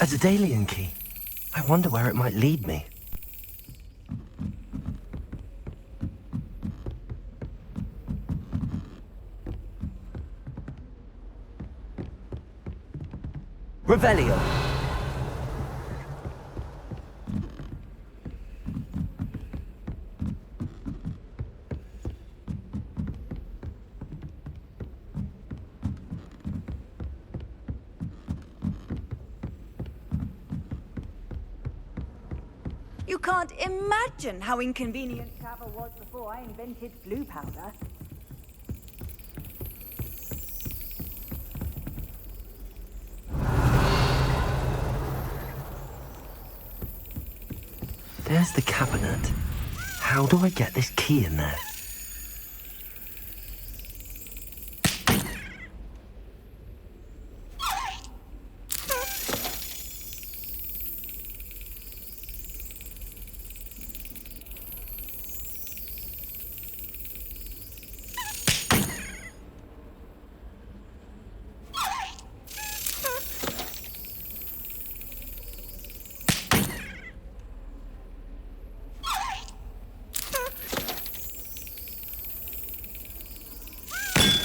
A Daedalian key. I wonder where it might lead me. Revelio. You can't imagine how inconvenient travel was before I invented blue powder. There's the cabinet. How do I get this key in there?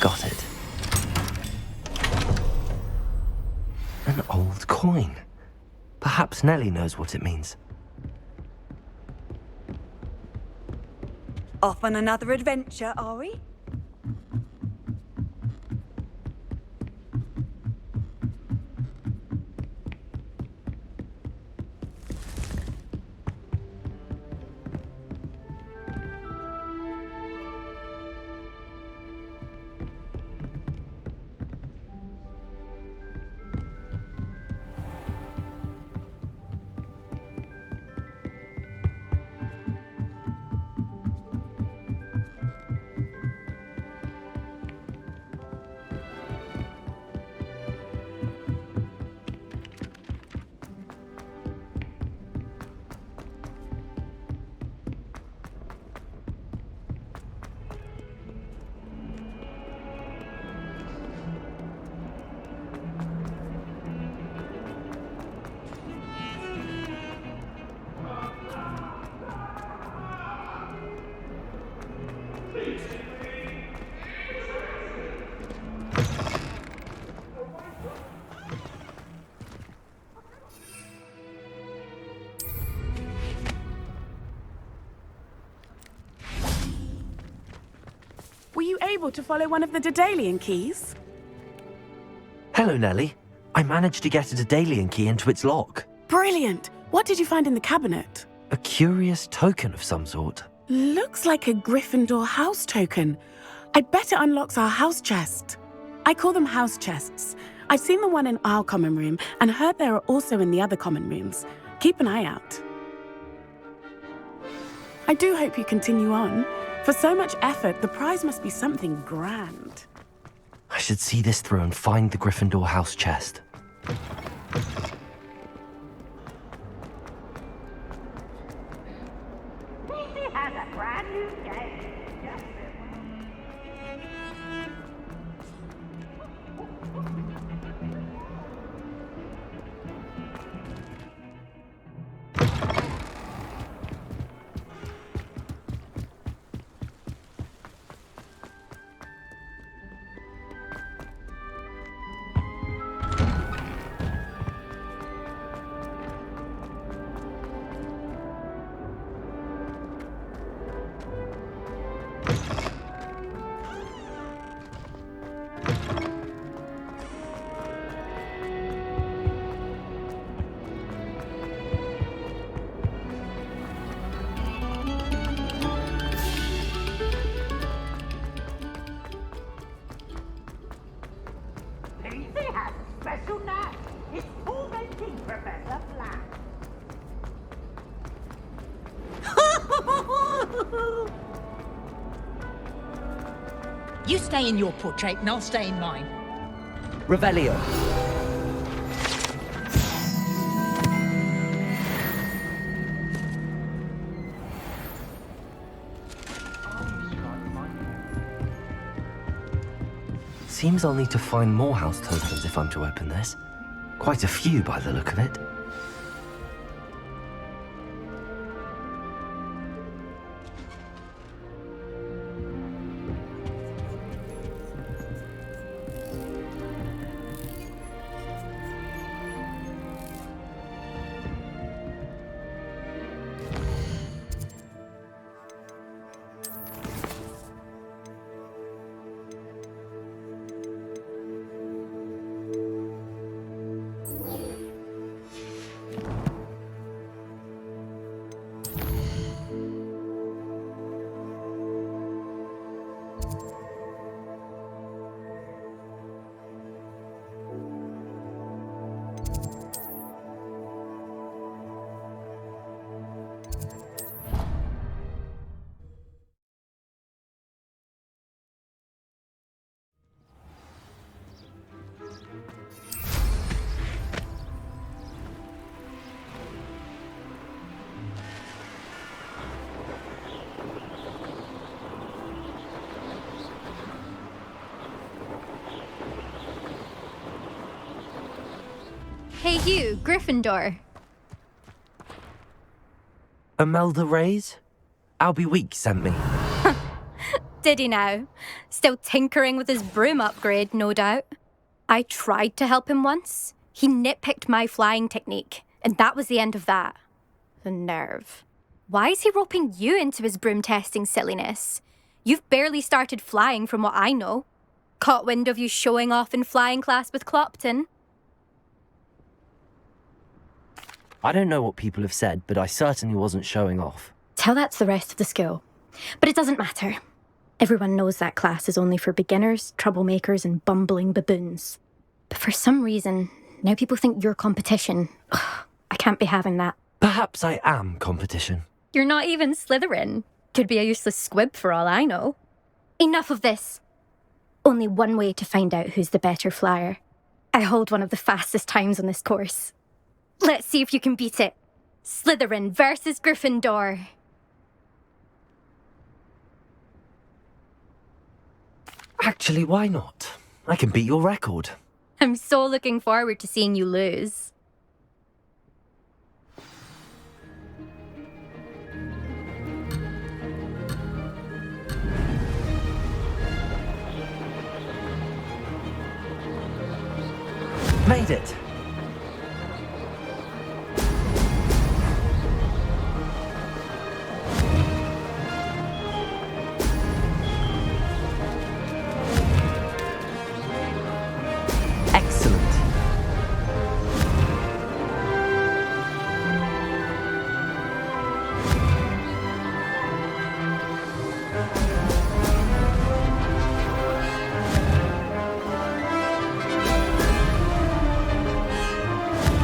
Got it. An old coin. Perhaps Nellie knows what it means. Off on another adventure, are we? Were you able to follow one of the Daedalian keys? Hello, Nellie. I managed to get a Daedalian key into its lock. Brilliant! What did you find in the cabinet? A curious token of some sort. Looks like a Gryffindor house token. I bet it unlocks our house chest. I call them house chests. I've seen the one in our common room and heard there are also in the other common rooms. Keep an eye out. I do hope you continue on. For so much effort, the prize must be something grand. I should see this through and find the Gryffindor house chest. PC has a brand new game. You stay in your portrait and I'll stay in mine. Revelio. Seems I'll need to find more house tokens if I'm to open this. Quite a few by the look of it. Hey you, Gryffindor. Imelda Rays? Albie Week sent me. Did he now? Still tinkering with his broom upgrade, no doubt. I tried to help him once. He nitpicked my flying technique, and that was the end of that. The nerve. Why is he roping you into his broom testing silliness? You've barely started flying from what I know. Caught wind of you showing off in flying class with Clopton. I don't know what people have said, but I certainly wasn't showing off. Tell that to the rest of the school. But it doesn't matter. Everyone knows that class is only for beginners, troublemakers, and bumbling baboons. But for some reason, now people think you're competition. Ugh, I can't be having that. Perhaps I am competition. You're not even Slytherin. Could be a useless squib for all I know. Enough of this. Only one way to find out who's the better flyer. I hold one of the fastest times on this course. Let's see if you can beat it. Slytherin versus Gryffindor. Actually, why not? I can beat your record. I'm so looking forward to seeing you lose. Made it! Excellent.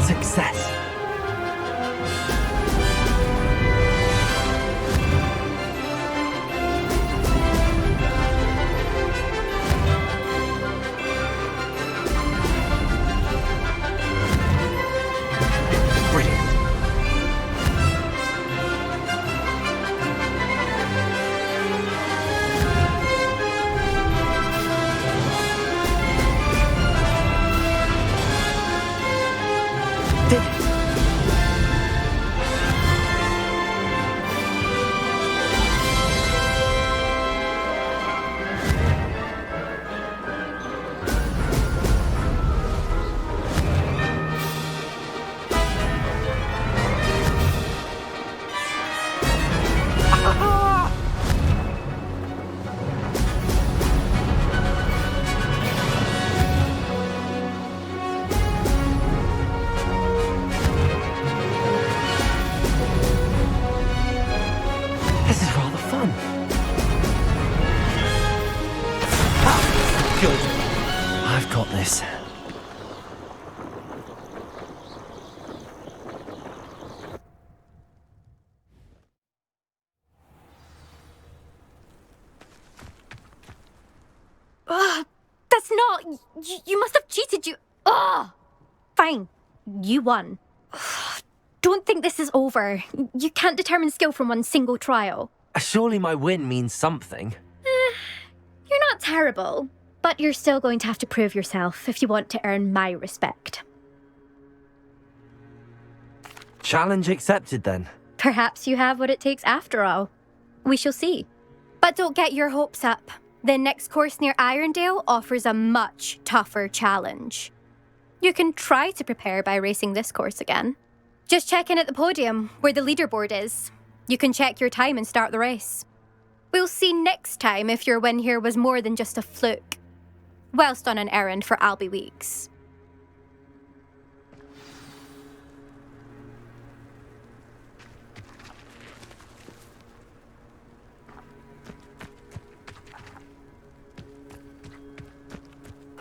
Success. Brilliant. Did it. This is rather fun. Ah, good. I've got this. Ugh, that's not... You must have cheated, you... Ugh! Fine. You won. Ugh, don't think this is over. You can't determine skill from one single trial. Surely my win means something. You're not terrible, but you're still going to have to prove yourself if you want to earn my respect. Challenge accepted then. Perhaps you have what it takes after all. We shall see. But don't get your hopes up. The next course near Irondale offers a much tougher challenge. You can try to prepare by racing this course again. Just check in at the podium, where the leaderboard is. You can check your time and start the race. We'll see next time if your win here was more than just a fluke, whilst on an errand for Albie Weeks.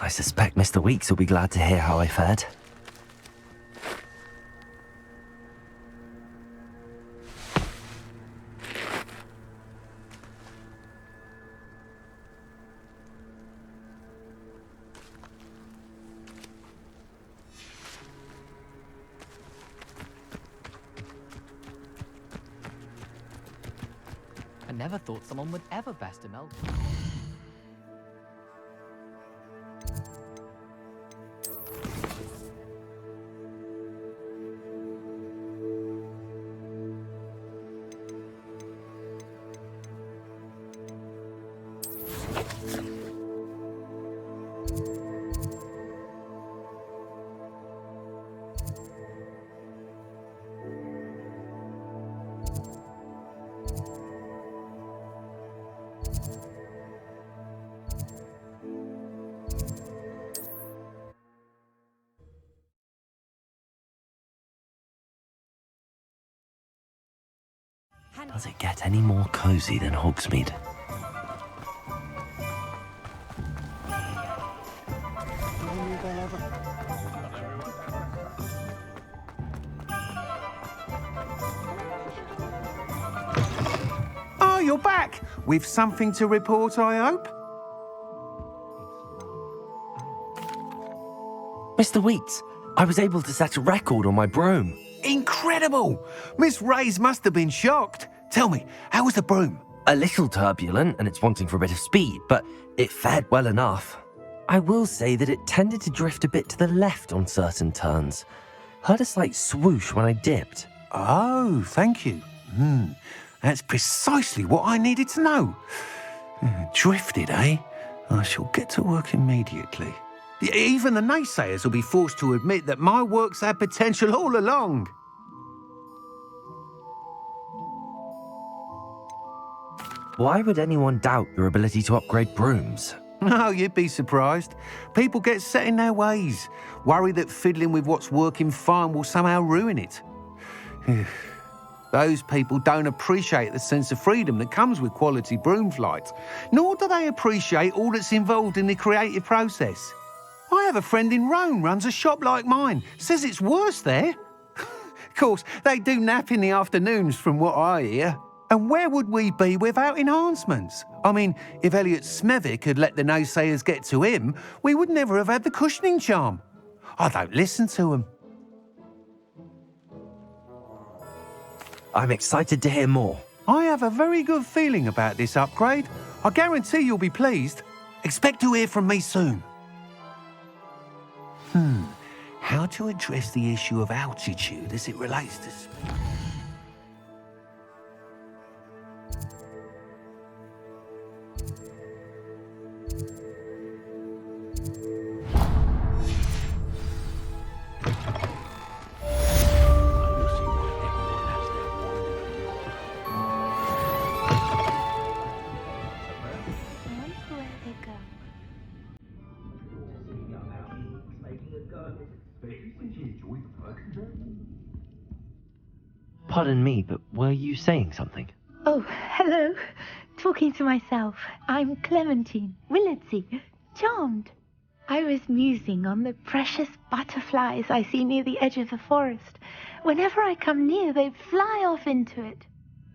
I suspect Mr. Weeks will be glad to hear how I fared. I never thought someone would ever best Imelda. Does it get any more cozy than Hogsmeade? Oh, you're back! With something to report, I hope? Mr. Weeks, I was able to set a record on my broom. Incredible! Miss Reyes must have been shocked. Tell me, how was the broom? A little turbulent and it's wanting for a bit of speed, but it fared well enough. I will say that it tended to drift a bit to the left on certain turns. Heard a slight swoosh when I dipped. Oh, thank you. That's precisely what I needed to know. Drifted, eh? I shall get to work immediately. Even the naysayers will be forced to admit that my work's had potential all along. Why would anyone doubt your ability to upgrade brooms? No, you'd be surprised. People get set in their ways, worry that fiddling with what's working fine will somehow ruin it. Those people don't appreciate the sense of freedom that comes with quality broom flight, nor do they appreciate all that's involved in the creative process. I have a friend in Rome runs a shop like mine, says it's worse there. Of course, they do nap in the afternoons from what I hear. And where would we be without enhancements? I mean, if Elliot Smethwick had let the naysayers get to him, we would never have had the cushioning charm. I don't listen to them. I'm excited to hear more. I have a very good feeling about this upgrade. I guarantee you'll be pleased. Expect to hear from me soon. How to address the issue of altitude as it relates to speed? Pardon me, but were you saying something? Oh, hello. Talking to myself. I'm Clementine Willardsey. Charmed. I was musing on the precious butterflies I see near the edge of the forest. Whenever I come near, they fly off into it.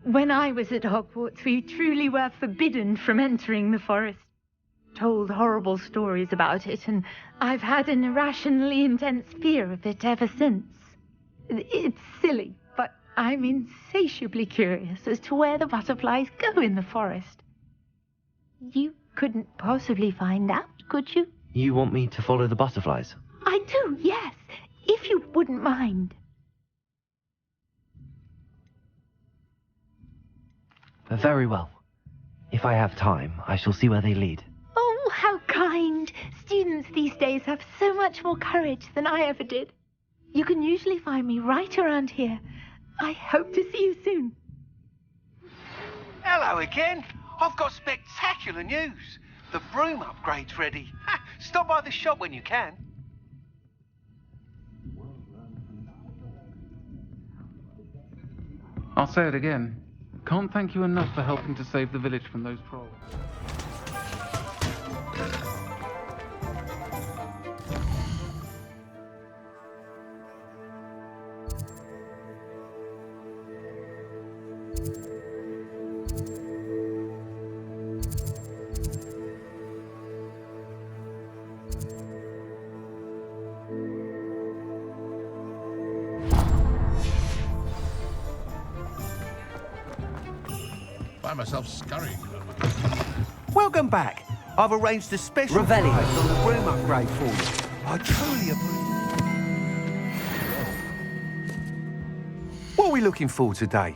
When I was at Hogwarts, we truly were forbidden from entering the forest. Told horrible stories about it, and I've had an irrationally intense fear of it ever since. It's silly, but I'm insatiably curious as to where the butterflies go in the forest. You couldn't possibly find out, could you? You want me to follow the butterflies? I do, yes, if you wouldn't mind. Very well. If I have time, I shall see where they lead. Oh, how kind. Students these days have so much more courage than I ever did. You can usually find me right around here. I hope to see you soon. Hello again. I've got spectacular news. The broom upgrade's ready. Stop by the shop when you can. I'll say it again. Can't thank you enough for helping to save the village from those trolls. Find myself scurrying. Welcome back. I've arranged a special Revelio. price on the broom upgrade for you. I truly appreciate. What are we looking for today?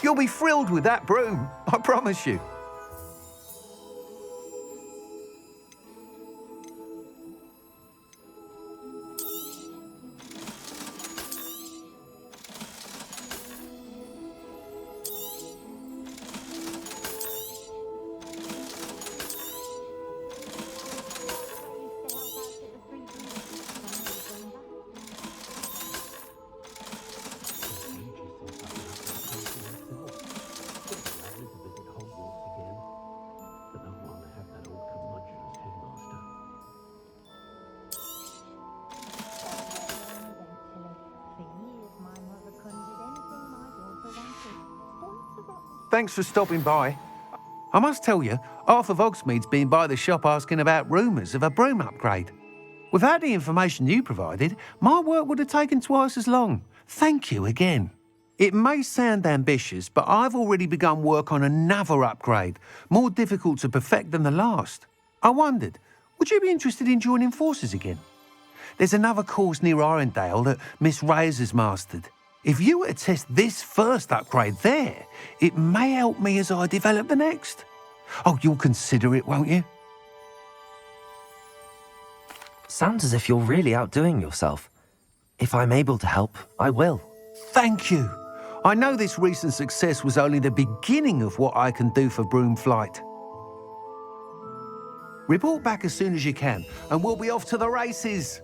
You'll be thrilled with that broom, I promise you. Thanks for stopping by. I must tell you, half of Hogsmeade's been by the shop asking about rumours of a broom upgrade. Without the information you provided, my work would have taken twice as long. Thank you again. It may sound ambitious, but I've already begun work on another upgrade, more difficult to perfect than the last. I wondered, would you be interested in joining forces again? There's another course near Irondale that Miss Reyes has mastered. If you were to test this first upgrade there, it may help me as I develop the next. Oh, you'll consider it, won't you? Sounds as if you're really outdoing yourself. If I'm able to help, I will. Thank you. I know this recent success was only the beginning of what I can do for Broom Flight. Report back as soon as you can, and we'll be off to the races.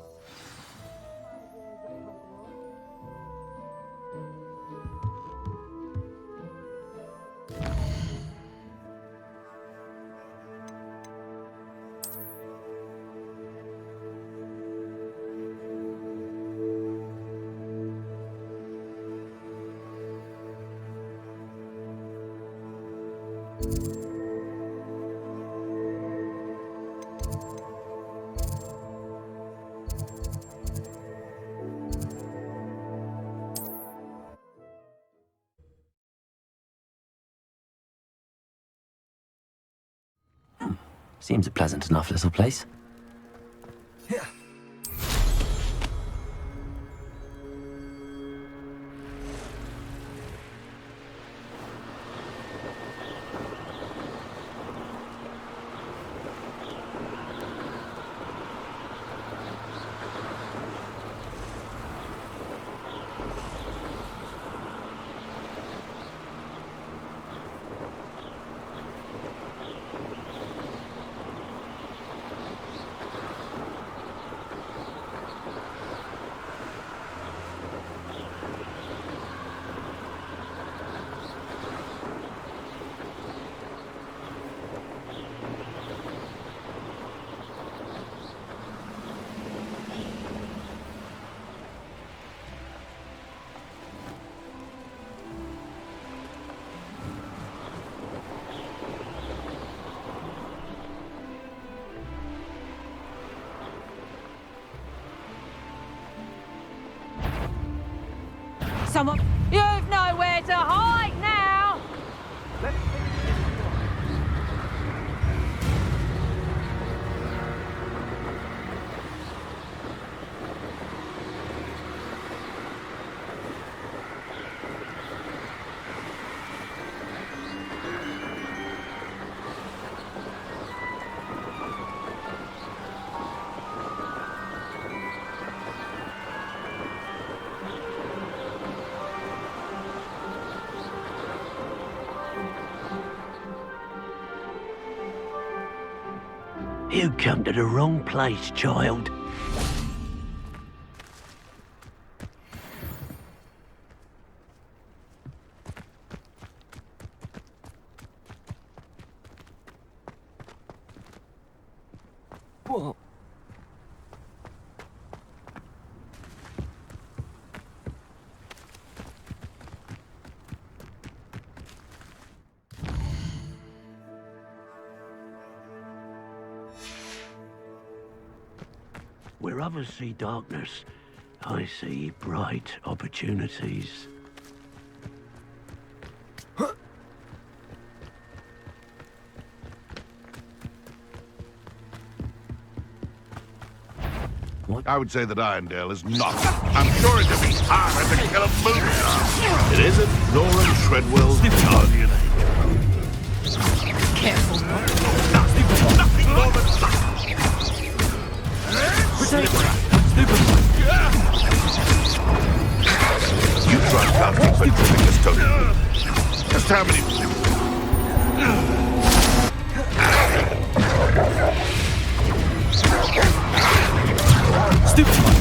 Seems a pleasant enough little place. Someone... You've nowhere to hide now! You come to the wrong place, child. What? Where others see darkness, I see bright opportunities. I would say that Irondale is not. I'm sure it would be harder to kill a moon. It isn't Norman Treadwell's guardian angel. Careful. Nothing more than luck. You tried casting Petrificus, Tony. Just how many? Stupid one.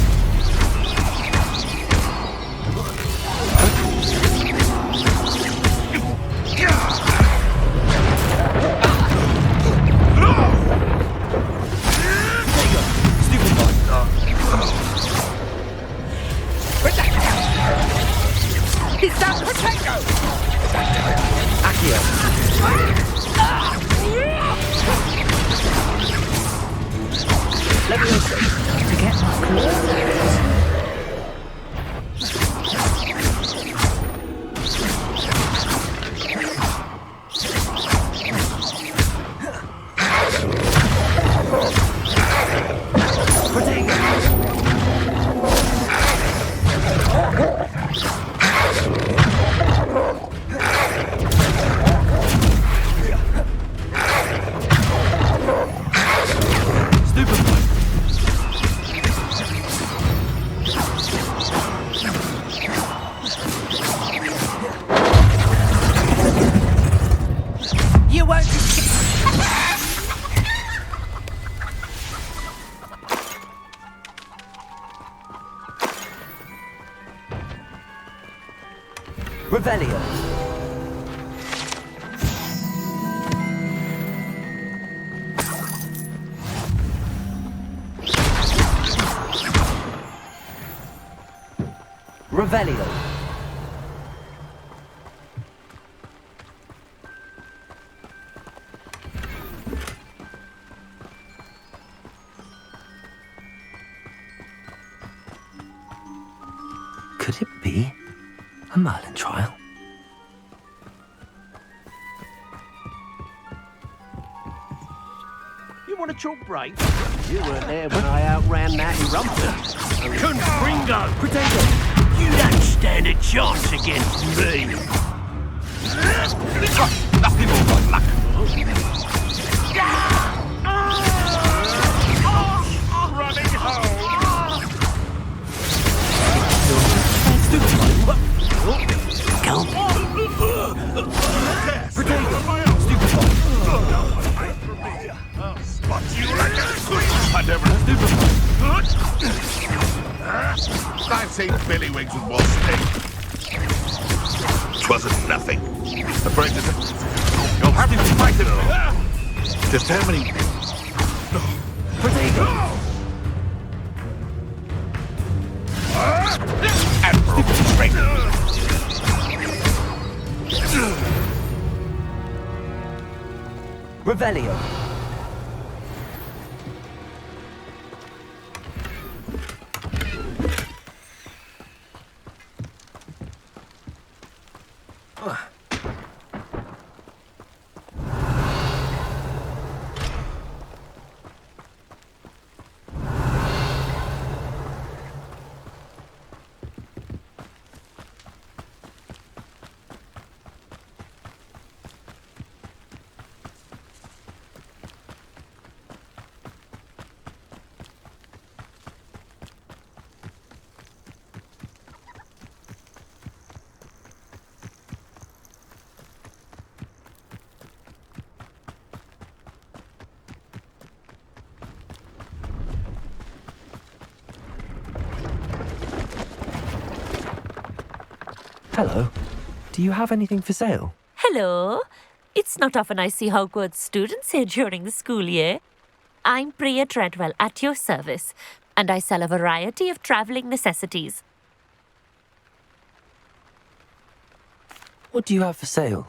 Is that potato? Levitation. To get my claws. Revelio. Revelio. Could it be a Merlin trial? You want a chalk break? You weren't there when I outran that Irondale. Confringo! Potato! You don't stand a chance against me. Nothing more than luck. Running home. Go. Potato! Stupid I'll spot you like a squeeze. I never. I've seen Billy Wigs with more steak. 'Twasn't nothing. Afraid to. You'll have to fight it. Just how many? Potato! Admiral strength. Revelio. Hello. Do you have anything for sale? Hello. It's not often I see Hogwarts students here during the school year. I'm Bria Treadwell, at your service, and I sell a variety of travelling necessities. What do you have for sale?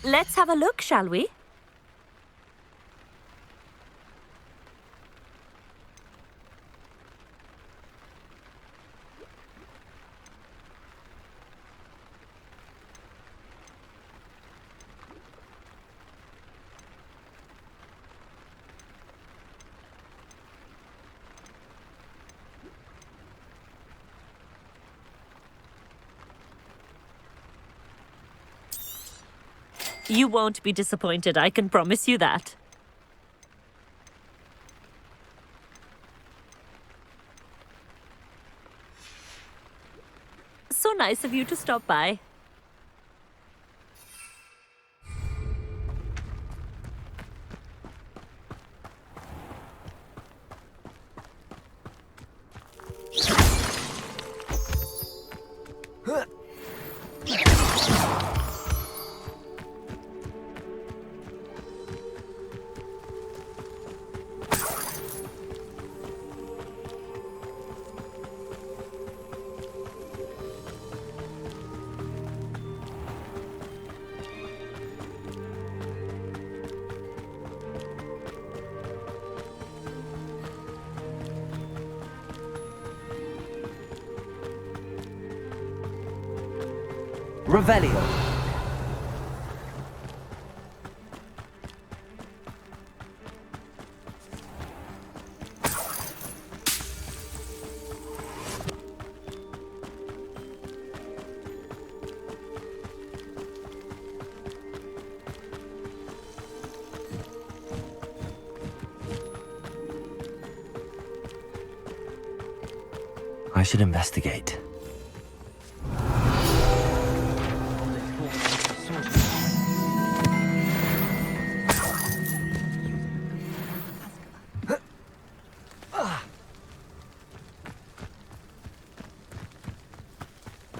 Let's have a look, shall we? You won't be disappointed, I can promise you that. So nice of you to stop by. Revelio. I should investigate.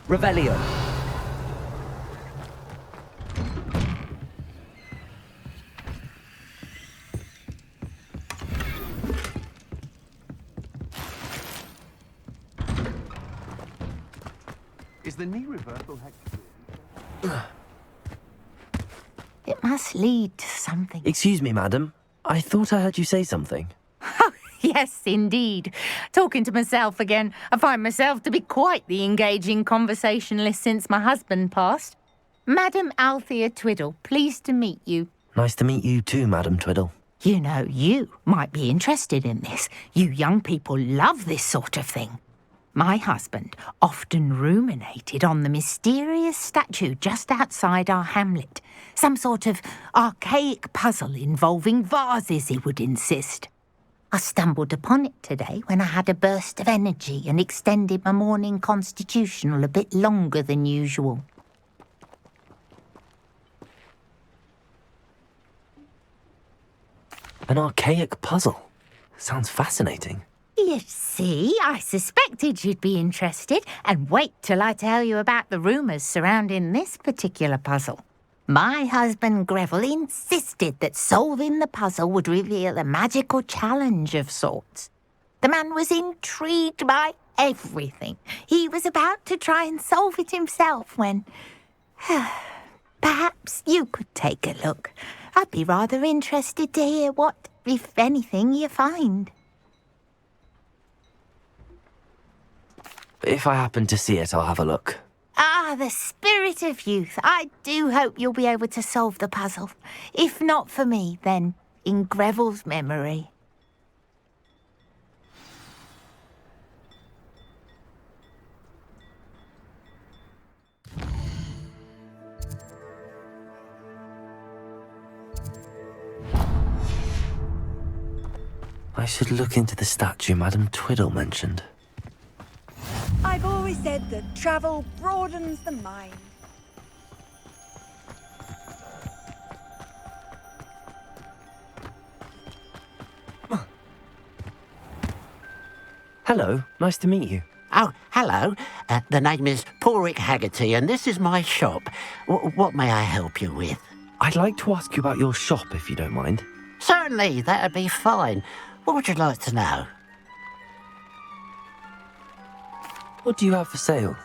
Revelio. Is the knee reversal It must lead to something. Excuse me, madam. I thought I heard you say something. Yes, indeed. Talking to myself again. I find myself to be quite the engaging conversationalist since my husband passed. Madam Althea Twiddle, pleased to meet you. Nice to meet you too, Madam Twiddle. You know, you might be interested in this. You young people love this sort of thing. My husband often ruminated on the mysterious statue just outside our hamlet. Some sort of archaic puzzle involving vases, he would insist. I stumbled upon it today when I had a burst of energy and extended my morning constitutional a bit longer than usual. An archaic puzzle. Sounds fascinating. You see, I suspected you'd be interested, and wait till I tell you about the rumours surrounding this particular puzzle. My husband Greville insisted that solving the puzzle would reveal a magical challenge of sorts. The man was intrigued by everything. He was about to try and solve it himself when... Perhaps you could take a look. I'd be rather interested to hear what, if anything, you find. If I happen to see it, I'll have a look. Ah, the spirit of youth. I do hope you'll be able to solve the puzzle. If not for me, then in Greville's memory. I should look into the statue Madam Twiddle mentioned. I've always said that travel broadens the mind. Hello, nice to meet you. Oh, hello. The name is Porrick Haggerty, and this is my shop. What may I help you with? I'd like to ask you about your shop, if you don't mind. Certainly, that'd be fine. What would you like to know? What do you have for sale?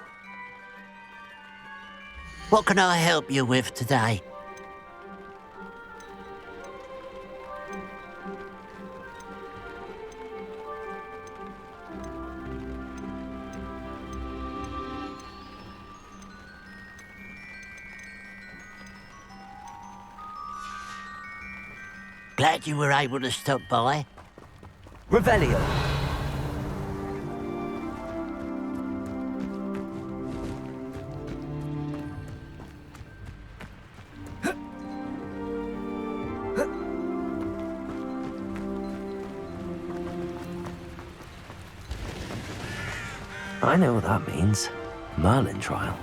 What can I help you with today? Glad you were able to stop by. Revelio. I know what that means. Merlin trial.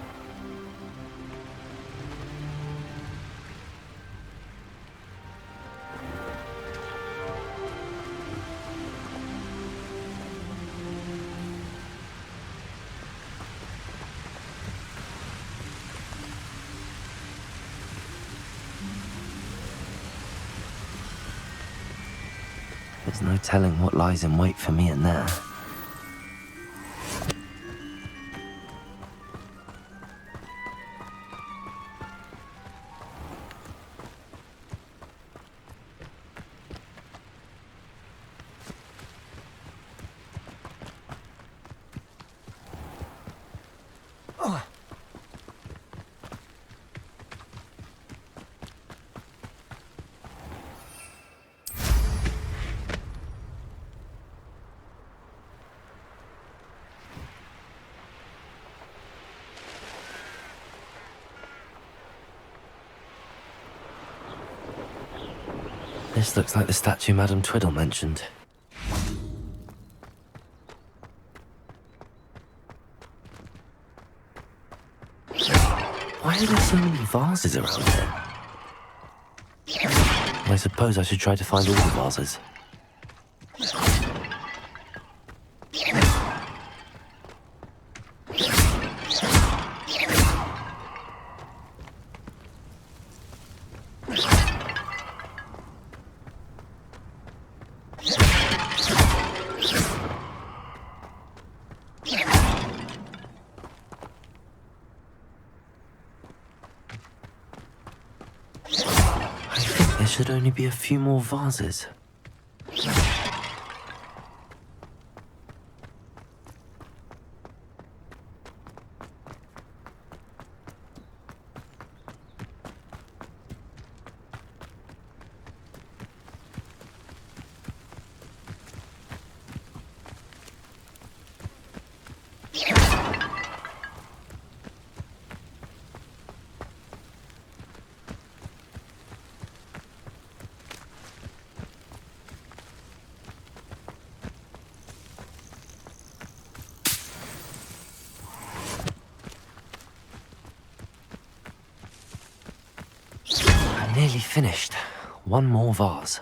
There's no telling what lies in wait for me in there. This looks like the statue Madame Twiddle mentioned. Why are there so many vases around here? I suppose I should try to find all the vases. Should only be a few more vases. Nearly finished. One more vase.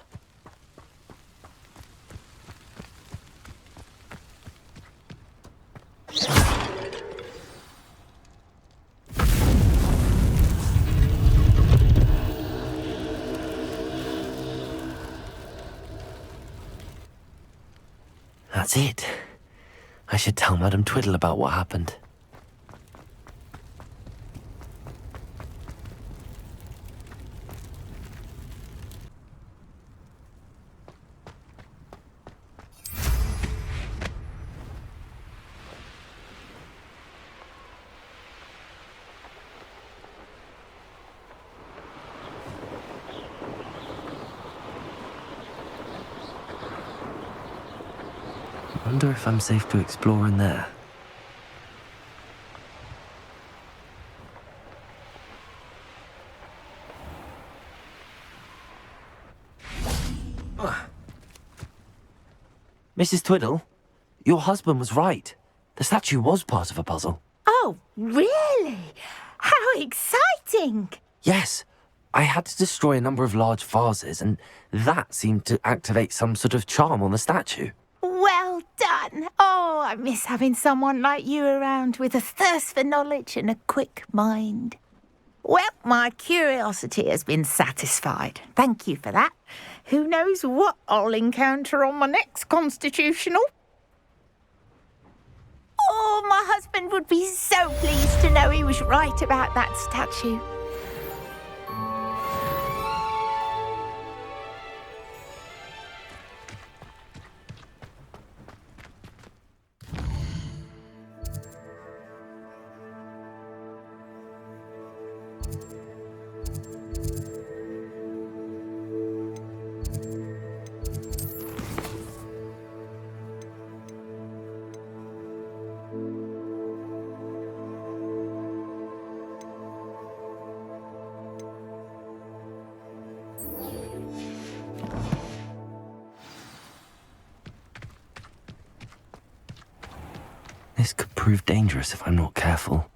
That's it. I should tell Madame Twiddle about what happened. I wonder if I'm safe to explore in there. Mrs. Twiddle, your husband was right. The statue was part of a puzzle. Oh, really? How exciting! Yes, I had to destroy a number of large vases, and that seemed to activate some sort of charm on the statue. Well done. Oh, I miss having someone like you around with a thirst for knowledge and a quick mind. Well, my curiosity has been satisfied. Thank you for that. Who knows what I'll encounter on my next constitutional? Oh, my husband would be so pleased to know he was right about that statue. This could prove dangerous if I'm not careful.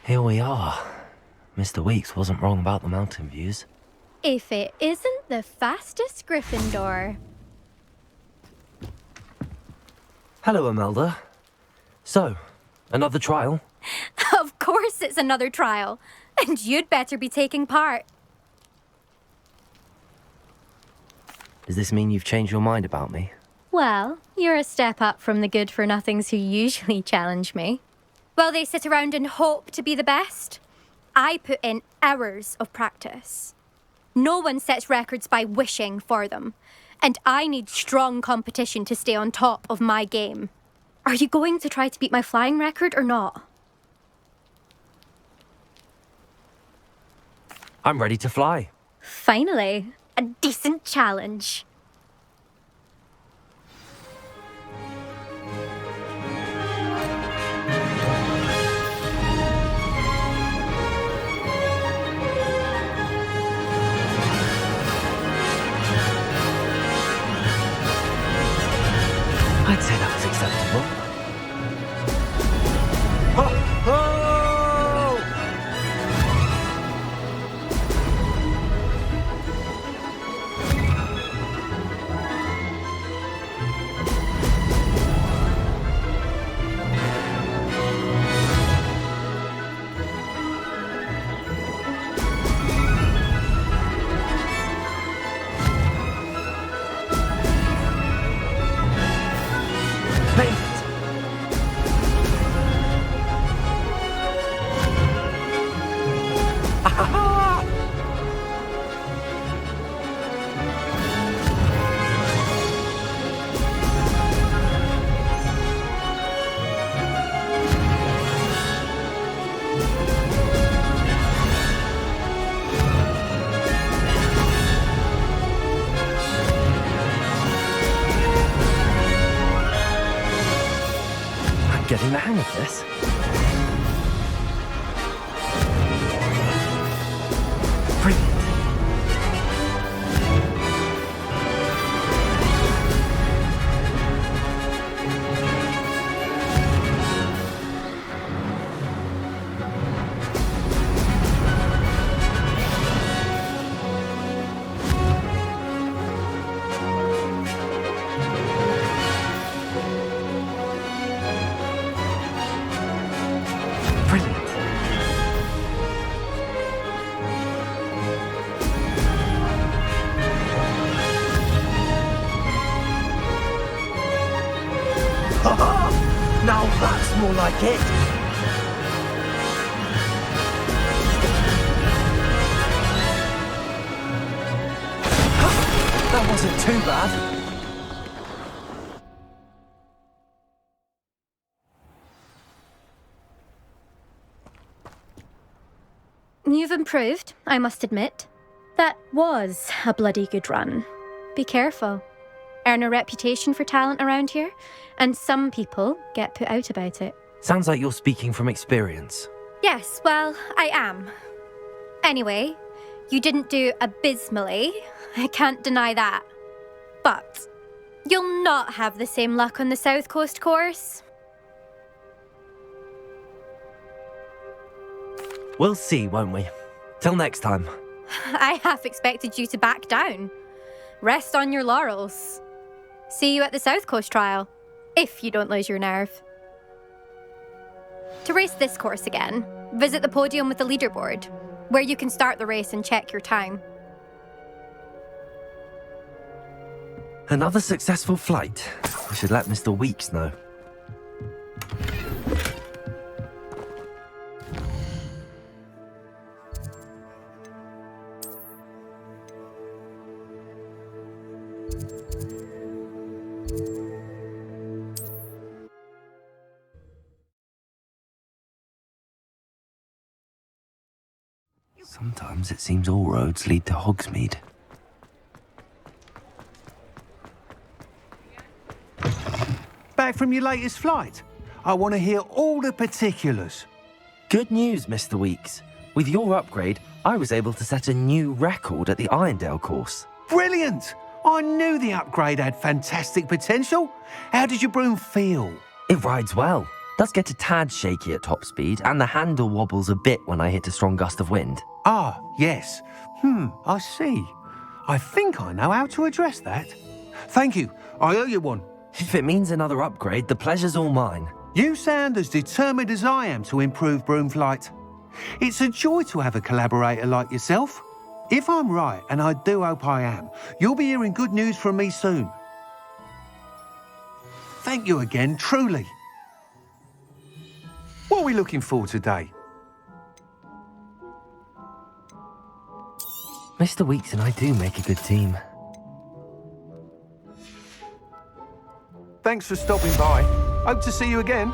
Here we are. Mr. Weeks wasn't wrong about the mountain views. If it isn't the fastest Gryffindor. Hello, Imelda. So, another trial? Of course it's another trial. And you'd better be taking part. Does this mean you've changed your mind about me? Well, you're a step up from the good-for-nothings who usually challenge me. While they sit around and hope to be the best, I put in hours of practice. No one sets records by wishing for them, and I need strong competition to stay on top of my game. Are you going to try to beat my flying record or not? I'm ready to fly. Finally, a decent challenge. I'd say that was acceptable. Oh! Oh! Getting the hang of this. Brilliant. Now that's more like it. wasn't too bad. You've improved, I must admit. That was a bloody good run. Be careful. Earn a reputation for talent around here, and some people get put out about it. Sounds like you're speaking from experience. Yes, well, I am. Anyway, you didn't do abysmally. I can't deny that. But you'll not have the same luck on the South Coast course. We'll see, won't we? Till next time. I half expected you to back down. Rest on your laurels. See you at the South Coast trial, if you don't lose your nerve. To race this course again, visit the podium with the leaderboard, where you can start the race and check your time. Another successful flight. I should let Mr. Weeks know. Sometimes it seems all roads lead to Hogsmeade. Back from your latest flight? I want to hear all the particulars. Good news, Mr. Weeks. With your upgrade, I was able to set a new record at the Irondale course. Brilliant! I knew the upgrade had fantastic potential. How did your broom feel? It rides well. Does get a tad shaky at top speed, and the handle wobbles a bit when I hit a strong gust of wind. Ah, yes. I see. I think I know how to address that. Thank you. I owe you one. If it means another upgrade, the pleasure's all mine. You sound as determined as I am to improve broom flight. It's a joy to have a collaborator like yourself. If I'm right, and I do hope I am, you'll be hearing good news from me soon. Thank you again, truly. What are we looking for today? Mr. Weeks and I do make a good team. Thanks for stopping by. Hope to see you again.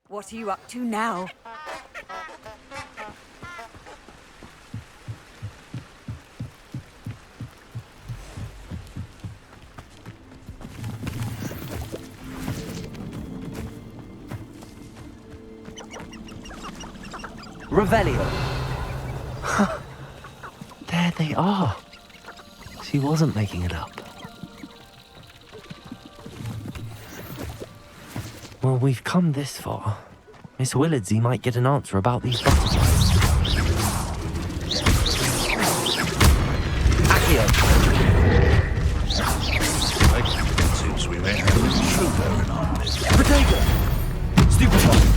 What are you up to now? Revelio. There they are. She wasn't making it up. Well, we've come this far. Miss Willardsey might get an answer about these butterflies. Accio. It seems we may have a intruder in our midst. Potato! Stupefy!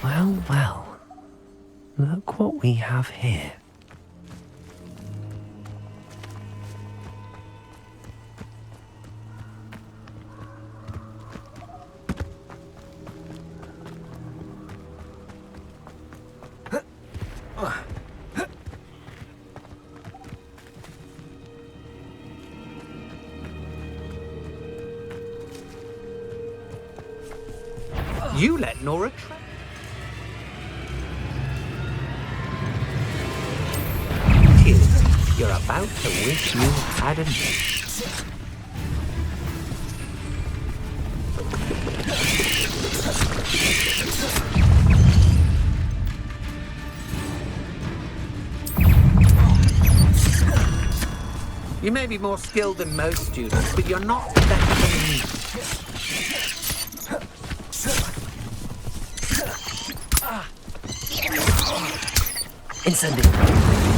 Well, well. Look what we have here. You let Nora You're about to wish you hadn't. You may be more skilled than most students, but you're not better than me. Incendiary.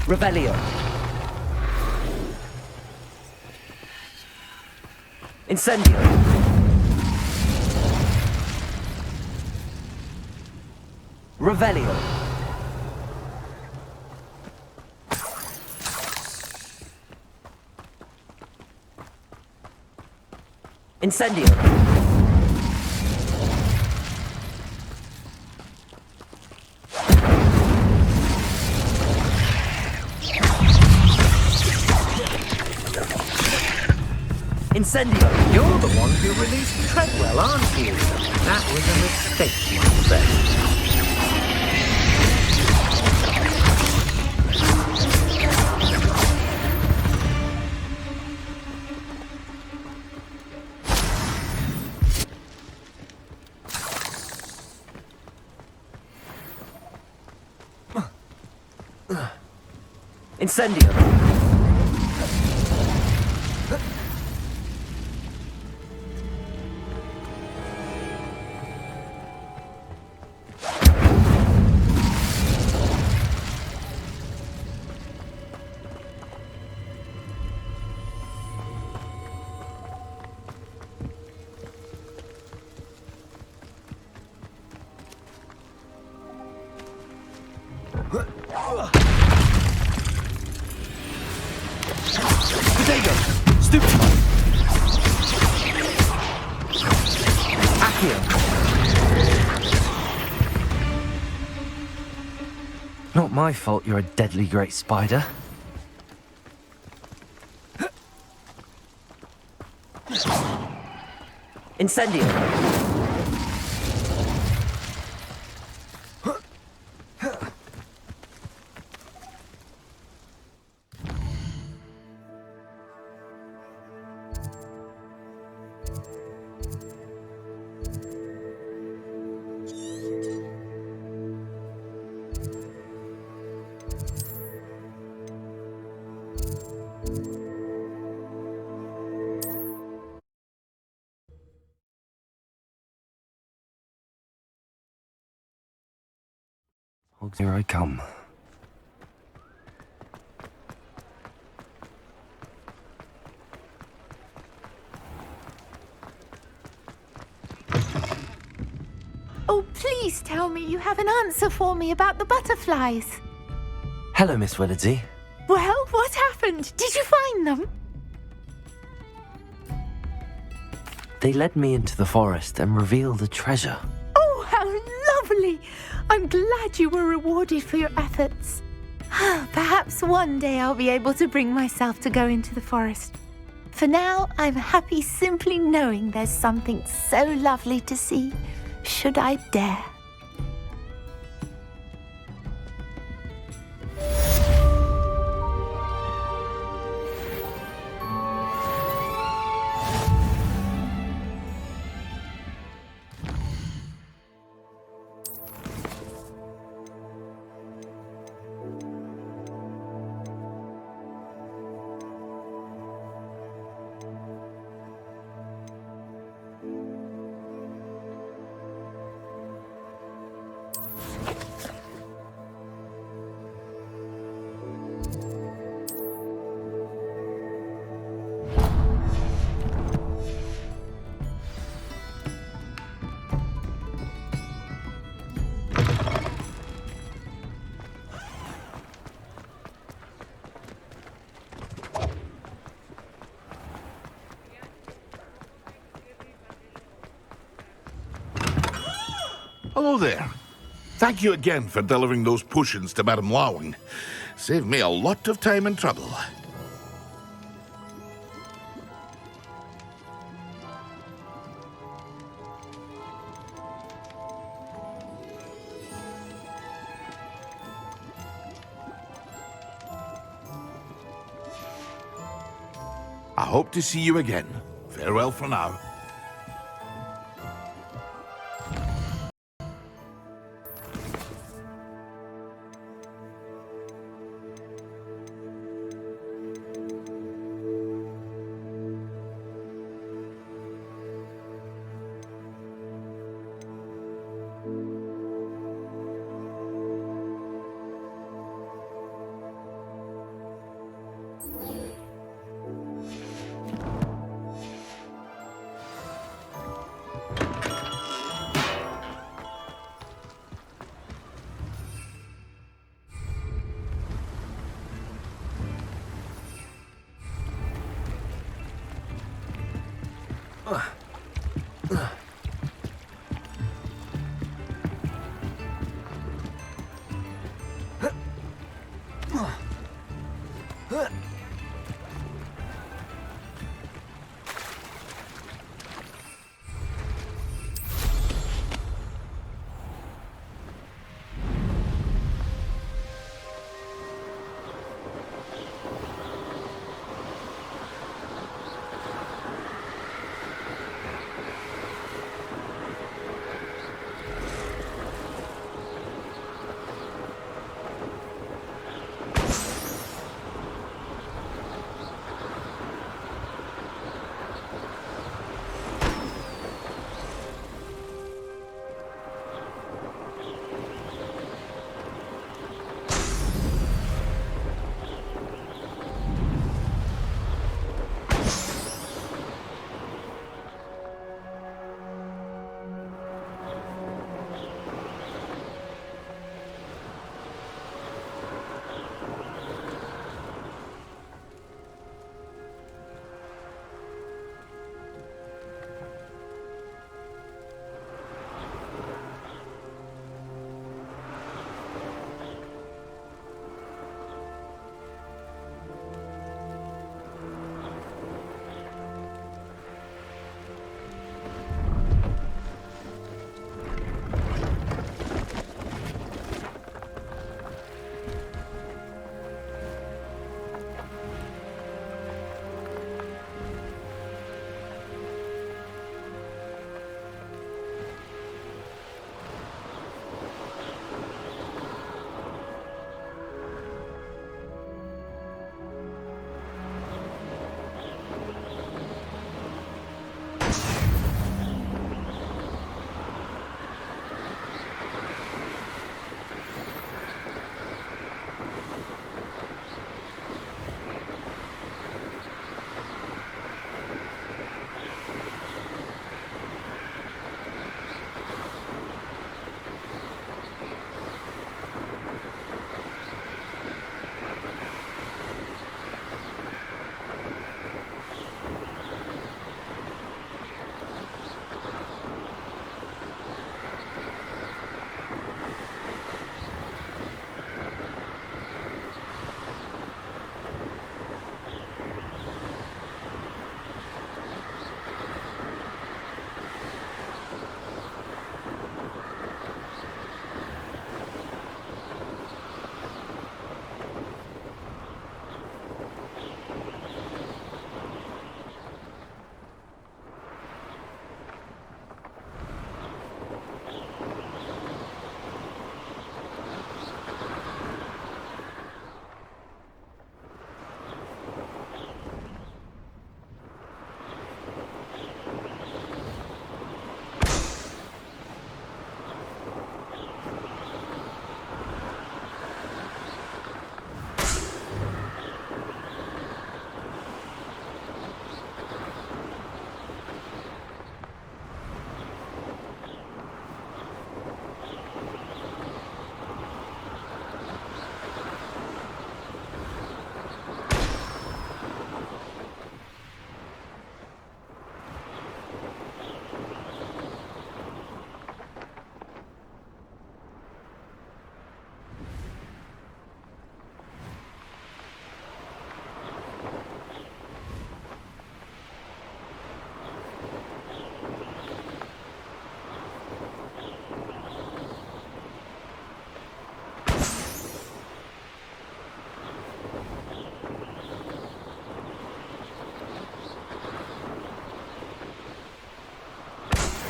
Revelio. Incendio. Revelio. Incendio. Incendio! You're the one who released Treadwell, aren't you? That was a mistake, my friend. Incendio! Not my fault you're a deadly great spider. Incendio! Here I come. Oh, please tell me you have an answer for me about the butterflies. Hello, Miss Willardsey. Well, what happened? Did you find them? They led me into the forest and revealed a treasure. Oh, how lovely! I'm glad you were rewarded for your efforts. Perhaps one day I'll be able to bring myself to go into the forest. For now, I'm happy simply knowing there's something so lovely to see, should I dare. Hello there. Thank you again for delivering those potions to Madame Lawing. Saved me a lot of time and trouble. I hope to see you again. Farewell for now.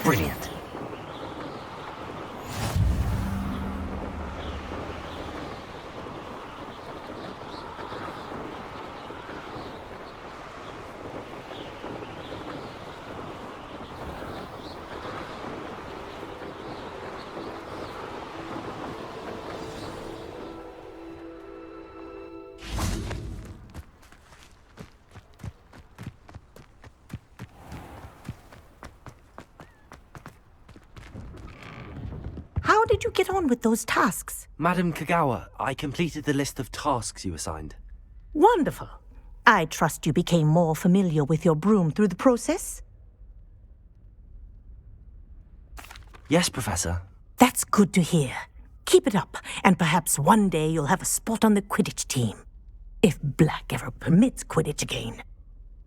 Brilliant. How did you get on with those tasks? Madam Kagawa, I completed the list of tasks you assigned. Wonderful. I trust you became more familiar with your broom through the process? Yes, Professor. That's good to hear. Keep it up, and perhaps one day you'll have a spot on the Quidditch team. If Black ever permits Quidditch again.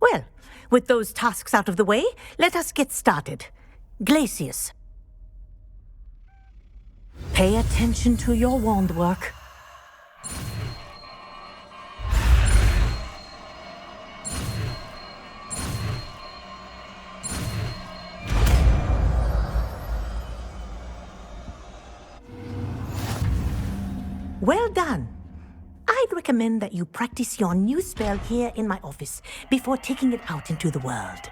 Well, with those tasks out of the way, let us get started. Glacius. Pay attention to your wand work. Well done. I'd recommend that you practice your new spell here in my office before taking it out into the world.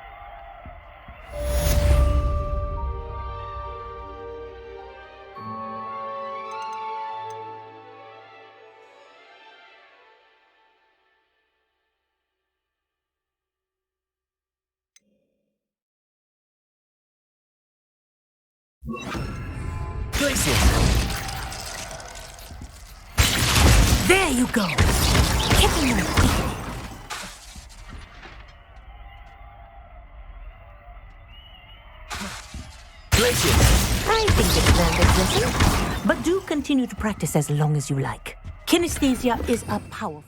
There you go! Hitting them quickly. I think it's learned its lesson, but do continue to practice as long as you like. Kinesthesia is a powerful...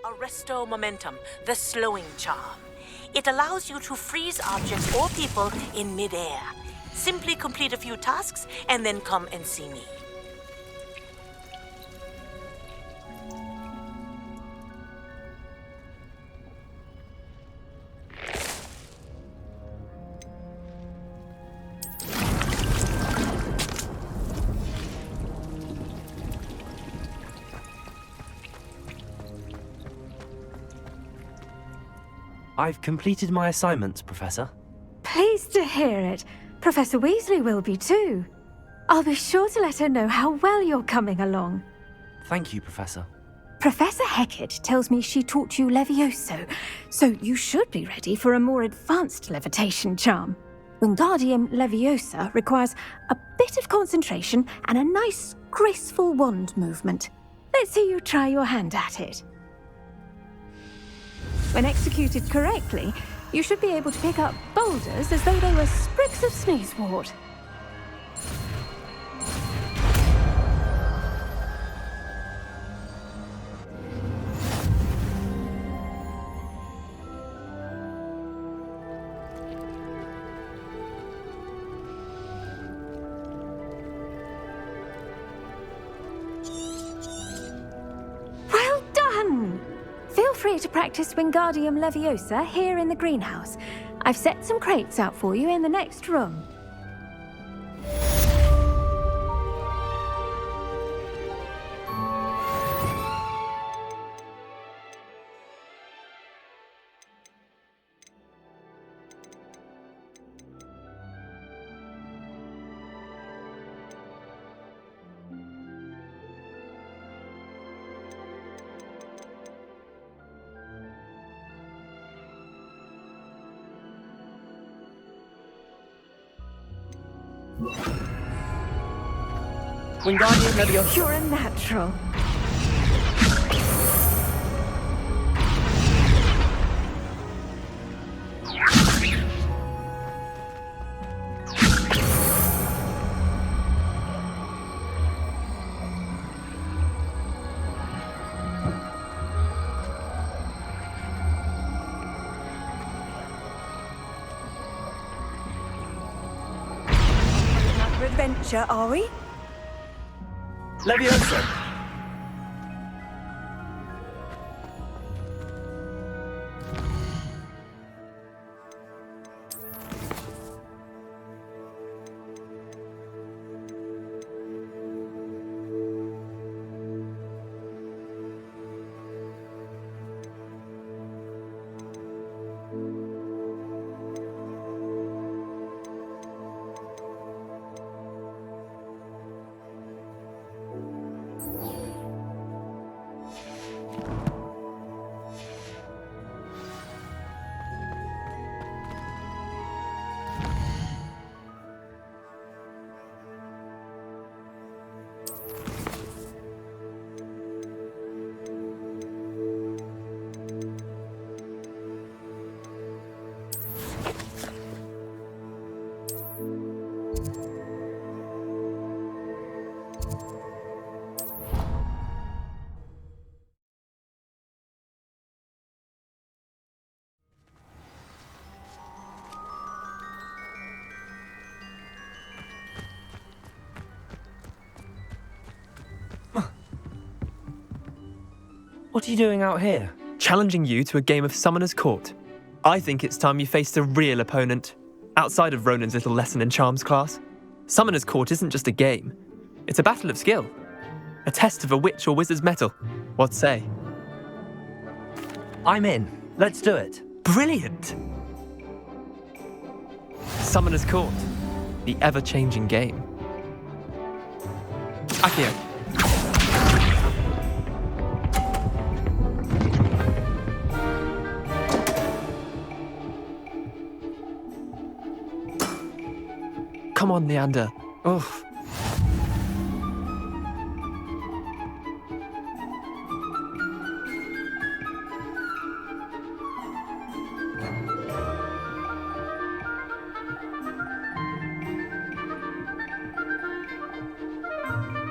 Arresto Momentum, the slowing charm. It allows you to freeze objects or people in midair. Simply complete a few tasks and then come and see me. I've completed my assignments, Professor. Pleased to hear it. Professor Weasley will be too. I'll be sure to let her know how well you're coming along. Thank you, Professor. Professor Hecat tells me she taught you Levioso, so you should be ready for a more advanced levitation charm. Wingardium Leviosa requires a bit of concentration and a nice, graceful wand movement. Let's see you try your hand at it. When executed correctly, you should be able to pick up boulders as though they were sprigs of sneezewort. free to practice Wingardium Leviosa here in the greenhouse. I've set some crates out for you in the next room. Wingardium Leviosa. You're a natural. Another adventure, are we? Leviosa. What are you doing out here? Challenging you to a game of Summoner's Court. I think it's time you faced a real opponent, outside of Ronan's little lesson in Charms class. Summoner's Court isn't just a game. It's a battle of skill. A test of a witch or wizard's mettle. What say? I'm in. Let's do it. Brilliant! Summoner's Court. The ever-changing game. Accio. Come on, Neander. Ugh.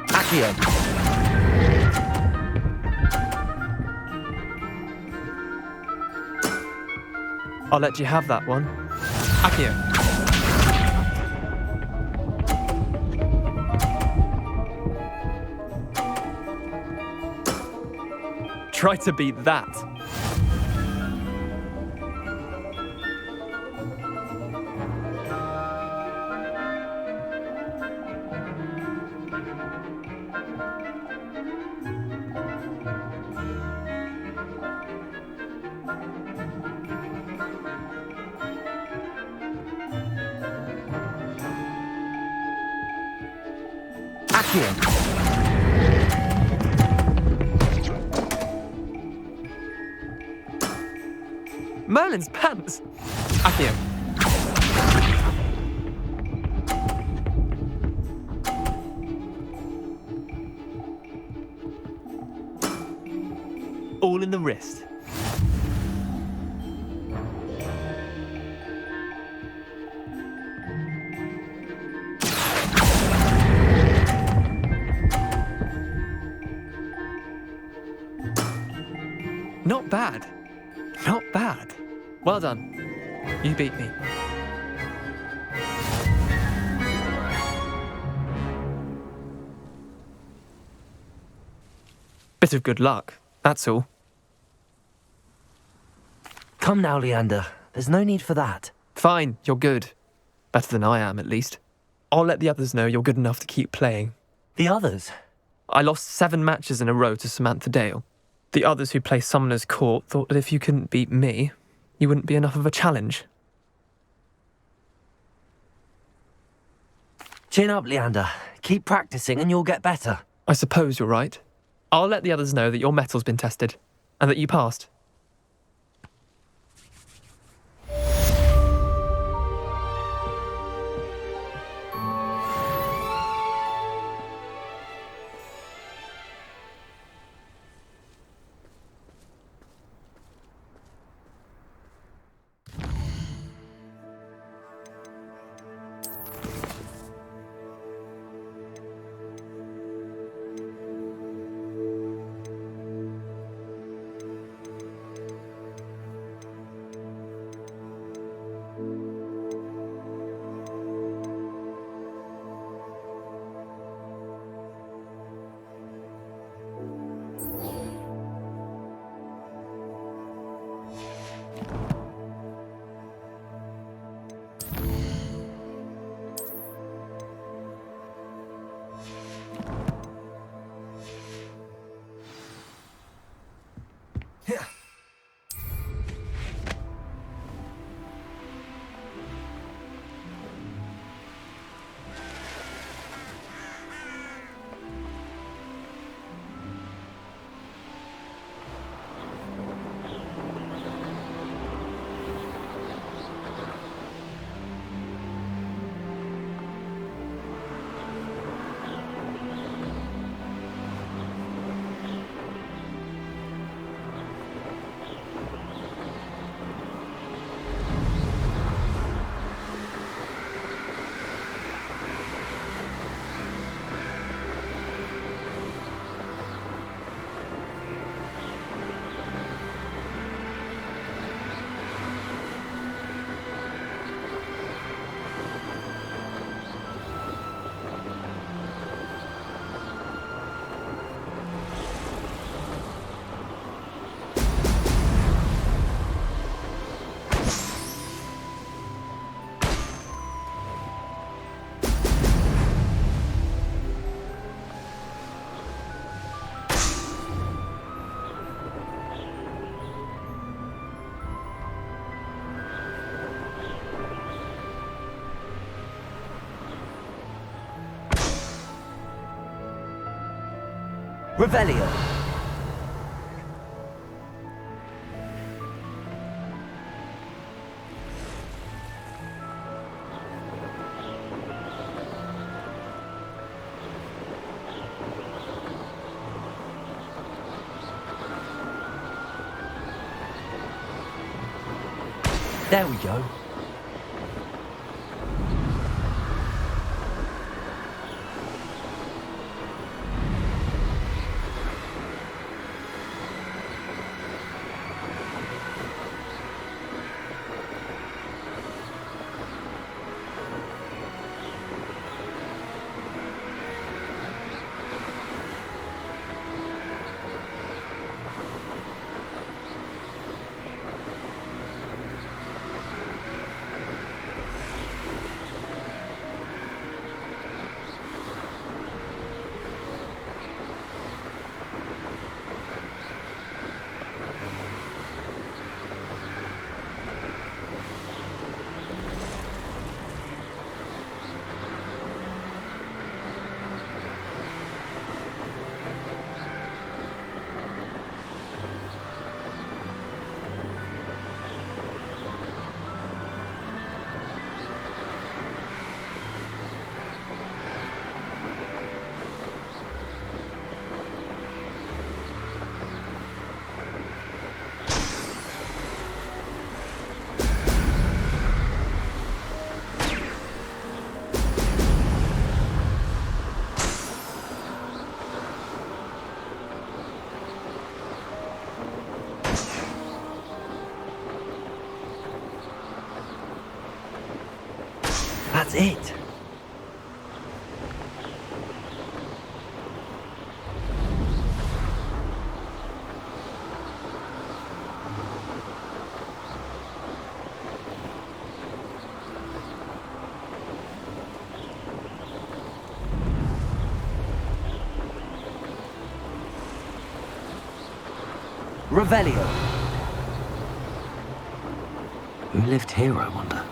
Accio. I'll let you have that one. Accio. Try to beat that. Accio. Merlin's pants! Accio. All in the wrist. Not bad. Not bad. Well done. You beat me. Bit of good luck, that's all. Come now, Leander. There's no need for that. Fine, you're good. Better than I am, at least. I'll let the others know you're good enough to keep playing. The others? I lost 7 matches in a row to Samantha Dale. The others who play Summoner's Court thought that if you couldn't beat me, you wouldn't be enough of a challenge. Chin up, Leander. Keep practicing and you'll get better. I suppose you're right. I'll let the others know that your metal's been tested, and that you passed. Revelio. There we go. That's it. Revelio. Who lived here, I wonder?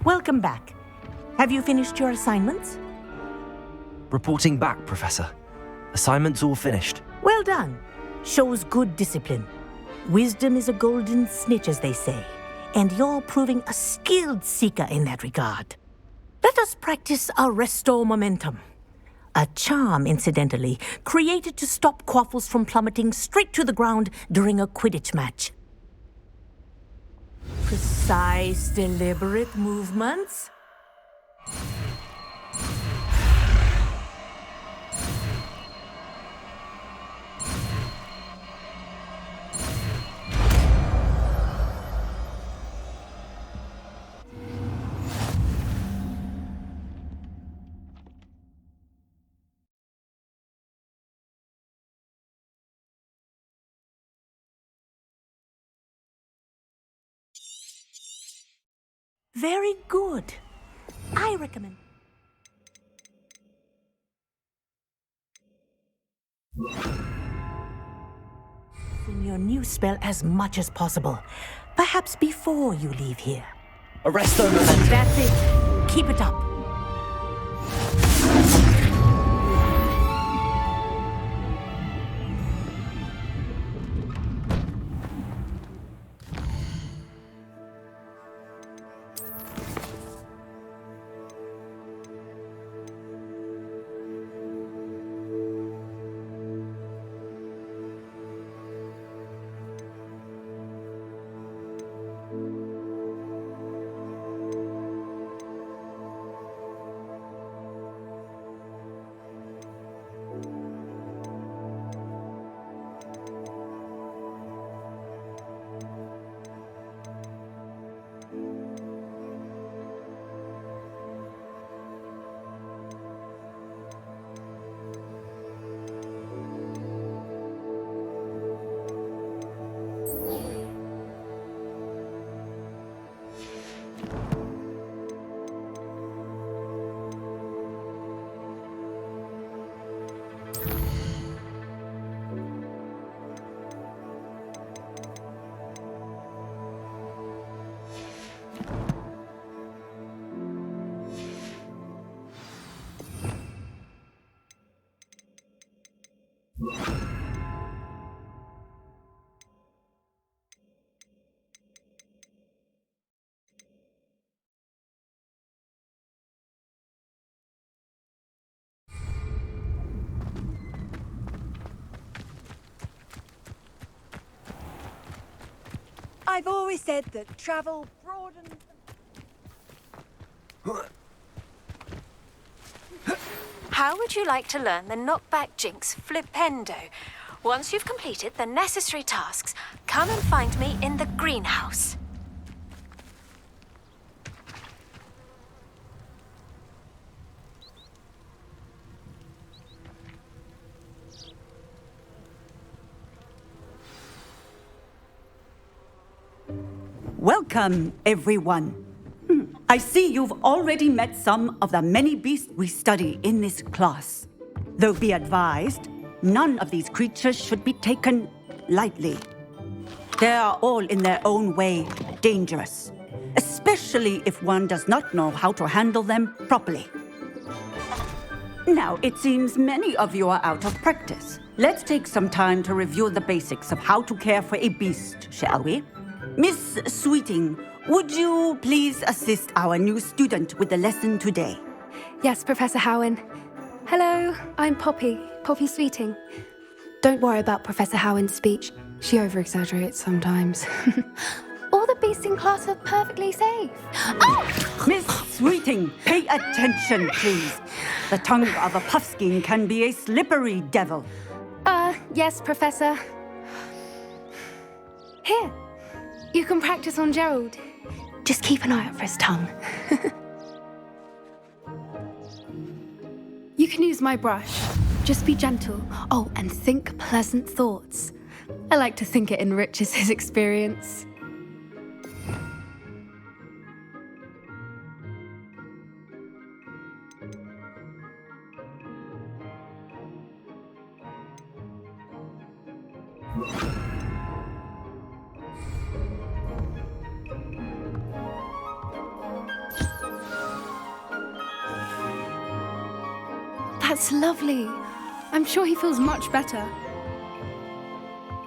Welcome back. Have you finished your assignments? Reporting back, Professor. Assignments all finished. Well done. Shows good discipline. Wisdom is a golden snitch, as they say, and you're proving a skilled seeker in that regard. Let us practice our restore momentum. A charm, incidentally, created to stop quaffles from plummeting straight to the ground during a Quidditch match. Precise, deliberate movements. Very good. I recommend. In your new spell as much as possible. Perhaps before you leave here. Arresto momentum. That's it. Keep it up. I've always said that travel broadens. How would you like to learn the knockback jinx flipendo? Once you've completed the necessary tasks, come and find me in the greenhouse. Welcome, everyone. I see you've already met some of the many beasts we study in this class. Though be advised, none of these creatures should be taken lightly. They are all in their own way dangerous, especially if one does not know how to handle them properly. Now, it seems many of you are out of practice. let's take some time to review the basics of how to care for a beast, shall we? Miss Sweeting, would you please assist our new student with the lesson today? Yes, Professor Howen. Hello, I'm Poppy Sweeting. Don't worry about Professor Howen's speech. She over-exaggerates sometimes. All the beasts in class are perfectly safe. Oh! Miss Sweeting, pay attention, please. The tongue of a puffskein can be a slippery devil. Yes, Professor. Here, you can practice on Gerald. Just keep an eye out for his tongue. You can use my brush. Just be gentle. Oh, and think pleasant thoughts. I like to think it enriches his experience. That's lovely. I'm sure he feels much better.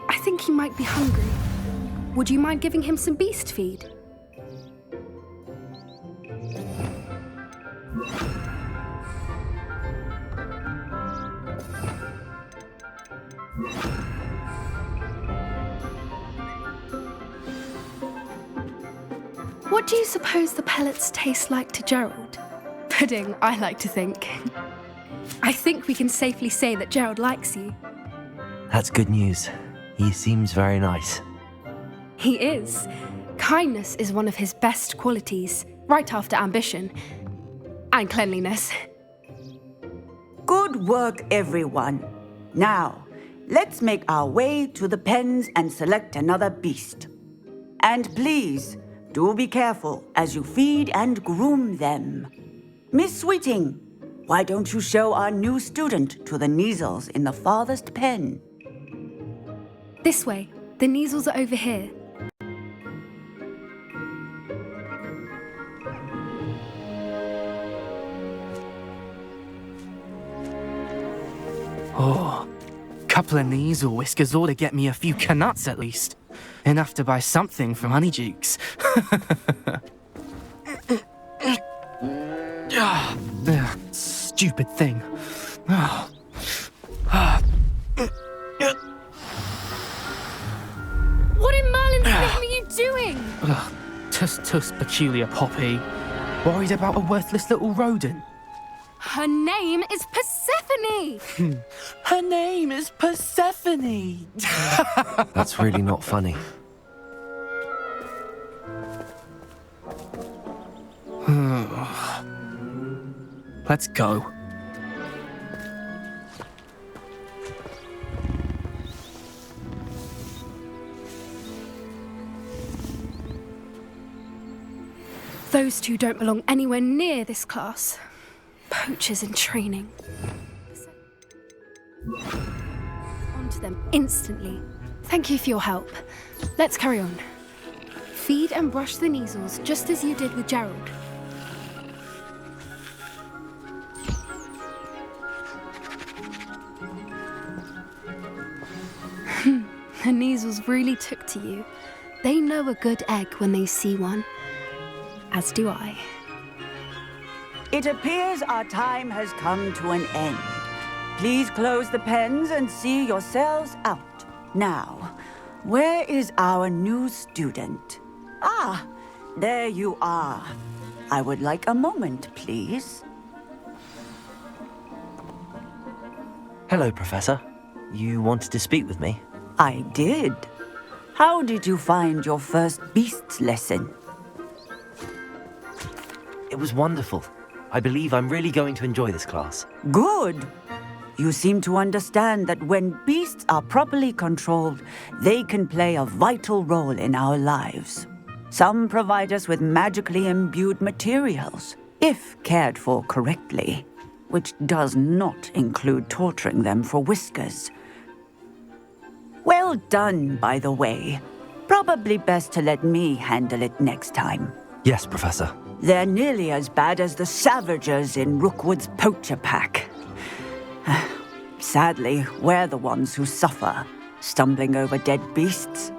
I think he might be hungry. Would you mind giving him some beast feed? What do you suppose the pellets taste like to Gerald? Pudding, I like to think. I think we can safely say that Gerald likes you. That's good news. He seems very nice. He is. Kindness is one of his best qualities, right after ambition. And cleanliness. Good work, everyone. Now, let's make our way to the pens and select another beast. And please, do be careful as you feed and groom them. Miss Sweeting, why don't you show our new student to the Neasels in the farthest pen? This way. The Neasels are over here. Oh, couple of Neasel whiskers ought to get me a few canuts at least. Enough to buy something from Honeydukes. Stupid thing. What in Merlin's name are you doing? Tuss peculiar Poppy. Worried about a worthless little rodent? Her name is Persephone! Her name is Persephone! That's really not funny. Let's go. Those two don't belong anywhere near this class. Poachers in training. Onto them instantly. Thank you for your help. Let's carry on. Feed and brush the Neasels just as you did with Gerald. The Neasels really took to you. They know a good egg when they see one. As do I. It appears our time has come to an end. Please close the pens and see yourselves out. Now, where is our new student? Ah, there you are. I would like a moment, please. Hello, Professor. You wanted to speak with me? I did. How did you find your first beasts lesson? It was wonderful. I believe I'm really going to enjoy this class. Good. You seem to understand that when beasts are properly controlled, they can play a vital role in our lives. Some provide us with magically imbued materials, if cared for correctly, which does not include torturing them for whiskers. Well done, by the way. Probably best to let me handle it next time. Yes, Professor. They're nearly as bad as the Savagers in Rookwood's Poacher pack. Sadly, we're the ones who suffer, stumbling over dead beasts.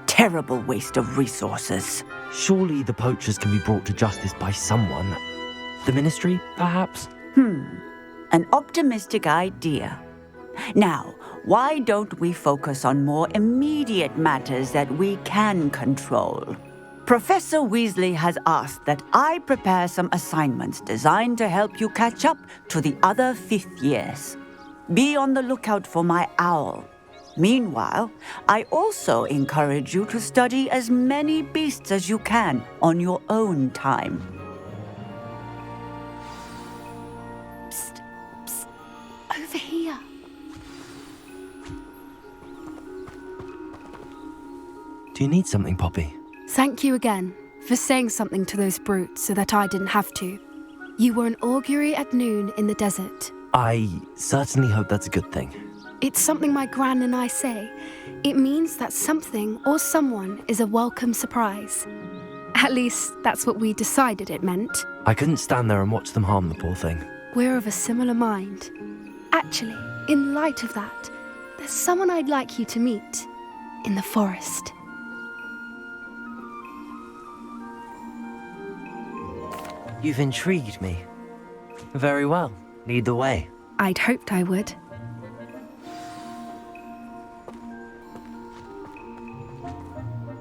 Terrible waste of resources. Surely the poachers can be brought to justice by someone. The Ministry, perhaps? An optimistic idea. Now, why don't we focus on more immediate matters that we can control? Professor Weasley has asked that I prepare some assignments designed to help you catch up to the other 5th years. Be on the lookout for my owl. Meanwhile, I also encourage you to study as many beasts as you can on your own time. Psst, psst. Over here. Do you need something, Poppy? Thank you again for saying something to those brutes so that I didn't have to. You were an augury at noon in the desert. I certainly hope that's a good thing. It's something my gran and I say. It means that something or someone is a welcome surprise. At least, that's what we decided it meant. I couldn't stand there and watch them harm the poor thing. We're of a similar mind. Actually, in light of that, there's someone I'd like you to meet in the forest. You've intrigued me. Very well. Lead the way. I'd hoped I would.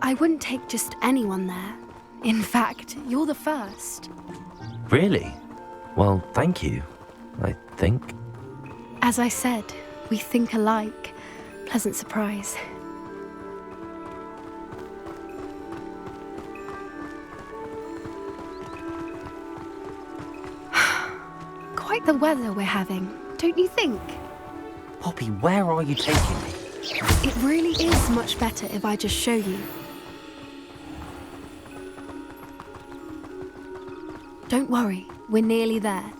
I wouldn't take just anyone there. In fact, you're the first. Really? Well, thank you, I think. As I said, we think alike. Pleasant surprise. Quite the weather we're having, don't you think? Poppy, where are you taking me? It really is much better if I just show you. Don't worry, we're nearly there.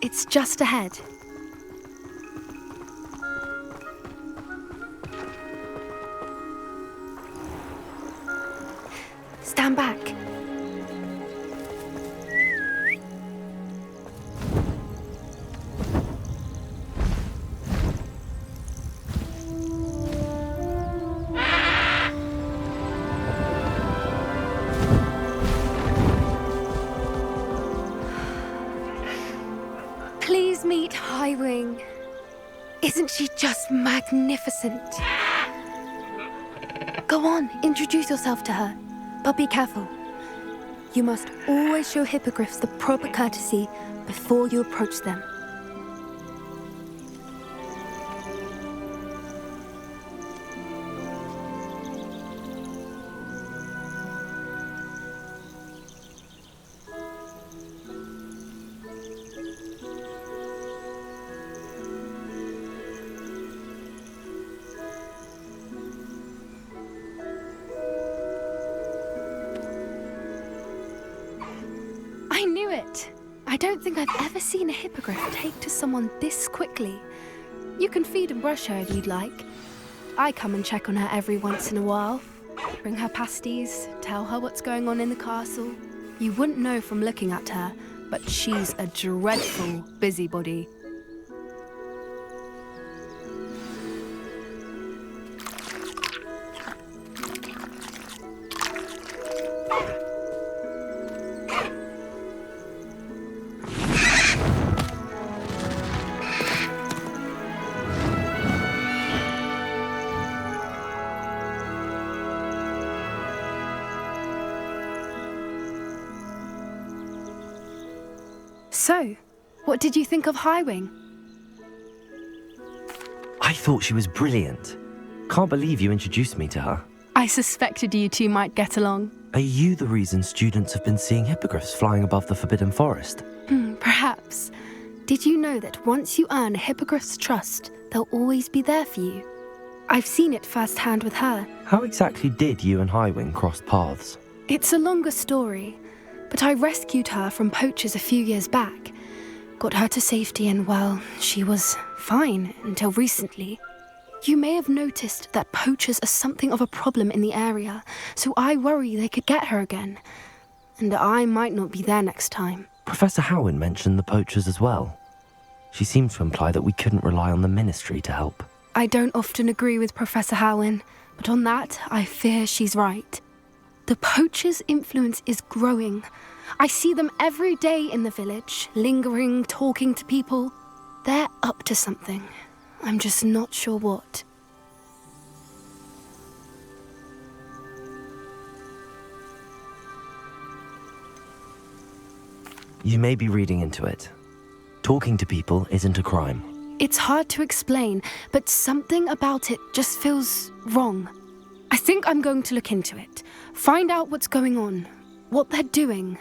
It's just ahead. Stand back. Please meet Highwing. Isn't she just magnificent? Go on, introduce yourself to her. But be careful. You must always show hippogriffs the proper courtesy before you approach them. I knew it! I don't think I've ever seen a hippogriff take to someone this quickly. You can feed and brush her if you'd like. I come and check on her every once in a while. Bring her pasties, tell her what's going on in the castle. You wouldn't know from looking at her, but she's a dreadful busybody. So, what did you think of Highwing? I thought she was brilliant. Can't believe you introduced me to her. I suspected you two might get along. Are you the reason students have been seeing hippogriffs flying above the Forbidden Forest? Perhaps. Did you know that once you earn a hippogriff's trust, they'll always be there for you? I've seen it firsthand with her. How exactly did you and Highwing cross paths? It's a longer story, but I rescued her from poachers a few years back. Got her to safety and, well, she was fine until recently. You may have noticed that poachers are something of a problem in the area, so I worry they could get her again. And I might not be there next time. Professor Howin mentioned the poachers as well. She seemed to imply that we couldn't rely on the Ministry to help. I don't often agree with Professor Howin, but on that, I fear she's right. The Poacher's influence is growing. I see them every day in the village, lingering, talking to people. They're up to something. I'm just not sure what. You may be reading into it. Talking to people isn't a crime. It's hard to explain, but something about it just feels wrong. I think I'm going to look into it, find out what's going on, what they're doing.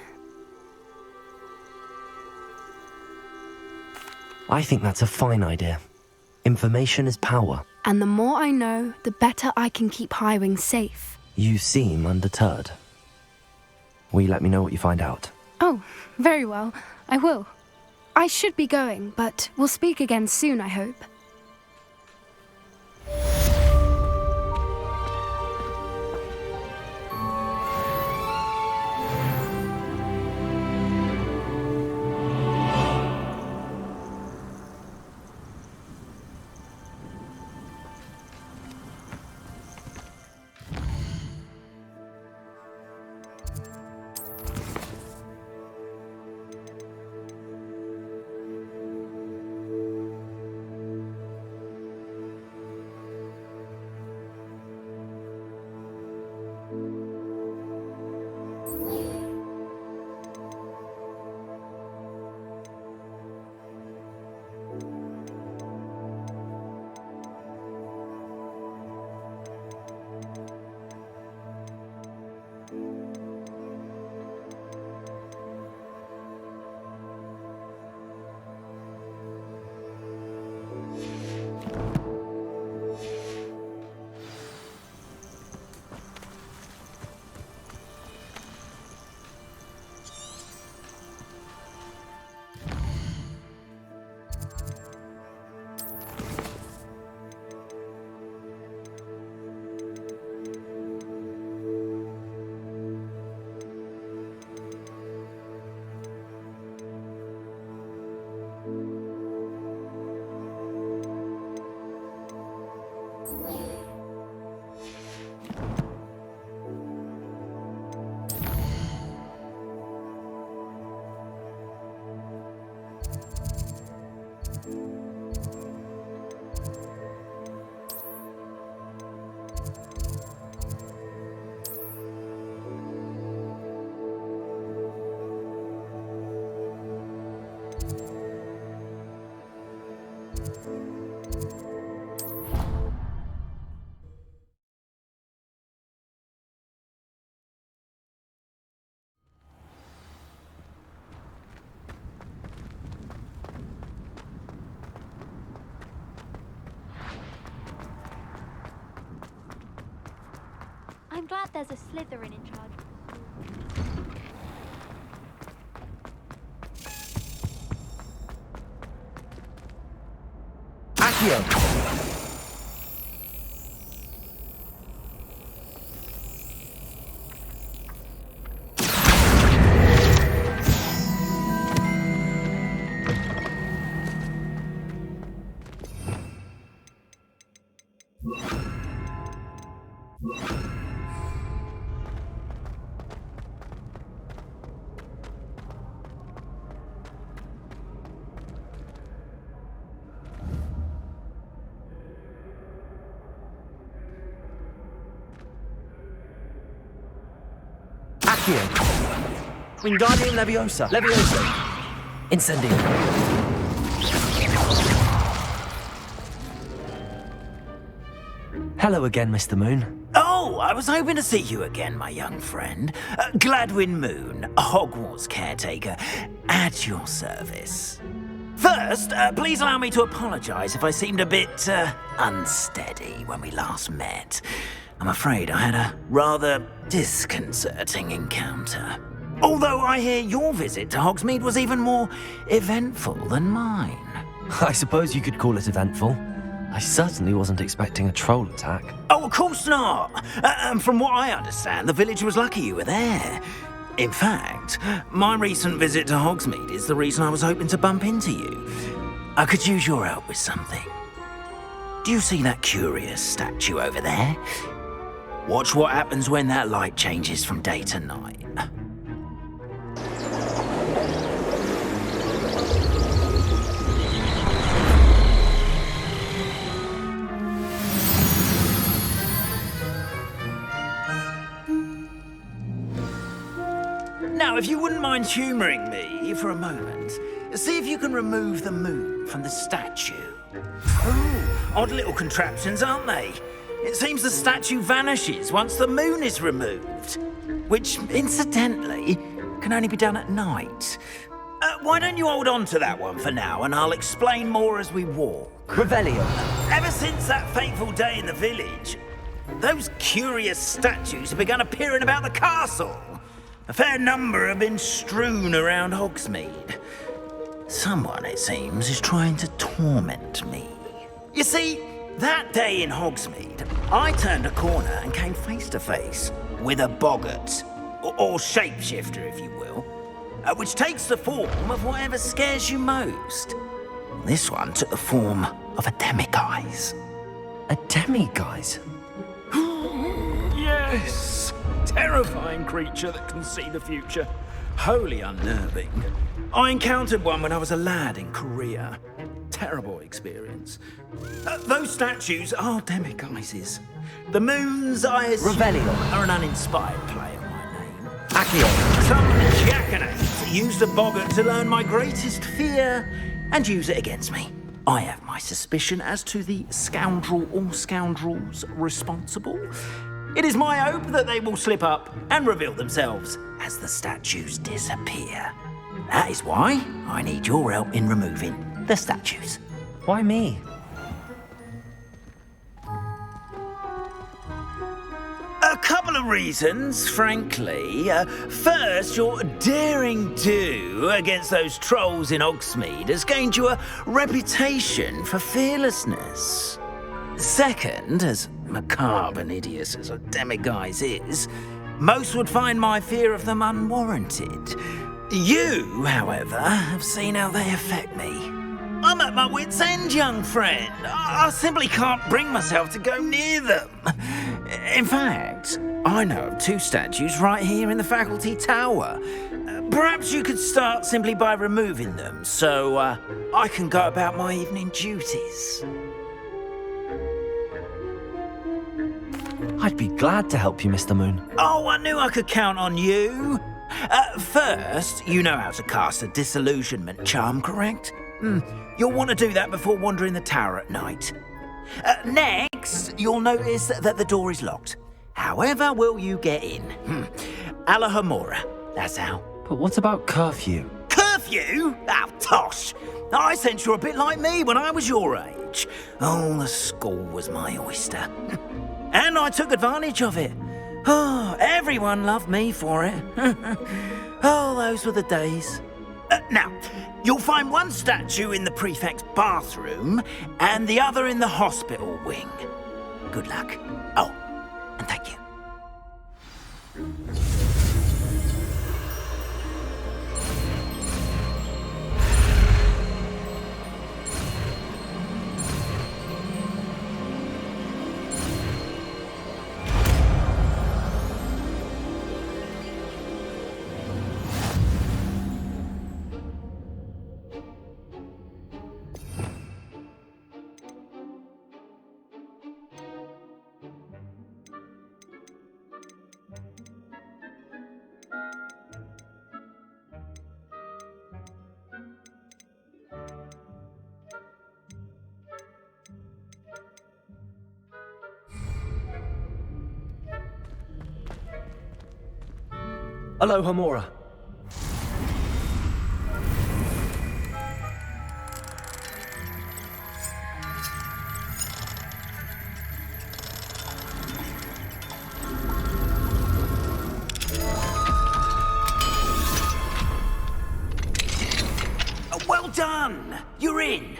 I think that's a fine idea. Information is power. And the more I know, the better I can keep Highwing safe. You seem undeterred. Will you let me know what you find out? Oh, very well. I will. I should be going, but we'll speak again soon, I hope. I'm glad there's a Slytherin in charge. Accio! Wingardium Leviosa. Incendio. Hello again, Mr. Moon. Oh, I was hoping to see you again, my young friend. Gladwin Moon, Hogwarts caretaker, at your service. First, please allow me to apologise if I seemed a bit unsteady when we last met. I'm afraid I had a rather disconcerting encounter. Although I hear your visit to Hogsmeade was even more eventful than mine. I suppose you could call it eventful. I certainly wasn't expecting a troll attack. Oh, of course not! And from what I understand, the village was lucky you were there. In fact, my recent visit to Hogsmeade is the reason I was hoping to bump into you. I could use your help with something. Do you see that curious statue over there? Watch what happens when that light changes from day to night. Now, if you wouldn't mind humouring me for a moment, see if you can remove the moon from the statue. Oh, odd little contraptions, aren't they? It seems the statue vanishes once the moon is removed, which, incidentally, can only be done at night. Why don't you hold on to that one for now, and I'll explain more as we walk. Revelio. Ever since that fateful day in the village, those curious statues have begun appearing about the castle. A fair number have been strewn around Hogsmeade. Someone, it seems, is trying to torment me. You see, that day in Hogsmeade, I turned a corner and came face to face with a boggart, or shapeshifter, if you will, which takes the form of whatever scares you most. This one took the form of a Demiguise. A Demiguise? Yes! Terrifying creature that can see the future. Wholly unnerving. I encountered one when I was a lad in Korea. Terrible experience. Those statues are Demiguises. The moon's eyes are an uninspired play on my name. Accio. Some jackanapes used a boggart to learn my greatest fear and use it against me. I have my suspicion as to the scoundrel or scoundrels responsible. It is my hope that they will slip up and reveal themselves as the statues disappear. That is why I need your help in removing the statues. Why me? A couple of reasons, frankly. First, your daring do against those trolls in Hogsmeade has gained you a reputation for fearlessness. Second, as macabre and hideous as a Demiguise is, most would find my fear of them unwarranted. You, however, have seen how they affect me. I'm at my wit's end, young friend. I simply can't bring myself to go near them. In fact, I know of two statues right here in the faculty tower. Perhaps you could start simply by removing them, so I can go about my evening duties. I'd be glad to help you, Mr. Moon. Oh, I knew I could count on you. First, you know how to cast a disillusionment charm, correct? You'll want to do that before wandering the tower at night. Next, you'll notice that the door is locked. However will you get in? Alahomora, that's how. But what about curfew? Curfew? Oh, tosh. I sense you're a bit like me when I was your age. Oh, the school was my oyster. And I took advantage of it. Oh, everyone loved me for it. Oh, those were the days. Now, you'll find one statue in the Prefect's bathroom and the other in the hospital wing. Good luck. Oh, and thank you. Alohomora. Well done! You're in.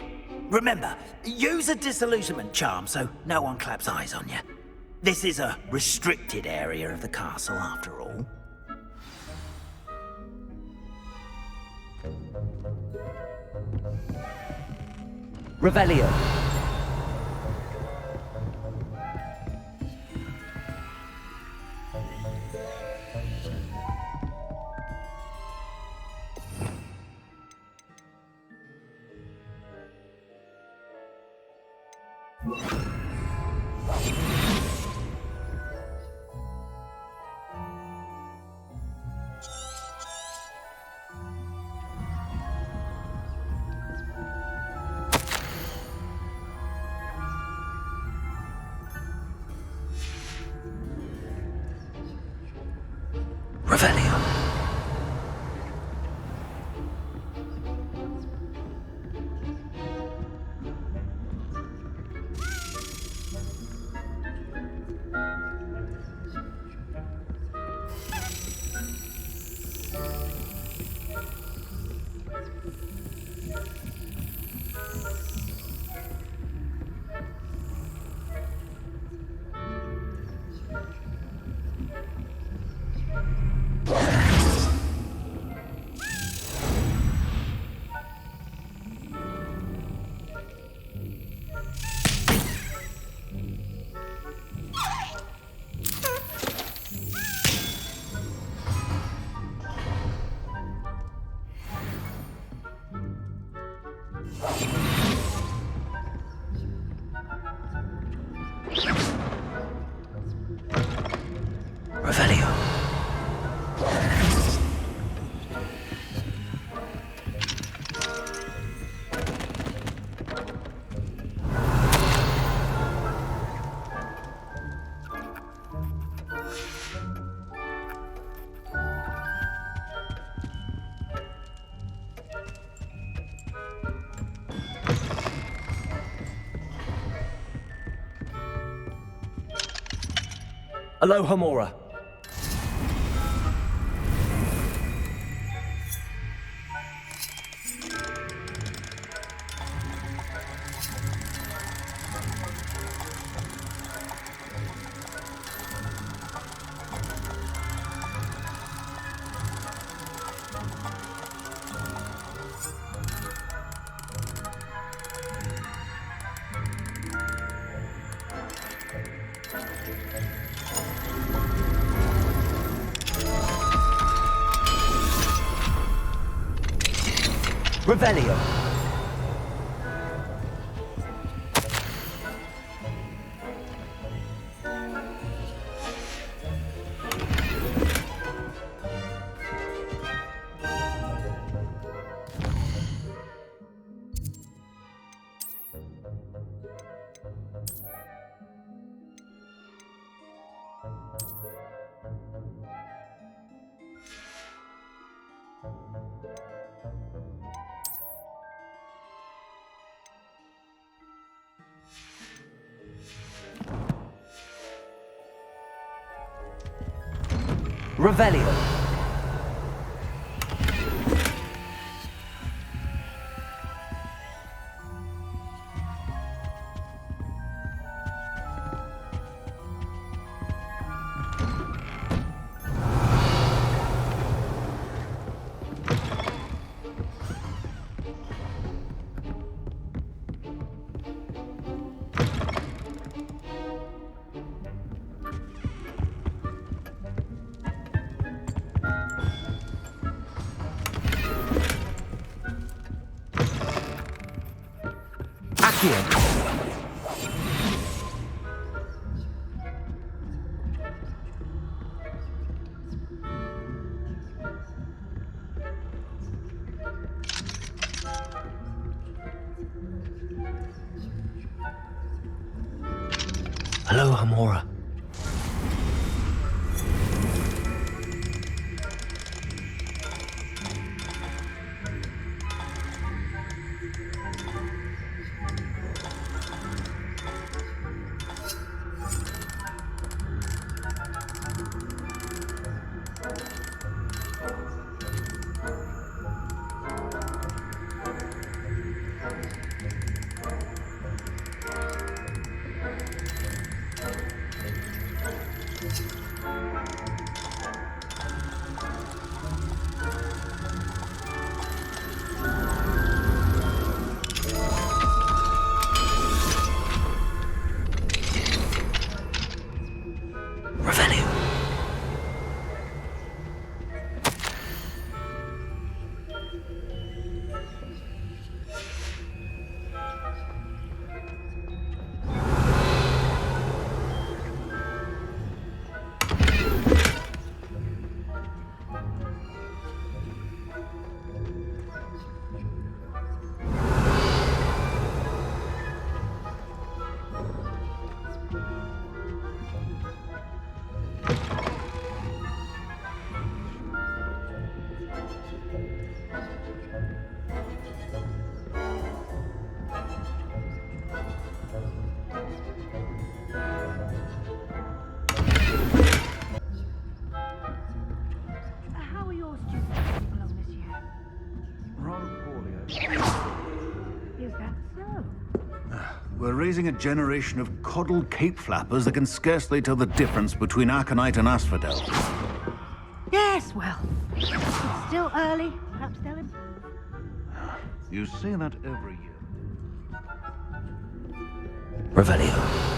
Remember, use a disillusionment charm so no one claps eyes on you. This is a restricted area of the castle, after all. Revelio. Revelio. Revelio. Aloha Mora. Revelio. Revelio. Hello, Hamora. We're raising a generation of coddled cape flappers that can scarcely tell the difference between Aconite and Asphodel. Yes, well, it's still early. Perhaps they'll improve. You say that every year. Revelio.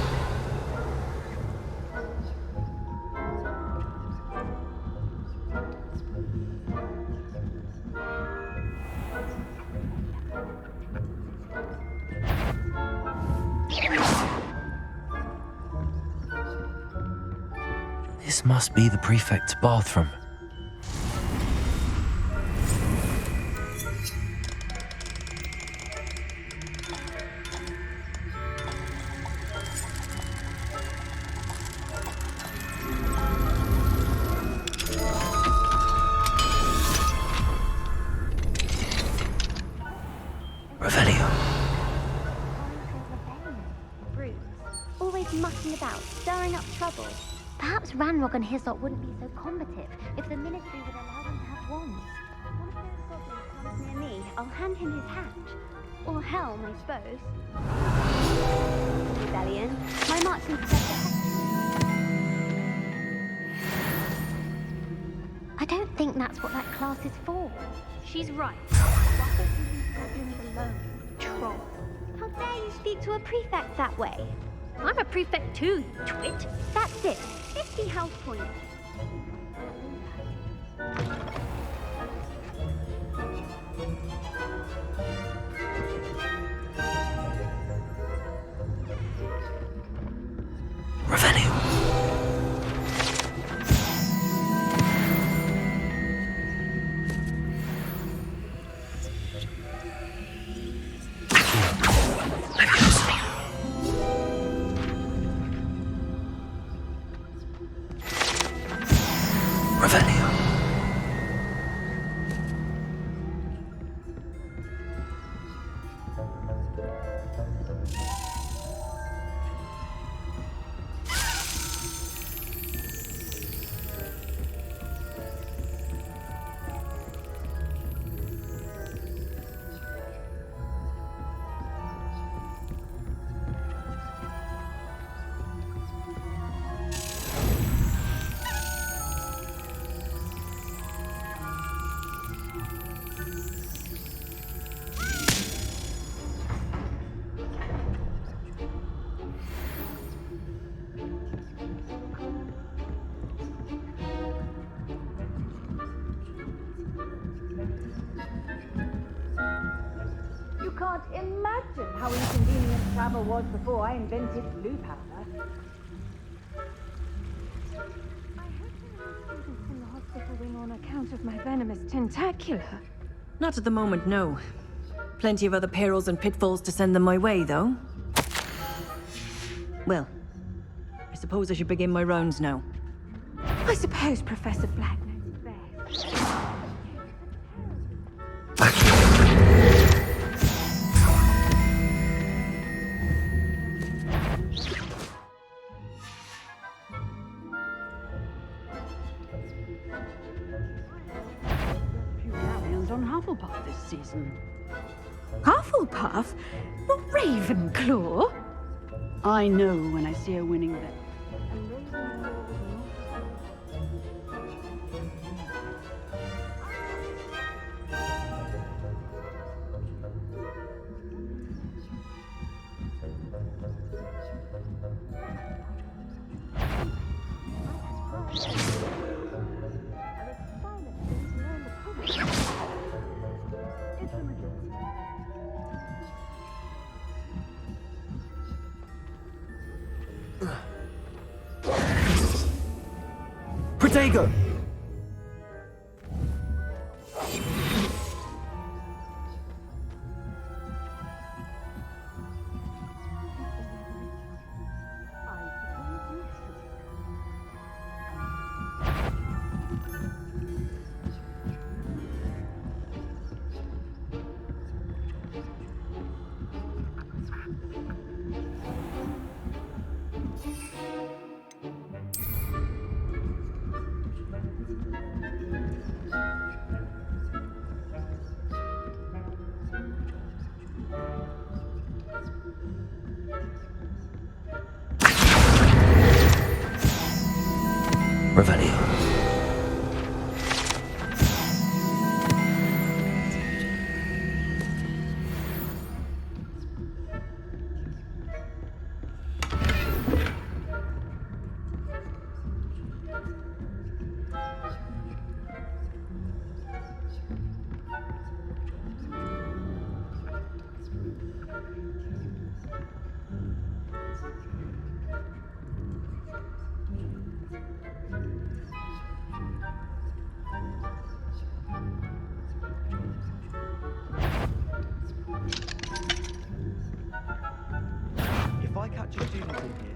This must be the Prefect's bathroom. Revelio. Brutes, always mucking about, stirring up trouble. Perhaps Ranrock and his lot wouldn't be so combative if the Ministry would allow them to have wands. One of those goblins comes near me, I'll hand him his hat. Or helm, I suppose. Rebellion. My marching professor. I don't think that's what that class is for. She's right. Why don't you leave goblins alone, troll? How dare you speak to a prefect that way? I'm a prefect too, you twit. That's it. 50 health points. Revelio. Can't imagine how inconvenient travel was before I invented blue powder. I hope there are no students in the hospital wing on account of my venomous tentacula. Not at the moment, no. Plenty of other perils and pitfalls to send them my way, though. Well, I suppose I should begin my rounds now. I suppose Professor Black knows best. On Hufflepuff this season. Hufflepuff? Not Ravenclaw? I know when I see a winning bet. Protego! Revelio. If I catch a student in here,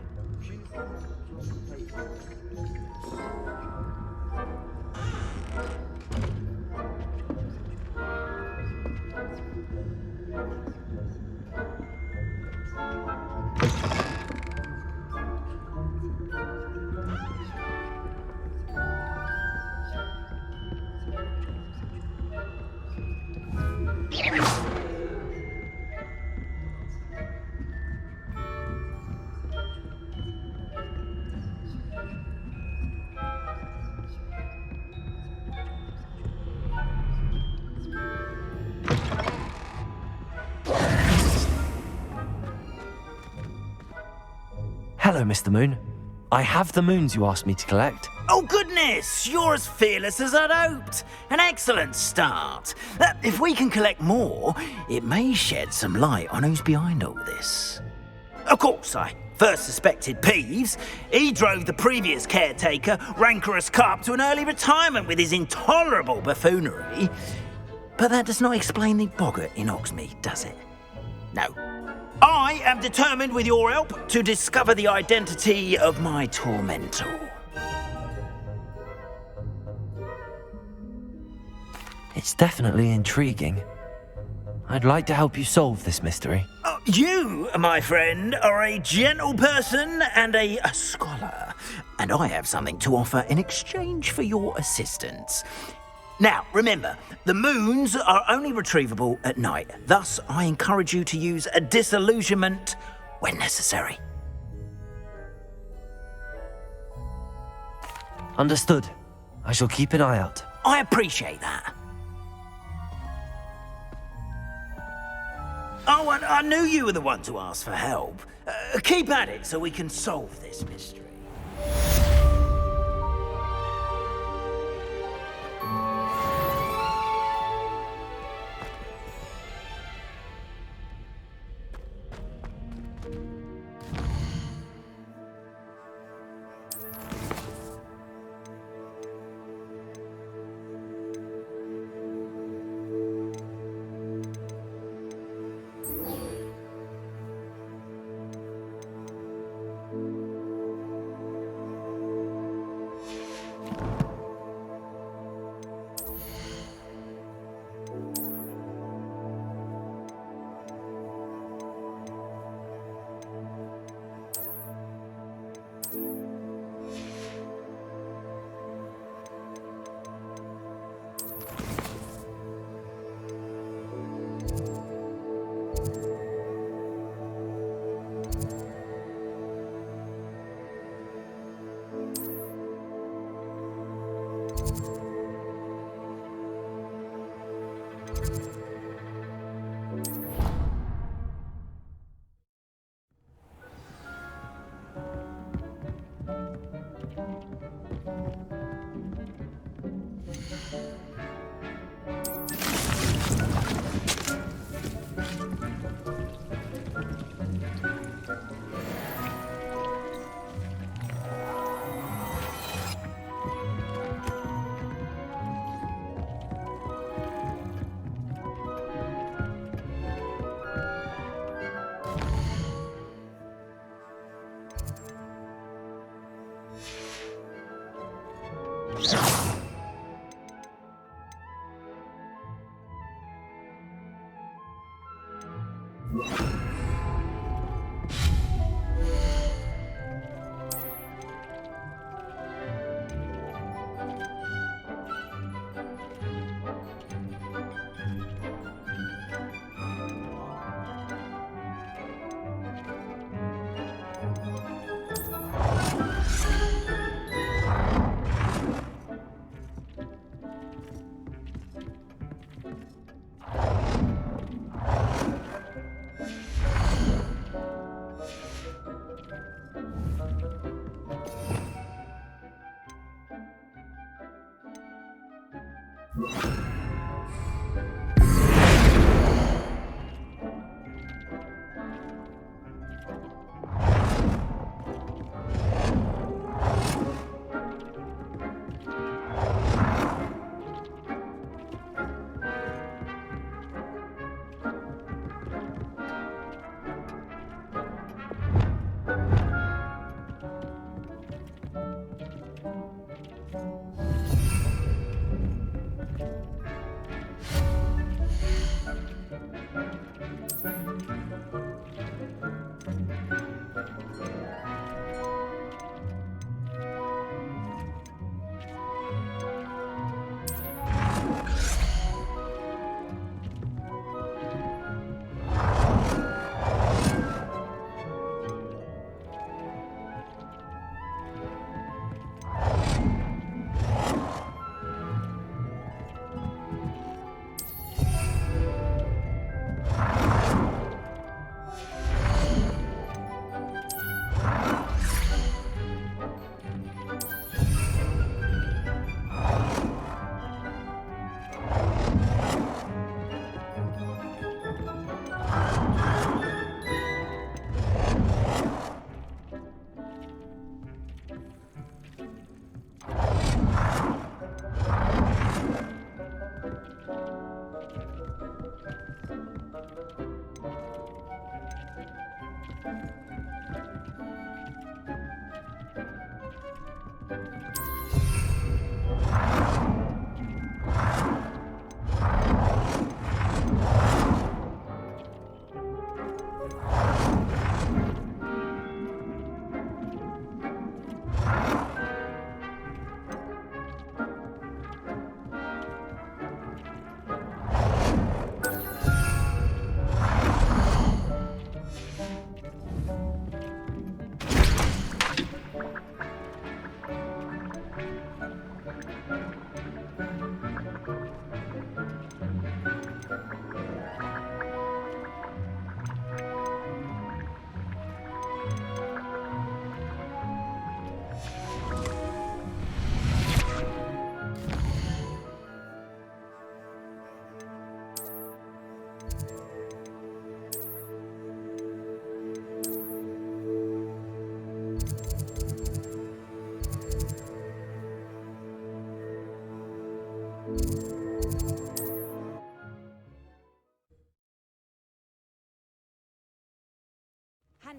Hello, Mr. Moon. I have the moons you asked me to collect. Oh, goodness! You're as fearless as I'd hoped. An excellent start. If we can collect more, it may shed some light on who's behind all this. Of course, I first suspected Peeves. He drove the previous caretaker, Rancorous Carp, to an early retirement with his intolerable buffoonery. But that does not explain the boggart in Hogsmeade, does it? No. I am determined, with your help, to discover the identity of my tormentor. It's definitely intriguing. I'd like to help you solve this mystery. You, my friend, are a gentle person and a scholar, and I have something to offer in exchange for your assistance. Now, remember, the moons are only retrievable at night. Thus, I encourage you to use a disillusionment when necessary. Understood. I shall keep an eye out. I appreciate that. Oh, and I knew you were the one to ask for help. Keep at it so we can solve this mystery.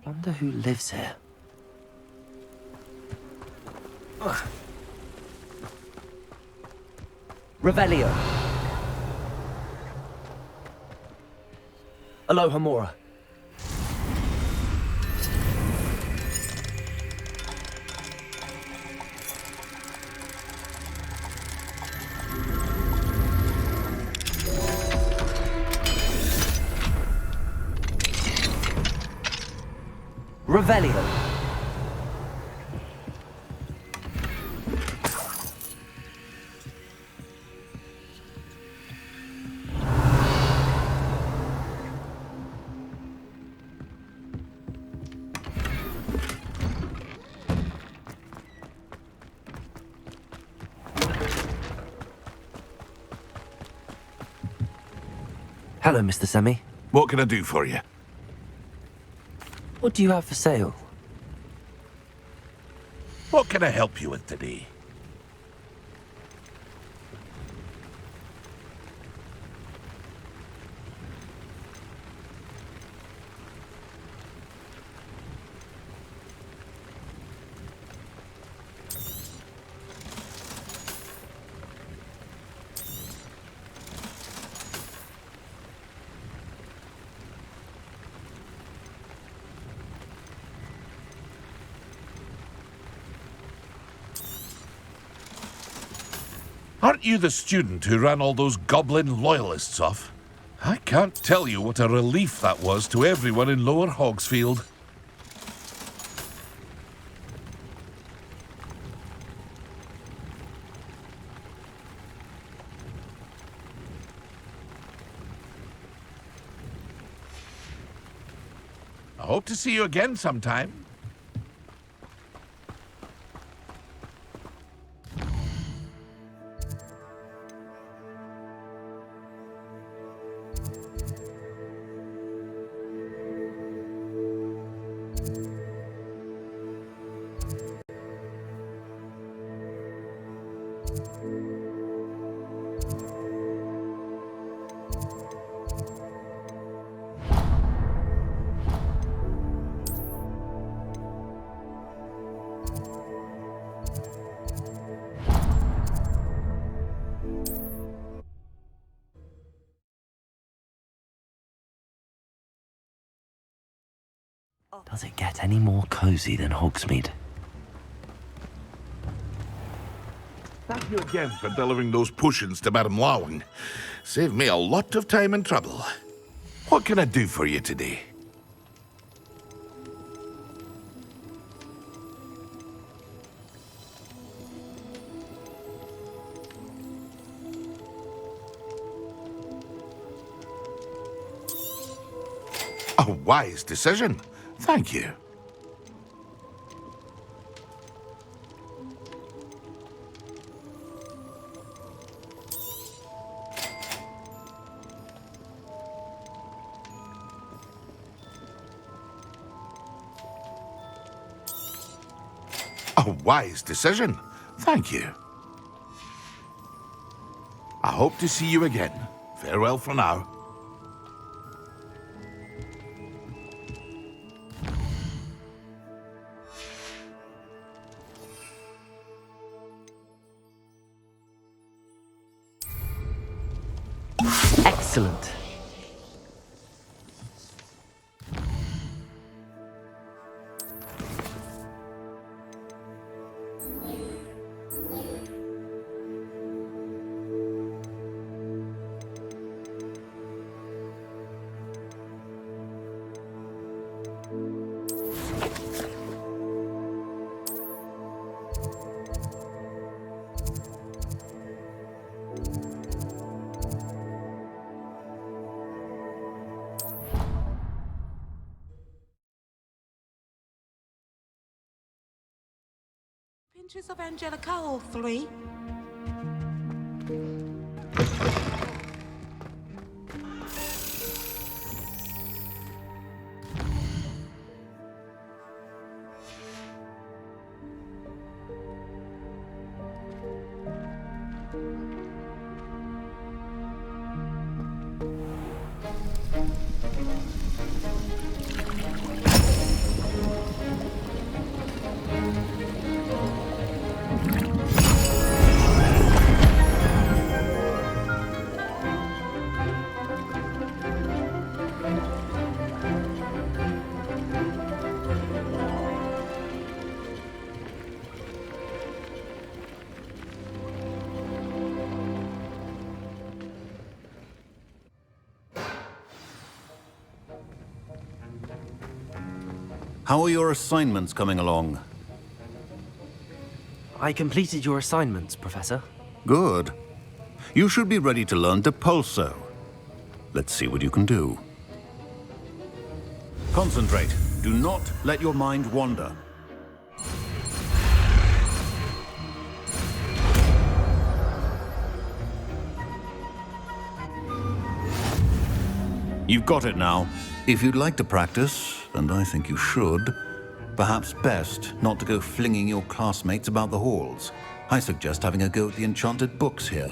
Wonder who lives here. Ugh. Revelio. Aloha Mora. Revelio. Hello, Mr. Semi. What can I do for you? What do you have for sale? What can I help you with today? Aren't you the student who ran all those goblin loyalists off? I can't tell you what a relief that was to everyone in Lower Hogsfield. I hope to see you again sometime. Does it get any more cozy than Hogsmeade? Thank you again for delivering those potions to Madame Lawing. Saved me a lot of time and trouble. What can I do for you today? A wise decision. Thank you. A wise decision. Thank you. I hope to see you again. Farewell for now. Excellent. Pinches of Angelica, all three. How are your assignments coming along? I completed your assignments, Professor. Good. You should be ready to learn Depulso. Let's see what you can do. Concentrate. Do not let your mind wander. You've got it now. If you'd like to practice, and I think you should, perhaps best not to go flinging your classmates about the halls. I suggest having a go at the enchanted books here.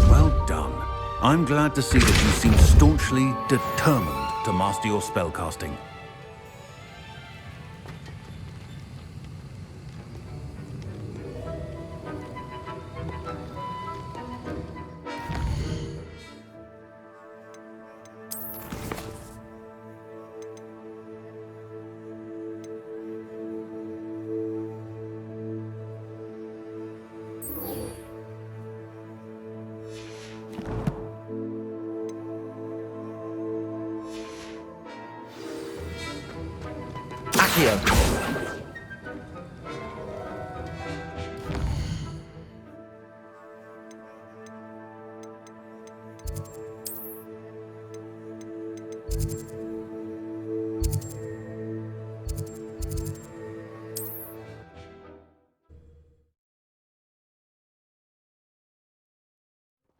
Well done. I'm glad to see that you seem staunchly determined to master your spellcasting.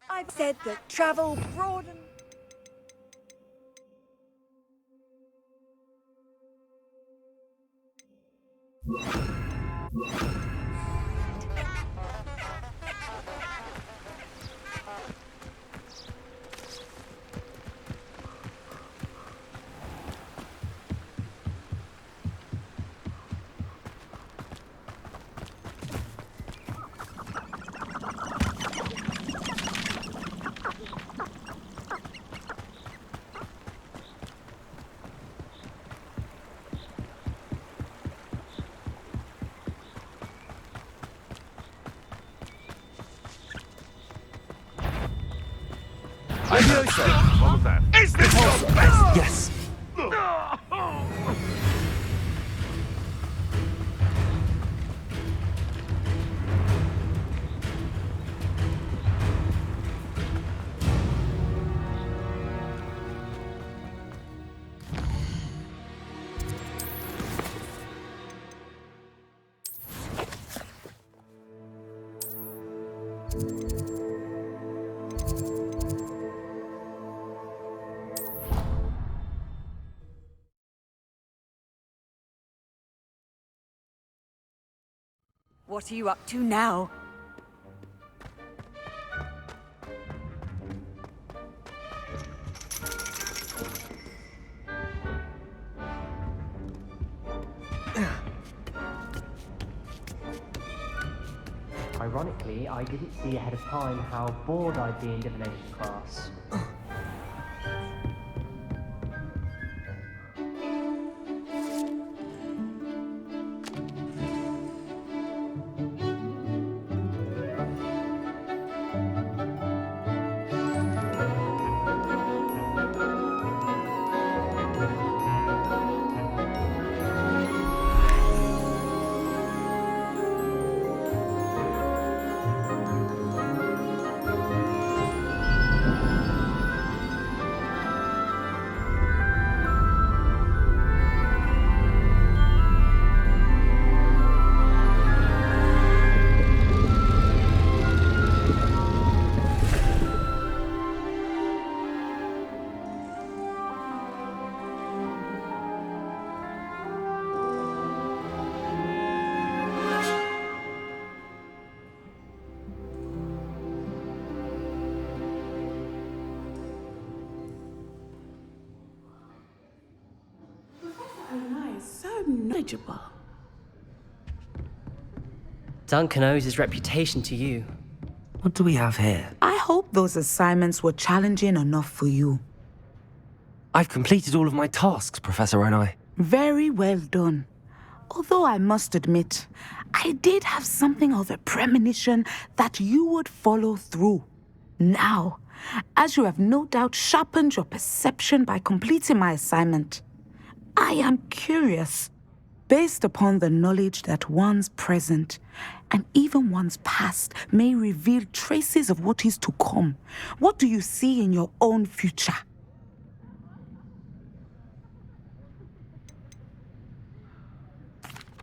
I've said that travel broaden. Levioso! What was that? Is this your best? Yes. What are you up to now? Ironically, I didn't see ahead of time how bored I'd be in divination class. Knowledgeable. Duncan owes his reputation to you. What do we have here? I hope those assignments were challenging enough for you. I've completed all of my tasks, Professor Onai. Very well done. Although I must admit, I did have something of a premonition that you would follow through. Now, as you have no doubt sharpened your perception by completing my assignment, I am curious, based upon the knowledge that one's present and even one's past may reveal traces of what is to come. What do you see in your own future?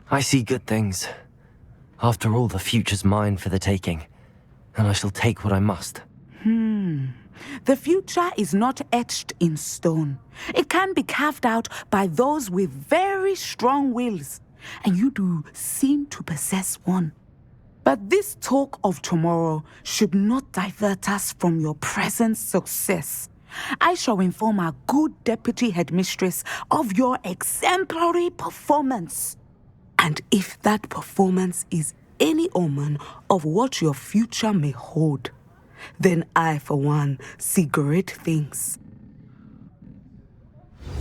I see good things. After all, the future's mine for the taking, and I shall take what I must. The future is not etched in stone. It can be carved out by those with very strong wills, and you do seem to possess one. But this talk of tomorrow should not divert us from your present success. I shall inform our good deputy headmistress of your exemplary performance. And if that performance is any omen of what your future may hold, then I, for one, see great things.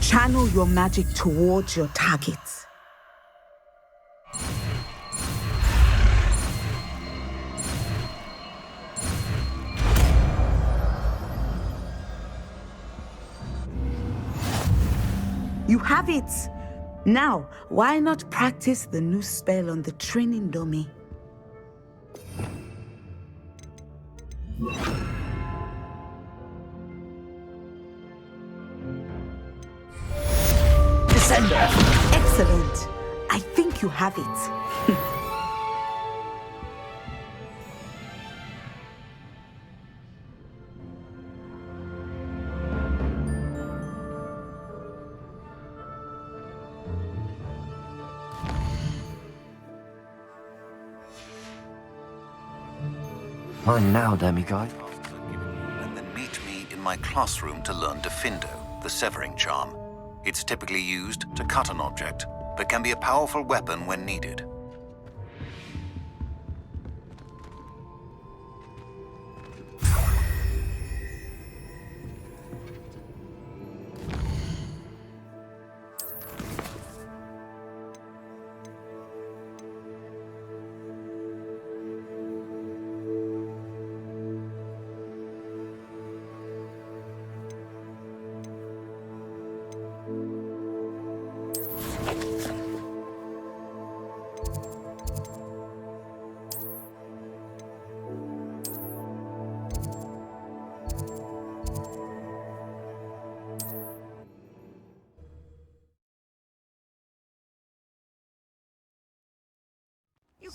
Channel your magic towards your targets. You have it! Now, why not practice the new spell on the training dummy? Descender! Excellent. I think you have it. Mine now, Demiguise. And then meet me in my classroom to learn Gryffindor, the severing charm. It's typically used to cut an object, but can be a powerful weapon when needed.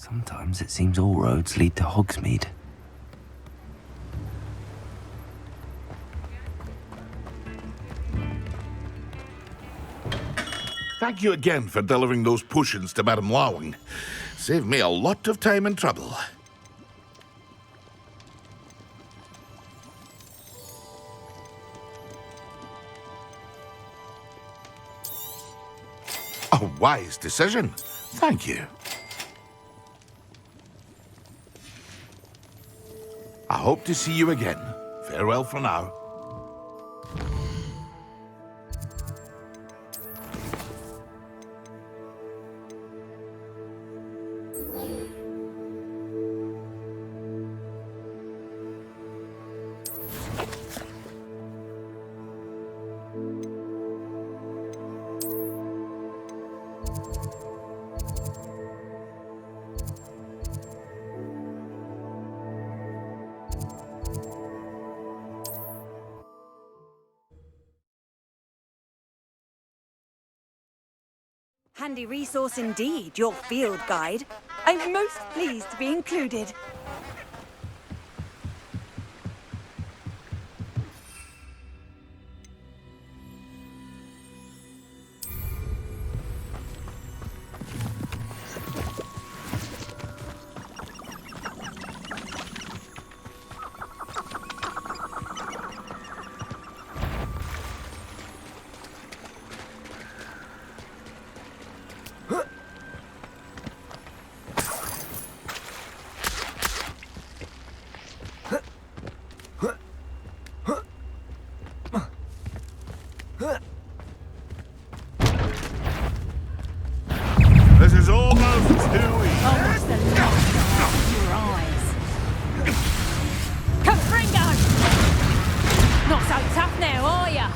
Sometimes it seems all roads lead to Hogsmeade. Thank you again for delivering those potions to Madame Lawing. Saved me a lot of time and trouble. A wise decision. Thank you. I hope to see you again. Farewell for now. Handy resource indeed, your field guide. I'm most pleased to be included. This is almost too easy. Almost the lock of your eyes. Confringo! Not so tough now, are ya?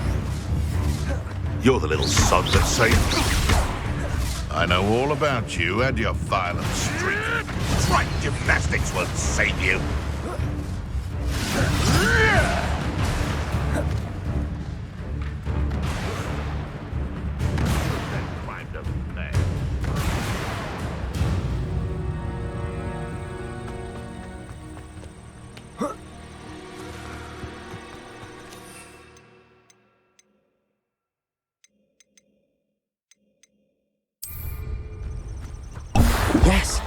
You're the little sod that saved me. I know all about you and your violent streak. Trite gymnastics won't save you. Yes!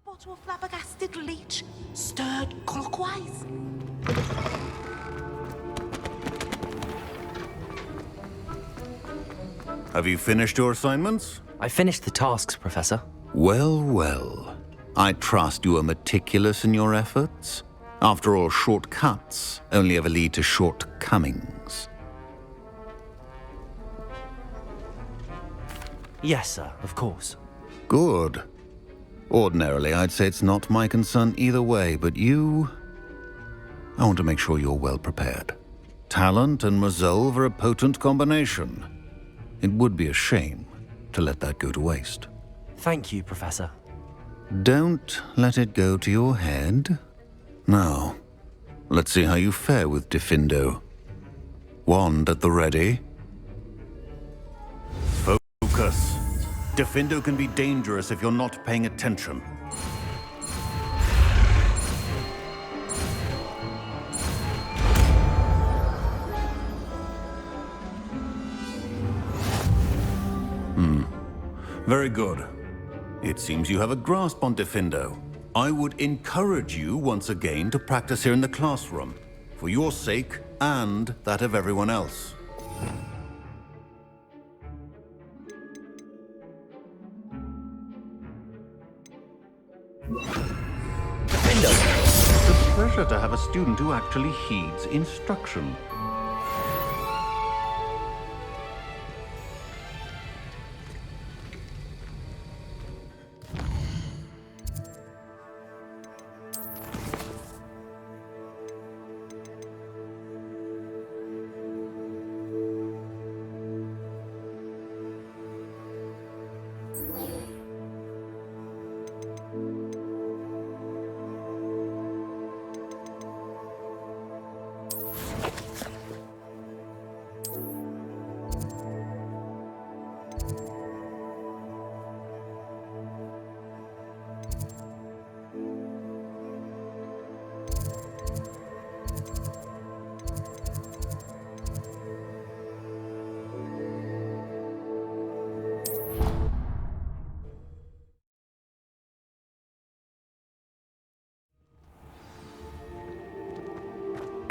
Bottle of flabbergasted leech, stirred clockwise. Have you finished your assignments? I finished the tasks, Professor. Well, well. I trust you are meticulous in your efforts. After all, shortcuts only ever lead to shortcomings. Yes, sir, of course. Good. Ordinarily, I'd say it's not my concern either way, but you... I want to make sure you're well prepared. Talent and resolve are a potent combination. It would be a shame to let that go to waste. Thank you, Professor. Don't let it go to your head. Now, let's see how you fare with Gryffindor. Wand at the ready. Focus. Gryffindor can be dangerous if you're not paying attention. Very good. It seems you have a grasp on Gryffindor. I would encourage you once again to practice here in the classroom, for your sake and that of everyone else. It's a pleasure to have a student who actually heeds instruction.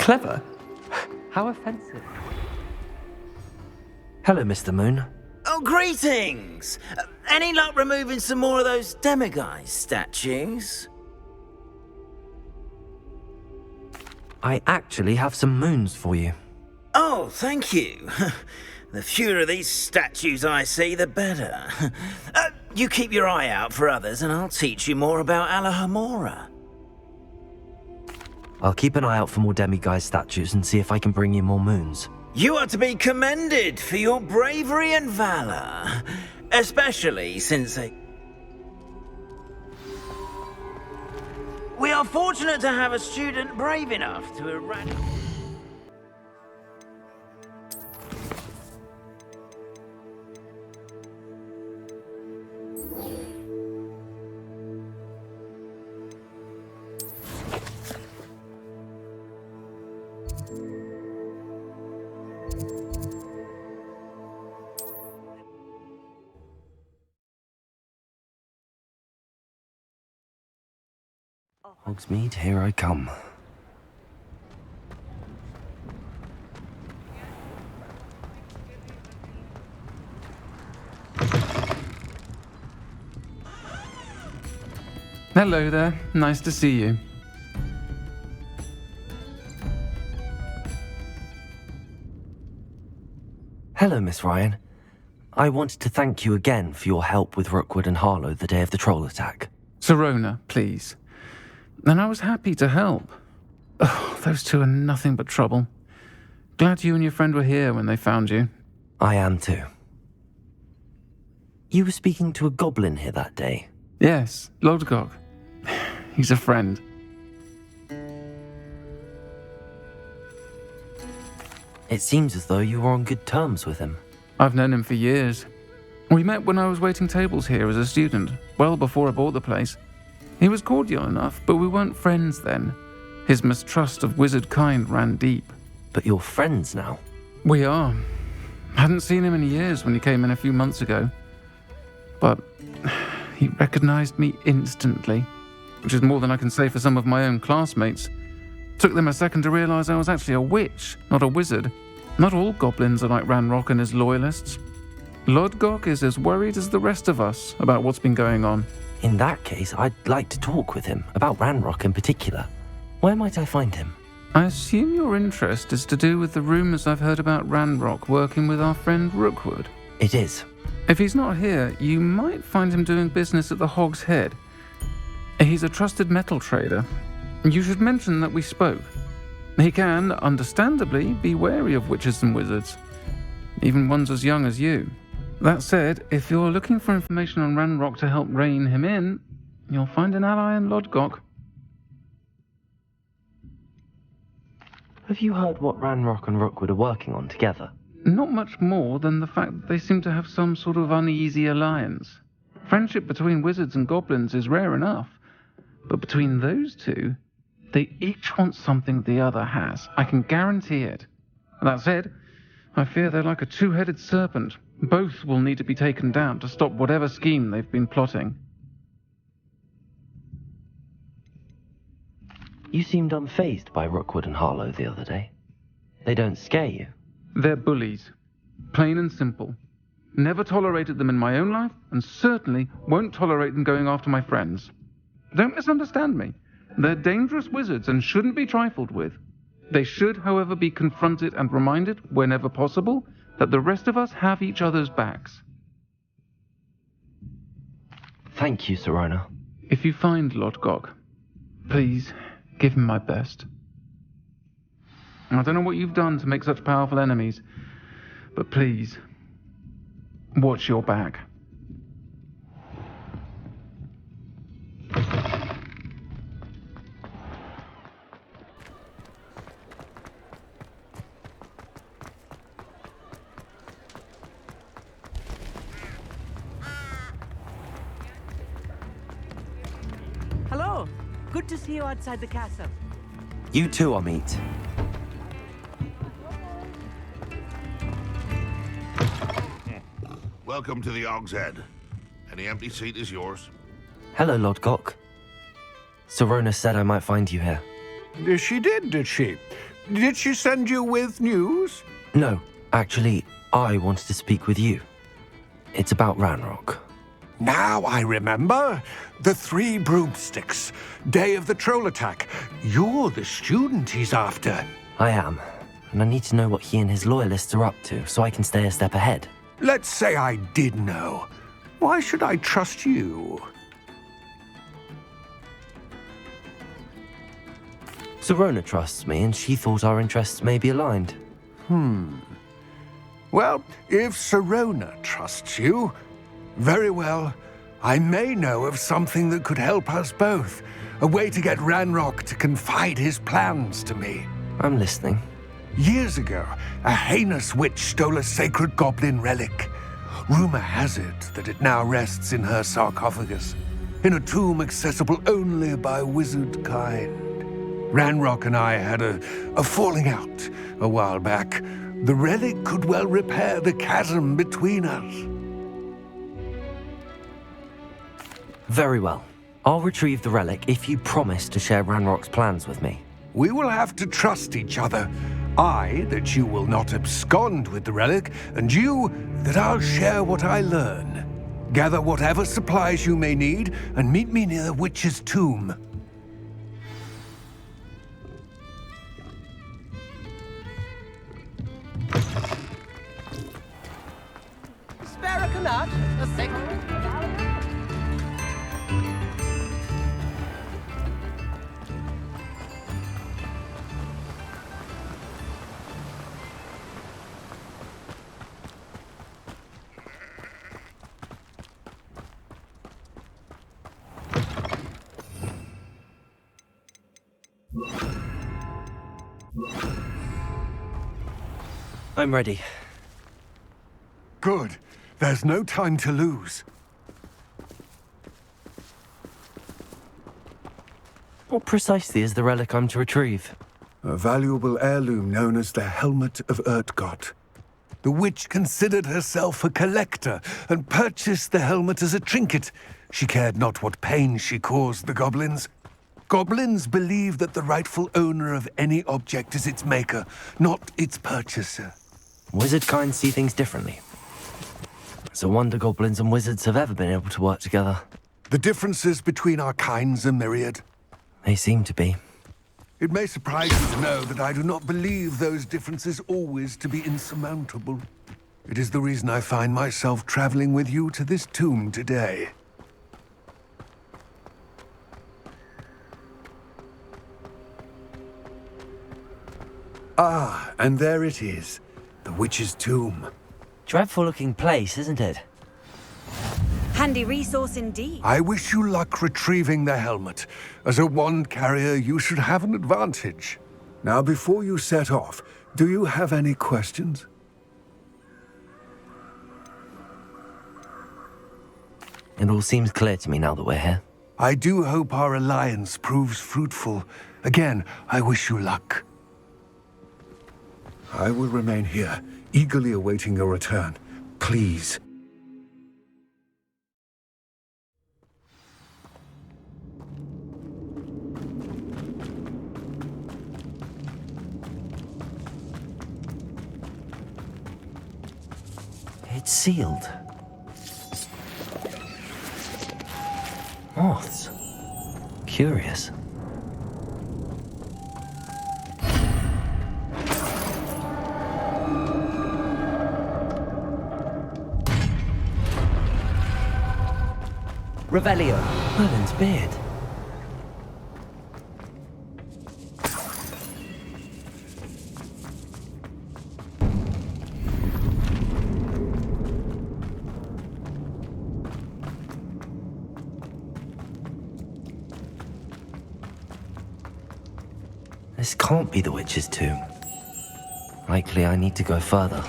Clever? How offensive. Hello, Mr. Moon. Oh, greetings! Any luck removing some more of those Demiguise statues? I actually have some moons for you. Oh, thank you. The fewer of these statues I see, the better. You keep your eye out for others, and I'll teach you more about Alahamora. I'll keep an eye out for more Demiguise statues and see if I can bring you more moons. You are to be commended for your bravery and valor, especially since we are fortunate to have a student brave enough to eradicate. Hogsmeade, here I come. Hello there, nice to see you. Hello, Miss Ryan. I wanted to thank you again for your help with Rookwood and Harlow the day of the troll attack. Sirona, please. And I was happy to help. Oh, those two are nothing but trouble. Glad you and your friend were here when they found you. I am too. You were speaking to a goblin here that day? Yes, Lodgok. He's a friend. It seems as though you were on good terms with him. I've known him for years. We met when I was waiting tables here as a student, well before I bought the place. He was cordial enough, but we weren't friends then. His mistrust of wizard kind ran deep. But you're friends now? We are. Hadn't seen him in years when he came in a few months ago. But he recognized me instantly, which is more than I can say for some of my own classmates. Took them a second to realize I was actually a witch, not a wizard. Not all goblins are like Ranrock and his loyalists. Lodgok is as worried as the rest of us about what's been going on. In that case, I'd like to talk with him, about Ranrock in particular. Where might I find him? I assume your interest is to do with the rumors I've heard about Ranrock working with our friend Rookwood. It is. If he's not here, you might find him doing business at the Hog's Head. He's a trusted metal trader. You should mention that we spoke. He can, understandably, be wary of witches and wizards, even ones as young as you. That said, if you're looking for information on Ranrock to help rein him in, you'll find an ally in Lodgok. Have you heard what Ranrock and Rookwood are working on together? Not much more than the fact that they seem to have some sort of uneasy alliance. Friendship between wizards and goblins is rare enough, but between those two, they each want something the other has. I can guarantee it. That said, I fear they're like a two-headed serpent. Both will need to be taken down to stop whatever scheme they've been plotting. You seemed unfazed by Rookwood and Harlow the other day. They don't scare you? They're bullies. Plain and simple. Never tolerated them in my own life, and certainly won't tolerate them going after my friends. Don't misunderstand me. They're dangerous wizards and shouldn't be trifled with. They should, however, be confronted and reminded, whenever possible, that the rest of us have each other's backs. Thank you, Sirona. If you find Lodgok, please give him my best. I don't know what you've done to make such powerful enemies, but please, watch your back. Hello. Good to see you outside the castle. You too, Amit. Welcome to the Hog's Head. Any empty seat is yours. Hello, Lodgok. Sirona said I might find you here. She did she? Did she send you with news? No, actually, I wanted to speak with you. It's about Ranrock. Now I remember. The 3 broomsticks. Day of the troll attack. You're the student he's after. I am, and I need to know what he and his loyalists are up to so I can stay a step ahead. Let's say I did know. Why should I trust you? Sirona trusts me, and she thought our interests may be aligned. Well, if Sirona trusts you, very well. I may know of something that could help us both. A way to get Ranrock to confide his plans to me. I'm listening. Years ago, a heinous witch stole a sacred goblin relic. Rumor has it that it now rests in her sarcophagus, in a tomb accessible only by wizard kind. Ranrock and I had a falling out a while back. The relic could well repair the chasm between us. Very well. I'll retrieve the relic if you promise to share Ranrock's plans with me. We will have to trust each other. I, that you will not abscond with the relic, and you, that I'll share what I learn. Gather whatever supplies you may need, and meet me near the witch's tomb. Spare a canard, a second. I'm ready. Good. There's no time to lose. What precisely is the relic I'm to retrieve? A valuable heirloom known as the Helmet of Urtgott. The witch considered herself a collector and purchased the helmet as a trinket. She cared not what pain she caused the goblins. Goblins believe that the rightful owner of any object is its maker, not its purchaser. Wizard kind see things differently. It's a wonder goblins and wizards have ever been able to work together. The differences between our kinds are myriad. They seem to be. It may surprise you to know that I do not believe those differences always to be insurmountable. It is the reason I find myself traveling with you to this tomb today. Ah, and there it is. The witch's tomb. Dreadful-looking place, isn't it? Handy resource indeed. I wish you luck retrieving the helmet. As a wand carrier, you should have an advantage. Now, before you set off, do you have any questions? It all seems clear to me now that we're here. I do hope our alliance proves fruitful. Again, I wish you luck. I will remain here, eagerly awaiting your return. Please. It's sealed. Moths. Curious. Revelio. Merlin's beard. This can't be the witch's tomb. Likely I need to go further.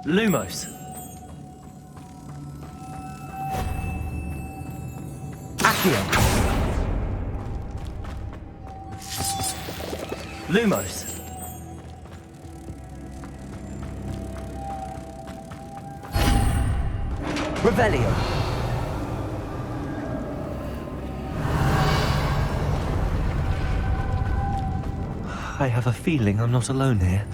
Lumos. Accio. Lumos. Revelio. I have a feeling I'm not alone here.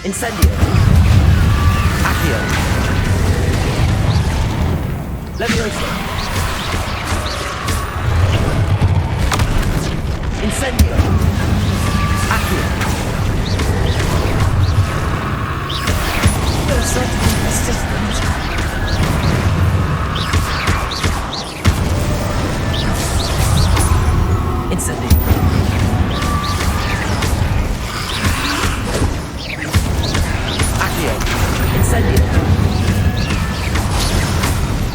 Incendio. Accio. Levioso. Incendio. Accio. There's something persistent. Incendio. Incendio.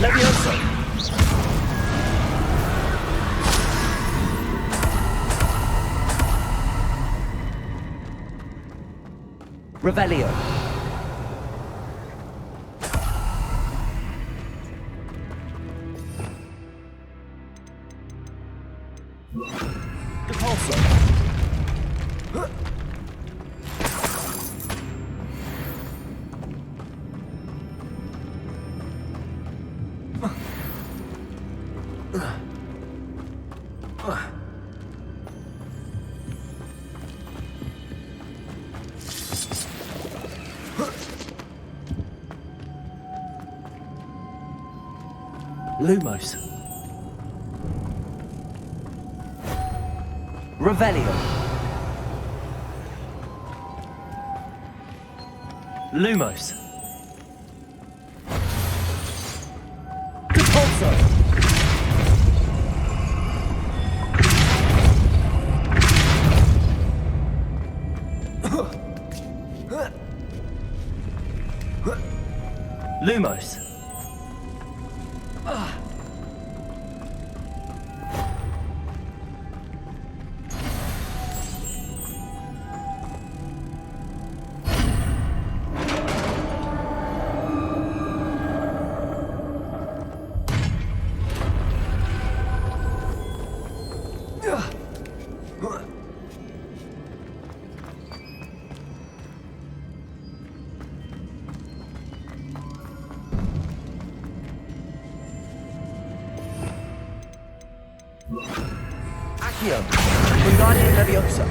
Levioso. Revelio. Depulso. Lumos. Revelio. Lumos. Depulso. Lumos. Accio. Vivarium Leviosa.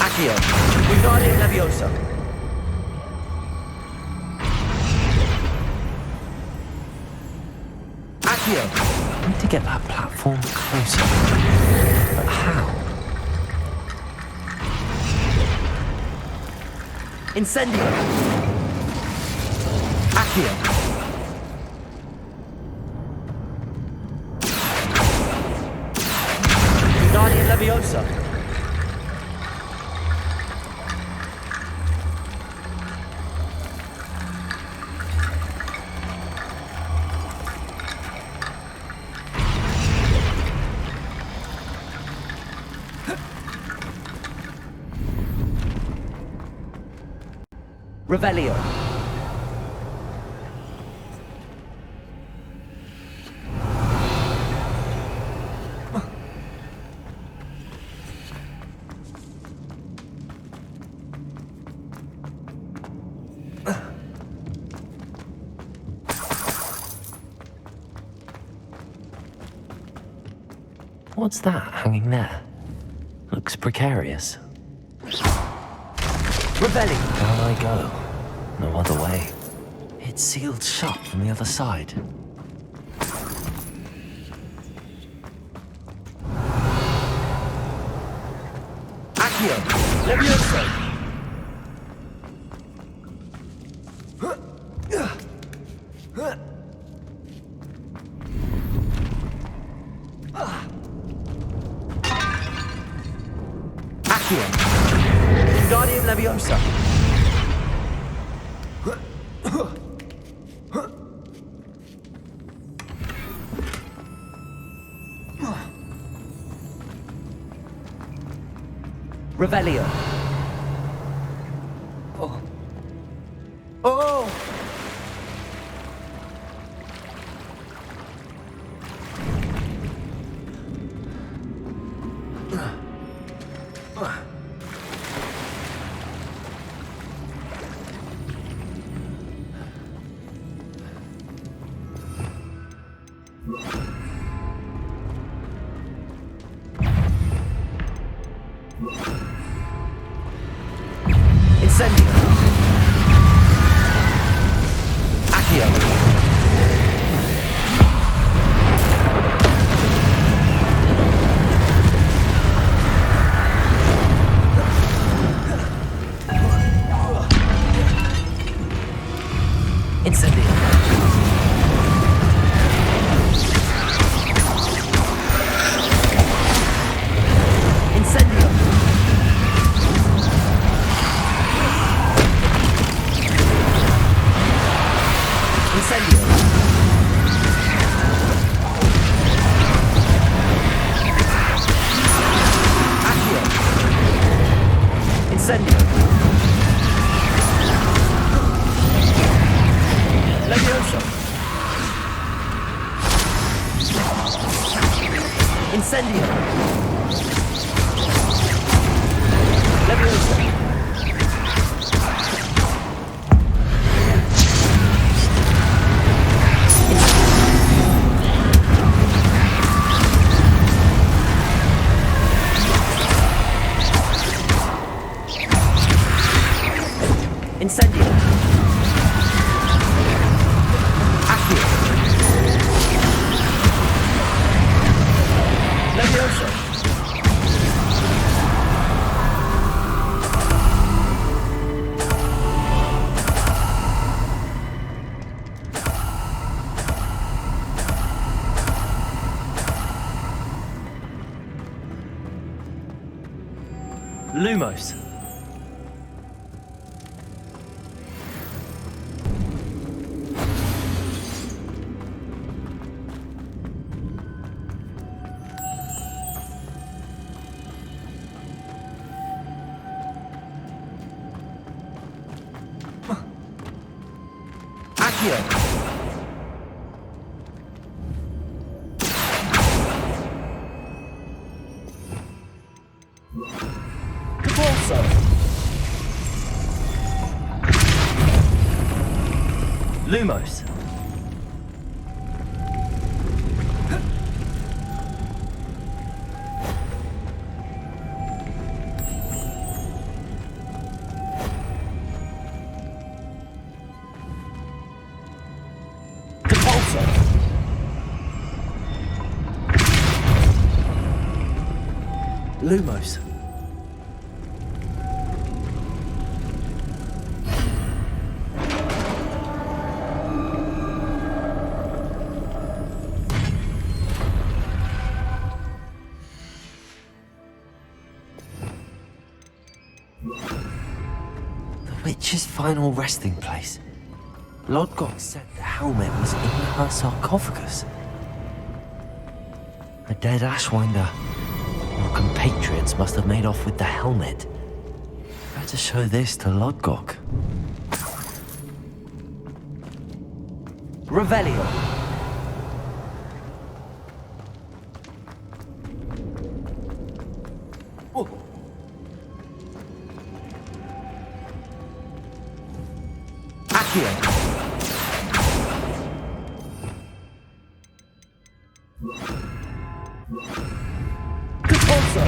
Accio. Vivarium Leviosa. Accio. I need to get that platform closer. But how? Incendio. Accio. Vivarium Leviosa. Revelio. What's that hanging there? Looks precarious. Revelio! Down I go. No other way. It's sealed shut from the other side. Accio! Levioso! Accio! Wingardium Leviosa! Revelio. Oh. Oh! Incendio. Accio. Incendio. Incendio. Incendio. Accio. Incendio. Levioso. Incendio. Levioso. Incendio. Accio. Levioso. Lumos. Accio. Depulso. Lumos. Depulso. Lumos. The witch's final resting place. Lodgok said the helmet was in her sarcophagus. A dead Ashwinder. Your compatriots must have made off with the helmet. Better show this to Lodgok. Revelio. Accio. Depulso.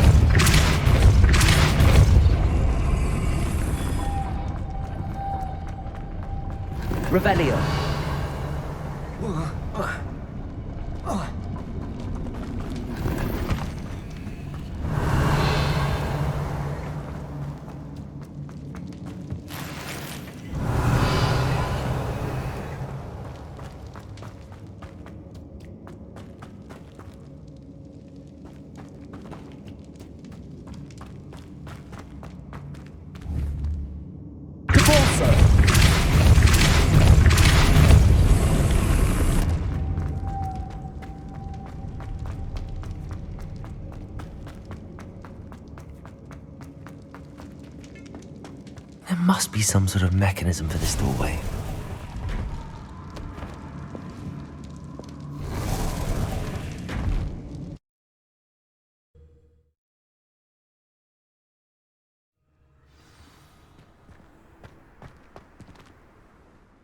Revelio. There must be some sort of mechanism for this doorway.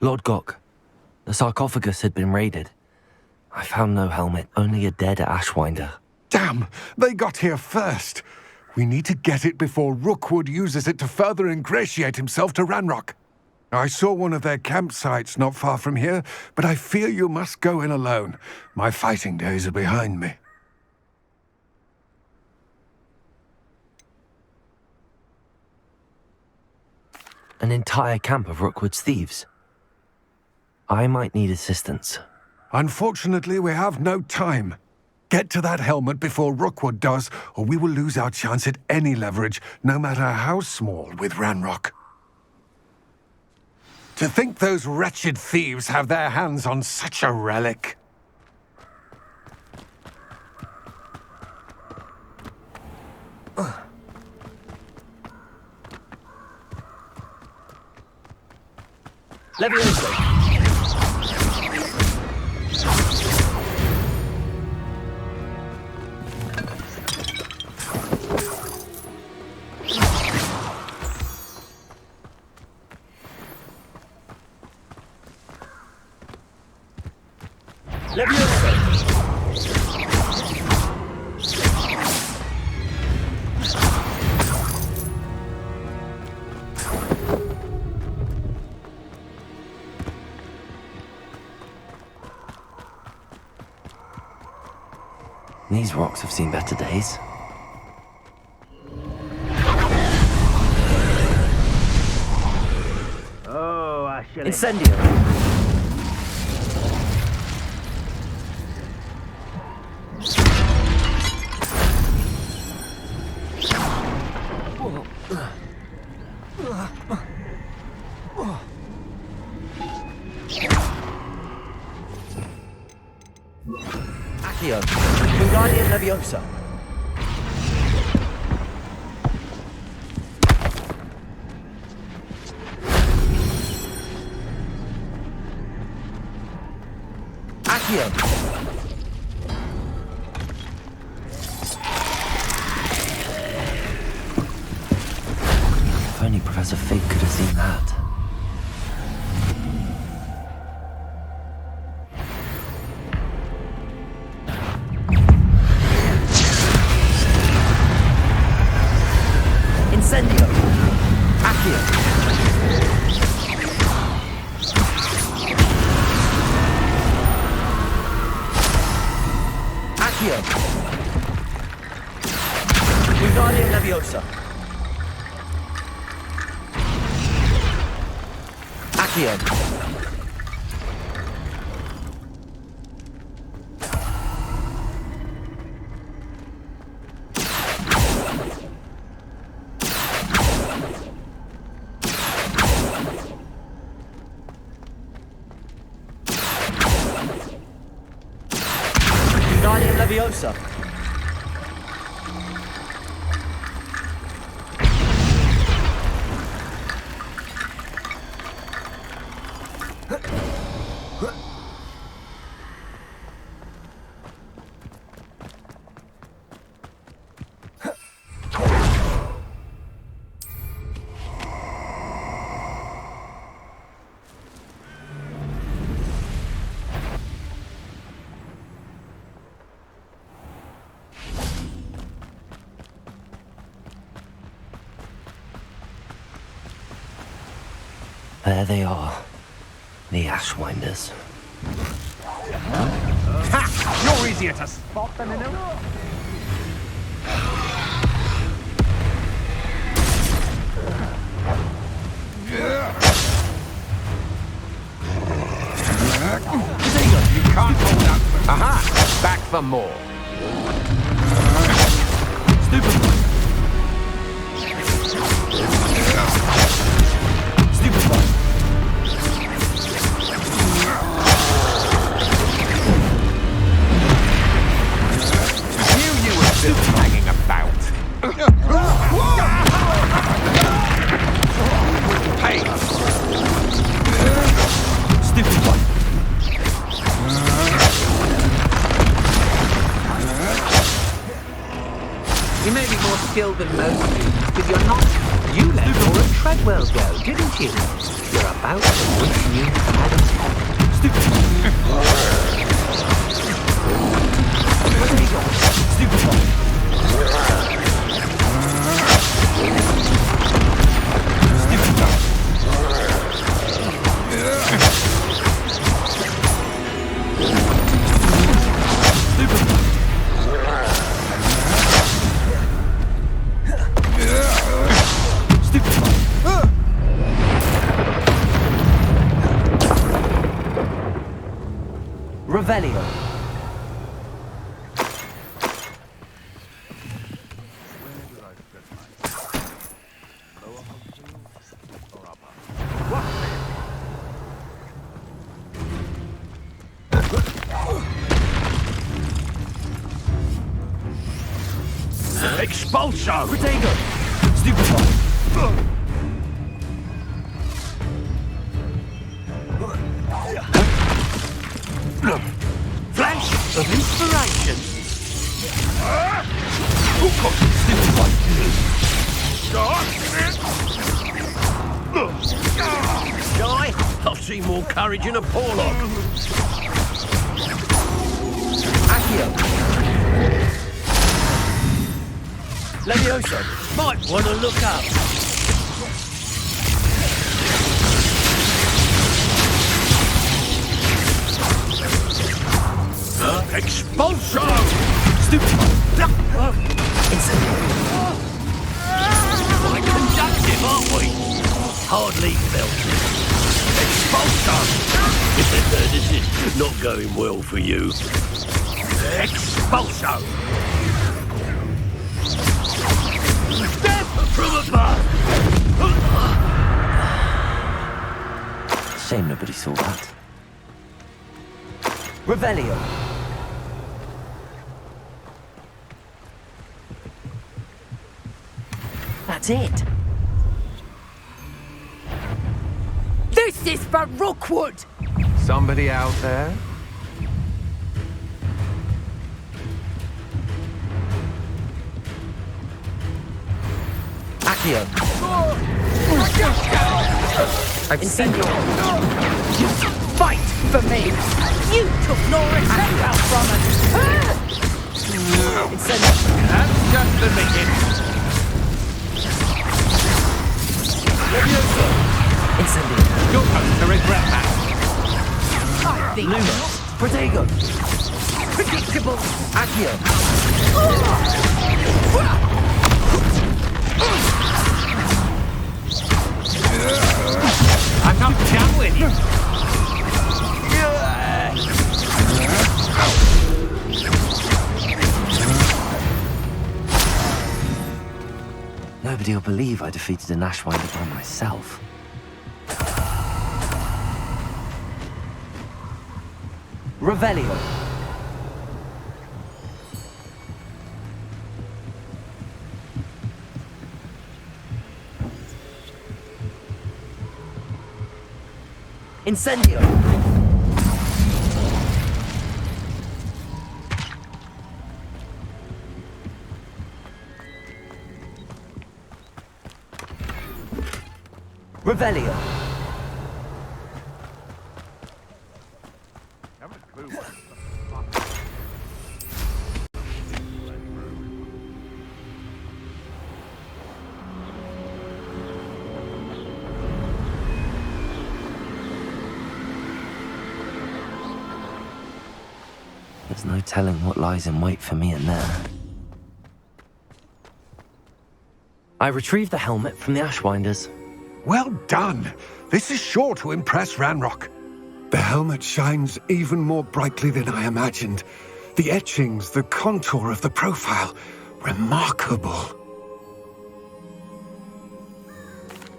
Lodgok. The sarcophagus had been raided. I found no helmet, only a dead Ashwinder. Damn! They got here first. We need to get it before Rookwood uses it to further ingratiate himself to Ranrock. I saw one of their campsites not far from here, but I fear you must go in alone. My fighting days are behind me. An entire camp of Rookwood's thieves. I might need assistance. Unfortunately, we have no time. Get to that helmet before Rookwood does, or we will lose our chance at any leverage, no matter how small, with Ranrock. To think those wretched thieves have their hands on such a relic. Levioso. These rocks have seen better days. Oh, I shall. Incendio. Accio. Wingardium Leviosa. Accio. If only Professor Fig could have seen that. Incendio. Accio. Accio. Wingardium Leviosa. Accio. Wingardium Leviosa. There they are, the Ashwinders. Ha! You're easier to spot than in a... You can't hold up. Aha! Back for more. Stupid. Hanging about. Hey! Stupid one. You may be more skilled than most students, but you're not. You let Laura Treadwell go, didn't you? You're about to wish you had. Stupid. Expulso! Protego! Stupefy! Flash of inspiration! Guy, I've seen more courage in a Porlock. Accio! Levioso! Might want to look up. Expulso! Stupefy! Quite conductive, aren't we? Hardly felt it. Expulso! This is not going well for you. Expulso! Death from above! Shame nobody saw that. Revelio! That's it. This is for Rookwood! Somebody out there? Accio! I've seen you. You fight for me! You took no respect out from us! That's just the beginning. Incendio! You're going to regret that. I think Lumos! Protego! predictable! Accio! I'm not done with you. Nobody will believe I defeated an Ashwinder by myself. Revelio! Incendio! Revelio! There's no telling what lies in wait for me in there. I retrieved the helmet from the Ashwinders. Well done. This is sure to impress Ranrock. The helmet shines even more brightly than I imagined. The etchings, the contour of the profile, remarkable.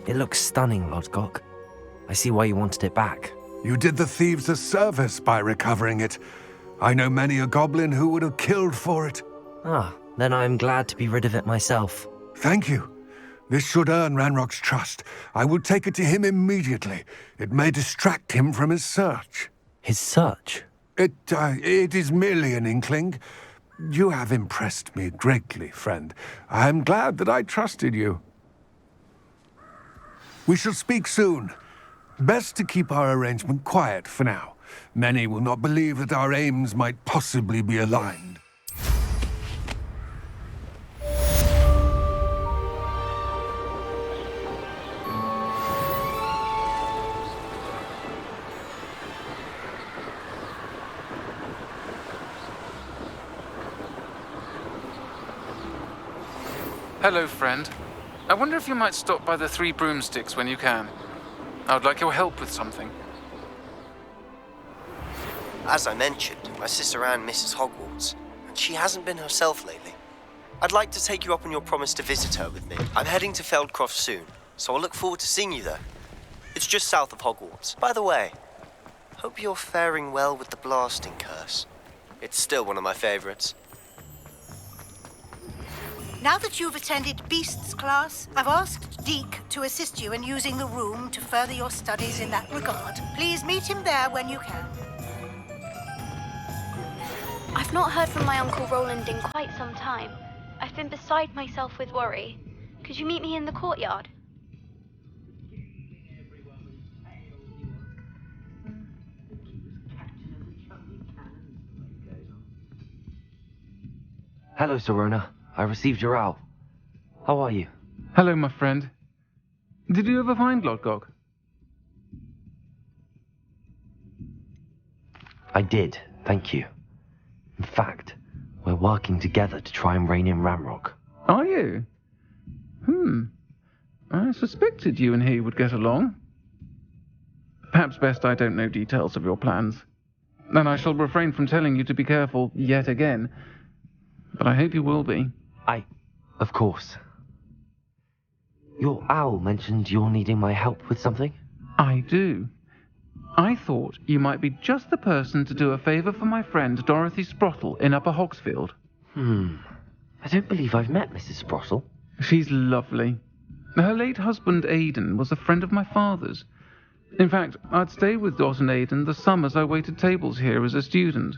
It looks stunning, Lodgok. I see why you wanted it back. You did the thieves a service by recovering it. I know many a goblin who would have killed for it. Ah, then I am glad to be rid of it myself. Thank you. This should earn Ranrock's trust. I will take it to him immediately. It may distract him from his search. His search? It is merely an inkling. You have impressed me greatly, friend. I am glad that I trusted you. We shall speak soon. Best to keep our arrangement quiet for now. Many will not believe that our aims might possibly be aligned. Hello, friend. I wonder if you might stop by the Three Broomsticks when you can. I would like your help with something. As I mentioned, my sister Anne misses Hogwarts, and she hasn't been herself lately. I'd like to take you up on your promise to visit her with me. I'm heading to Feldcroft soon, so I'll look forward to seeing you there. It's just south of Hogwarts. By the way, hope you're faring well with the blasting curse. It's still one of my favorites. Now that you've attended Beasts class, I've asked Deke to assist you in using the room to further your studies in that regard. Please meet him there when you can. I've not heard from my Uncle Roland in quite some time. I've been beside myself with worry. Could you meet me in the courtyard? Hello, Sirona. I received your owl. How are you? Hello, my friend. Did you ever find Lodgok? I did, thank you. In fact, we're working together to try and rein in Ranrock. Are you? I suspected you and he would get along. Perhaps best I don't know details of your plans. And I shall refrain from telling you to be careful yet again. But I hope you will be. Of course. Your owl mentioned you're needing my help with something? I do. I thought you might be just the person to do a favour for my friend Dorothy Sprottle in Upper Hogsfield. I don't believe I've met Mrs. Sprottle. She's lovely. Her late husband Aidan was a friend of my father's. In fact, I'd stayed with Dot and Aidan the summers I waited tables here as a student.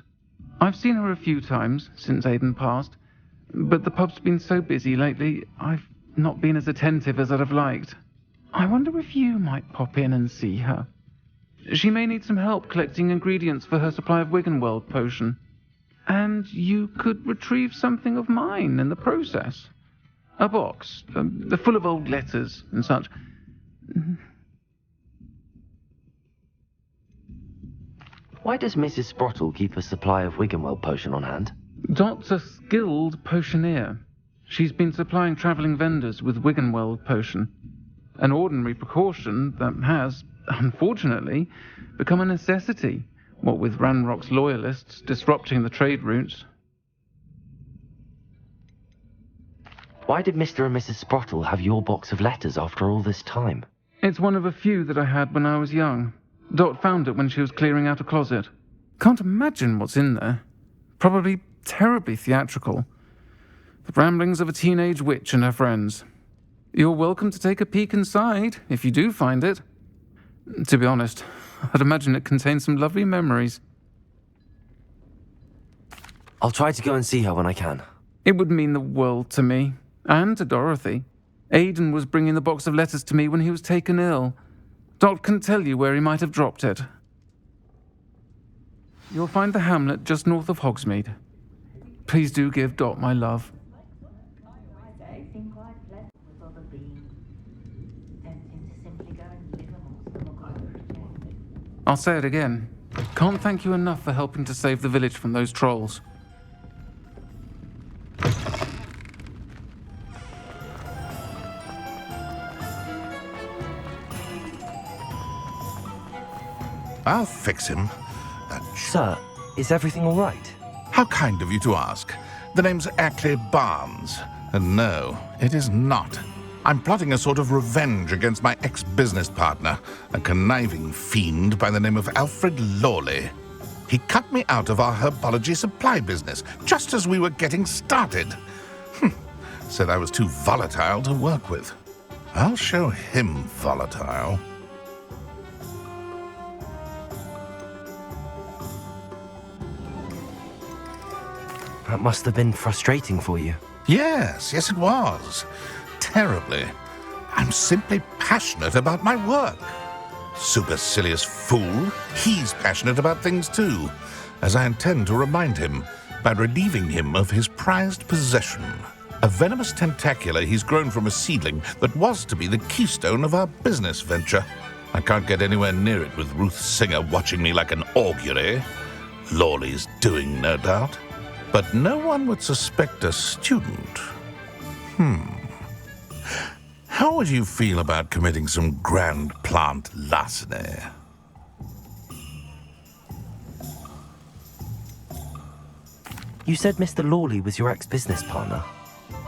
I've seen her a few times since Aidan passed, but the pub's been so busy lately, I've not been as attentive as I'd have liked. I wonder if you might pop in and see her. She may need some help collecting ingredients for her supply of Wiggenweld potion. And you could retrieve something of mine in the process. A box, full of old letters and such. Why does Mrs. Sprottle keep a supply of Wiggenweld potion on hand? Dot's a skilled potioneer. She's been supplying travelling vendors with Wiggenweld potion. An ordinary precaution that has, unfortunately, become a necessity, what with Ranrock's loyalists disrupting the trade routes. Why did Mr. and Mrs. Sprottle have your box of letters after all this time? It's one of a few that I had when I was young. Dot found it when she was clearing out a closet. Can't imagine what's in there. Probably terribly theatrical. The ramblings of a teenage witch and her friends. You're welcome to take a peek inside, if you do find it. To be honest, I'd imagine it contains some lovely memories. I'll try to go and see her when I can. It would mean the world to me, and to Dorothy. Aidan was bringing the box of letters to me when he was taken ill. Dot can tell you where he might have dropped it. You'll find the hamlet just north of Hogsmeade. Please do give Dot my love. I'll say it again. Can't thank you enough for helping to save the village from those trolls. I'll fix him. Sir, is everything all right? How kind of you to ask. The name's Ackley Barnes. And no, it is not. I'm plotting a sort of revenge against my ex-business partner, a conniving fiend by the name of Alfred Lawley. He cut me out of our herbology supply business just as we were getting started. Said I was too volatile to work with. I'll show him volatile. That must have been frustrating for you. Yes, it was. Terribly. I'm simply passionate about my work. Supercilious fool, he's passionate about things too, as I intend to remind him by relieving him of his prized possession. A venomous tentacula he's grown from a seedling that was to be the keystone of our business venture. I can't get anywhere near it with Ruth Singer watching me like an augury. Lawley's doing, no doubt. But no one would suspect a student. How would you feel about committing some grand plant larceny? You said Mr. Lawley was your ex-business partner.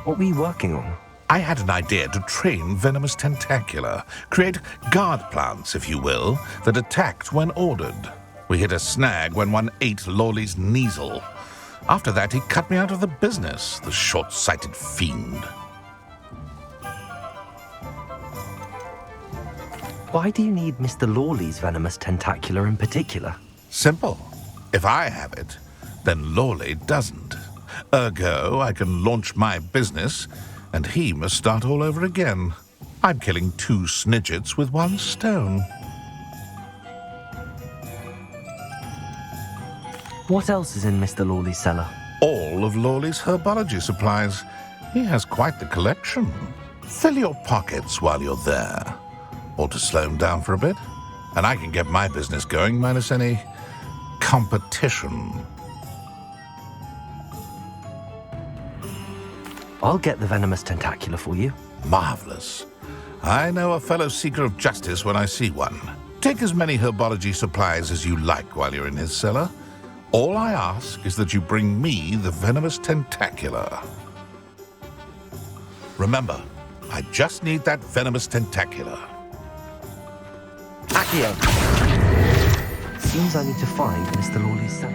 What were you working on? I had an idea to train venomous tentacula, create guard plants, if you will, that attacked when ordered. We hit a snag when one ate Lawley's Kneasel. After that, he cut me out of the business, the short-sighted fiend. Why do you need Mr. Lawley's venomous tentacular in particular? Simple. If I have it, then Lawley doesn't. Ergo, I can launch my business, and he must start all over again. I'm killing 2 snidgets with 1 stone. What else is in Mr. Lawley's cellar? All of Lawley's herbology supplies. He has quite the collection. Fill your pockets while you're there. Or to slow him down for a bit. And I can get my business going minus any competition. I'll get the venomous tentacular for you. Marvelous. I know a fellow seeker of justice when I see one. Take as many herbology supplies as you like while you're in his cellar. All I ask is that you bring me the venomous tentacular. Remember, I just need that venomous tentacular. Accio! Seems I need to find Mr. Lawley's cellar.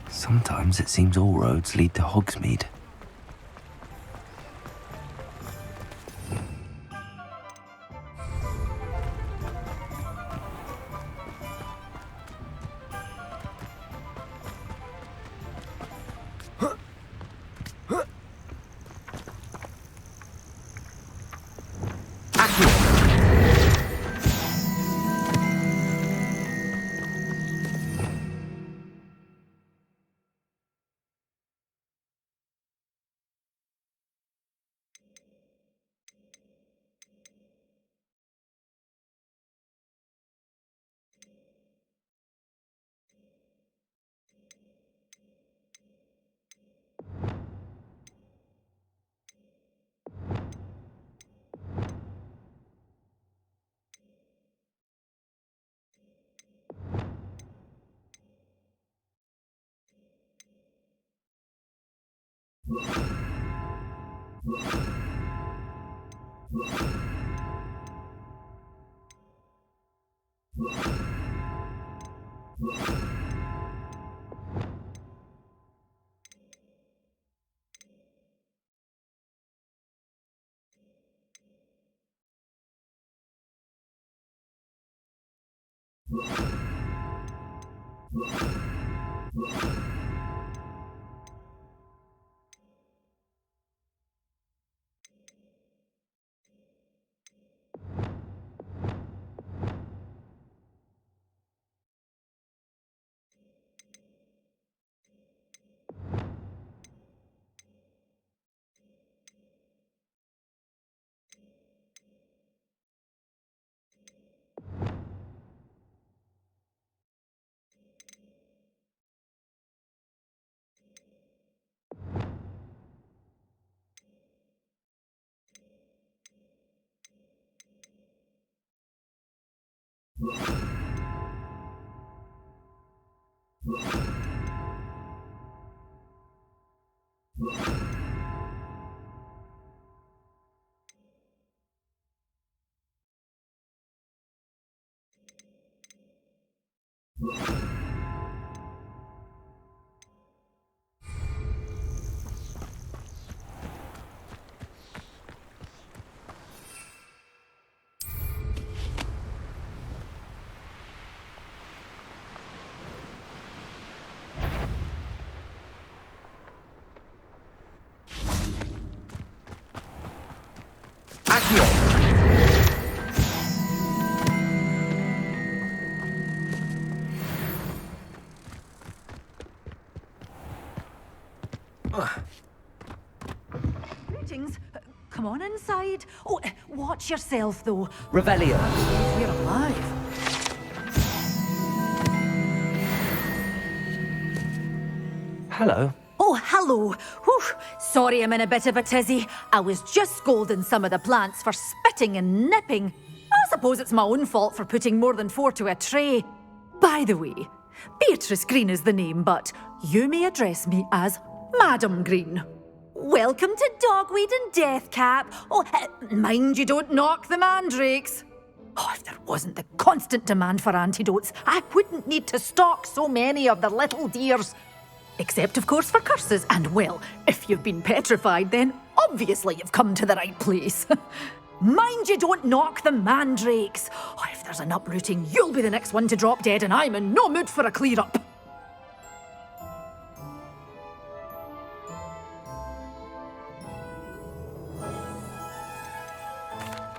Sometimes it seems all roads lead to Hogsmeade. Greetings. Come on inside. Oh, watch yourself, though. Revelio. We're alive. Hello. Oh, hello. Whew. Sorry I'm in a bit of a tizzy. I was just scolding some of the plants for spitting and nipping. I suppose it's my own fault for putting more than 4 to a tray. By the way, Beatrice Green is the name, but you may address me as Madam Green. Welcome to Dogweed and Deathcap. Oh, mind you don't knock the mandrakes. Oh, if there wasn't the constant demand for antidotes, I wouldn't need to stock so many of the little dears. Except, of course, for curses. And, well, if you've been petrified, then obviously you've come to the right place. Mind you don't knock the mandrakes. Oh, if there's an uprooting, you'll be the next one to drop dead, and I'm in no mood for a clear-up.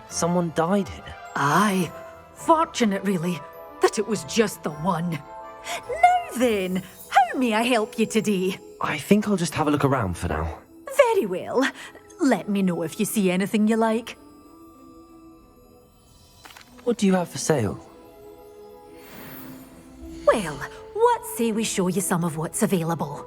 Someone died here. Aye. Fortunate, really, that it was just the one. Now then, how may I help you today? I think I'll just have a look around for now. Very well. Let me know if you see anything you like. What do you have for sale? Well, what say we show you some of what's available?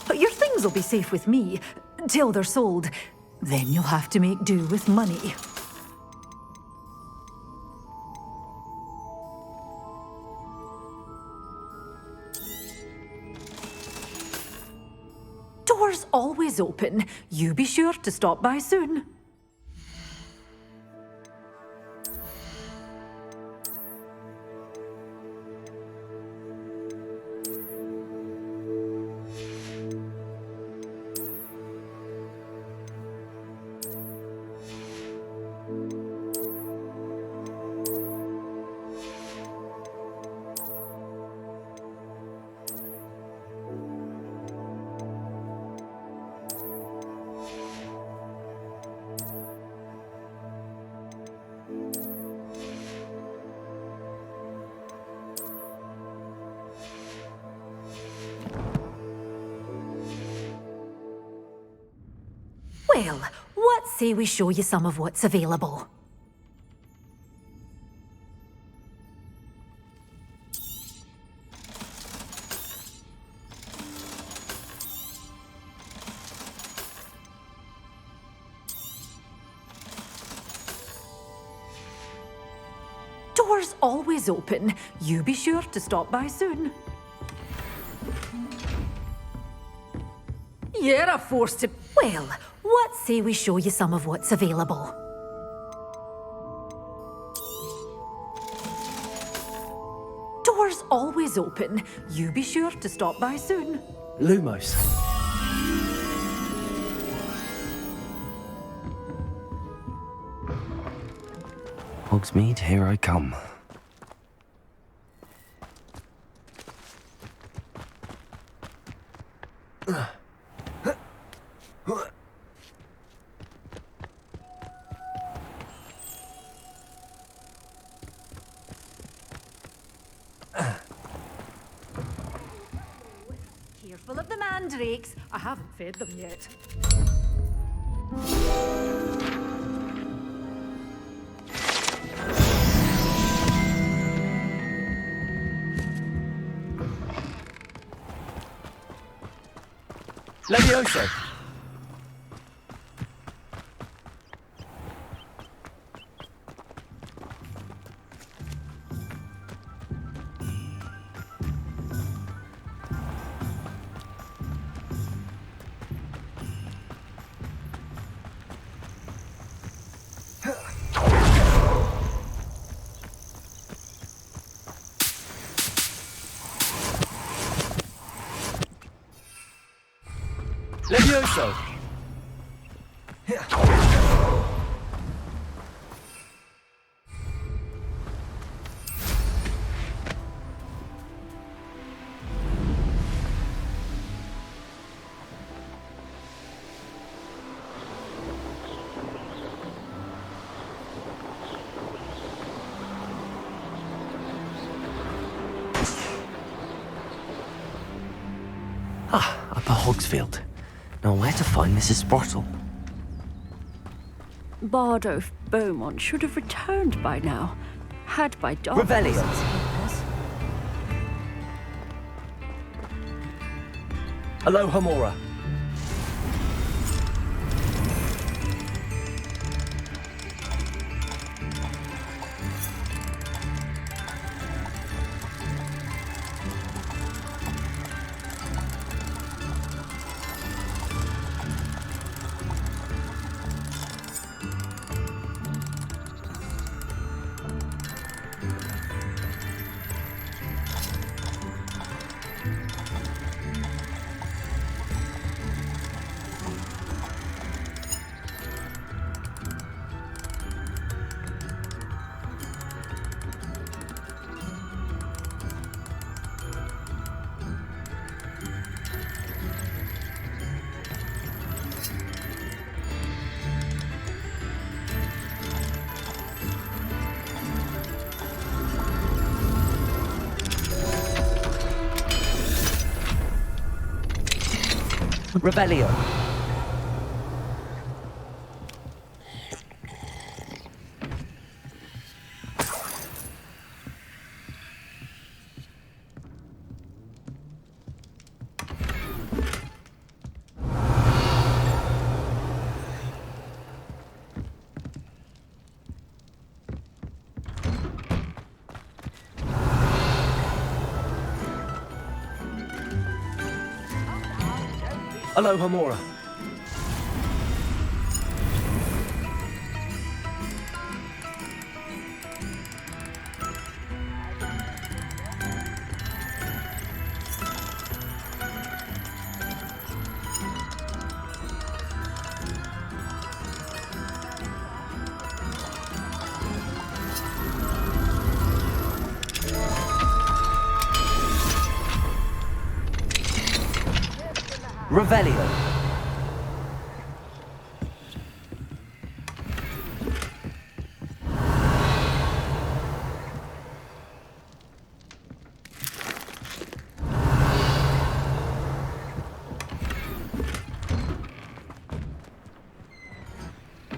But your things will be safe with me, till they're sold. Then you'll have to make do with money. Doors always open. You be sure to stop by soon. Well, what say we show you some of what's available? Doors always open. You be sure to stop by soon. You're a force to... Well, what say we show you some of what's available? Doors always open. You be sure to stop by soon. Lumos. Hogsmeade, here I come. Careful of the mandrakes. I haven't fed them yet. Levioso! Levioso! Upper Hogsfield. Now where to find Mrs. Sprottle? Bardolph Beaumont should have returned by now, had by dark. Revelio! Aloha Mora. Revelio. Aloha Mora. Revelio.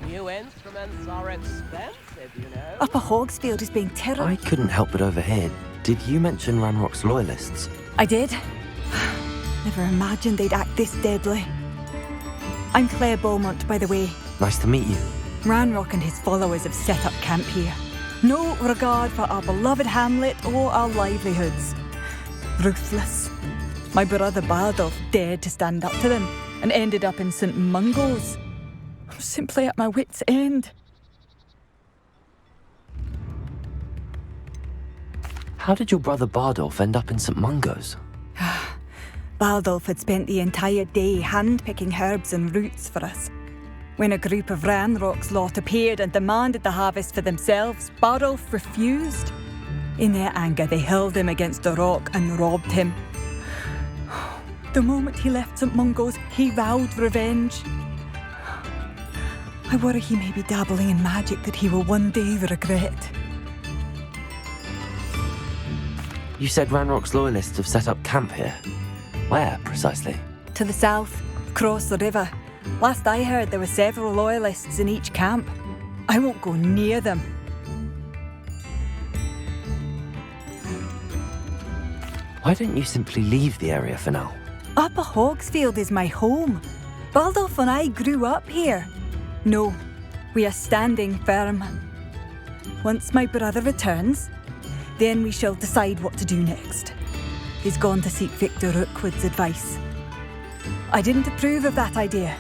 New instruments are expensive, you know. Upper Hogsfield is being terrible. I couldn't help but overhear. Did you mention Ranrock's loyalists? I did. Never imagined they'd act this deadly. I'm Claire Beaumont, by the way. Nice to meet you. Ranrock and his followers have set up camp here. No regard for our beloved hamlet or our livelihoods. Ruthless. My brother Bardolph dared to stand up to them and ended up in St. Mungo's. I'm simply at my wit's end. How did your brother Bardolph end up in St. Mungo's? Bardolph had spent the entire day hand-picking herbs and roots for us. When a group of Ranrock's lot appeared and demanded the harvest for themselves, Bardolph refused. In their anger, they hurled him against a rock and robbed him. The moment he left St. Mungo's, he vowed revenge. I worry he may be dabbling in magic that he will one day regret. You said Ranrock's loyalists have set up camp here. Where, precisely? To the south, across the river. Last I heard, there were several loyalists in each camp. I won't go near them. Why don't you simply leave the area for now? Up top of Hogsfield is my home. Bardolph and I grew up here. No, we are standing firm. Once my brother returns, then we shall decide what to do next. He's gone to seek Victor Rookwood's advice. I didn't approve of that idea,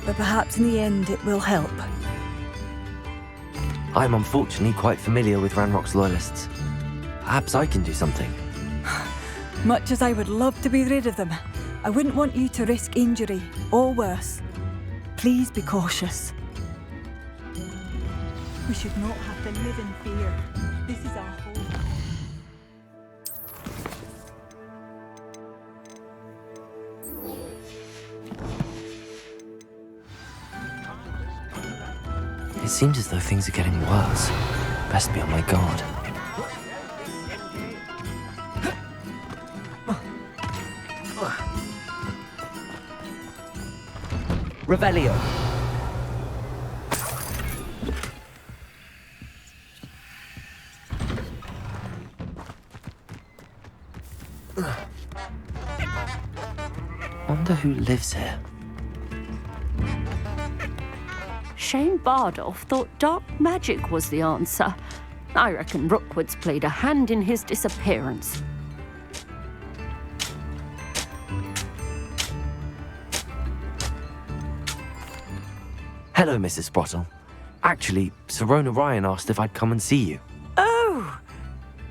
but perhaps in the end it will help. I'm unfortunately quite familiar with Ranrock's loyalists. Perhaps I can do something. Much as I would love to be rid of them, I wouldn't want you to risk injury, or worse. Please be cautious. We should not have to live in fear. This is our home. It seems as though things are getting worse. Best be on my guard. Revelio. Wonder who lives here. Shane Bardolph thought dark magic was the answer. I reckon Rookwood's played a hand in his disappearance. Hello, Mrs. Sprottle. Actually, Sirona Ryan asked if I'd come and see you. Oh,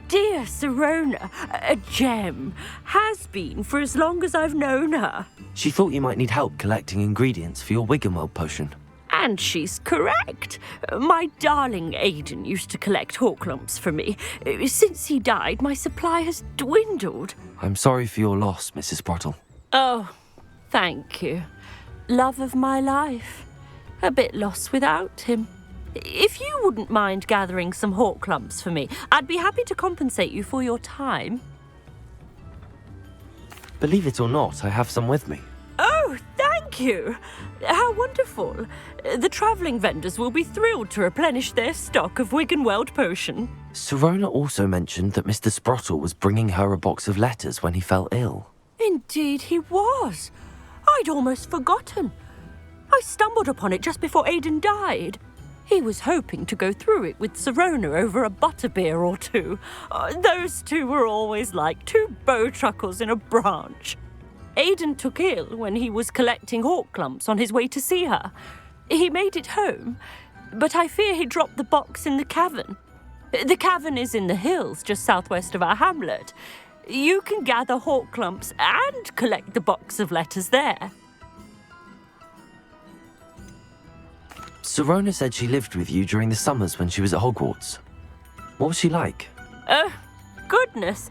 dear Sirona, a gem. Has been for as long as I've known her. She thought you might need help collecting ingredients for your Wiggenweld potion. And she's correct. My darling Aidan used to collect hawk lumps for me. Since he died, my supply has dwindled. I'm sorry for your loss, Mrs. Sprottle. Oh, thank you. Love of my life. A bit lost without him. If you wouldn't mind gathering some hawk lumps for me, I'd be happy to compensate you for your time. Believe it or not, I have some with me. Oh, thank you. How wonderful. The travelling vendors will be thrilled to replenish their stock of Wiggenweld potion. Sirona also mentioned that Mr. Sprottle was bringing her a box of letters when he fell ill. Indeed he was. I'd almost forgotten. I stumbled upon it just before Aidan died. He was hoping to go through it with Sirona over a butterbeer or two. Those two were always like two bowtruckles in a branch. Aidan took ill when he was collecting hawk clumps on his way to see her. He made it home, but I fear he dropped the box in the cavern. The cavern is in the hills just southwest of our hamlet. You can gather hawk clumps and collect the box of letters there. Sirona said she lived with you during the summers when she was at Hogwarts. What was she like? Goodness.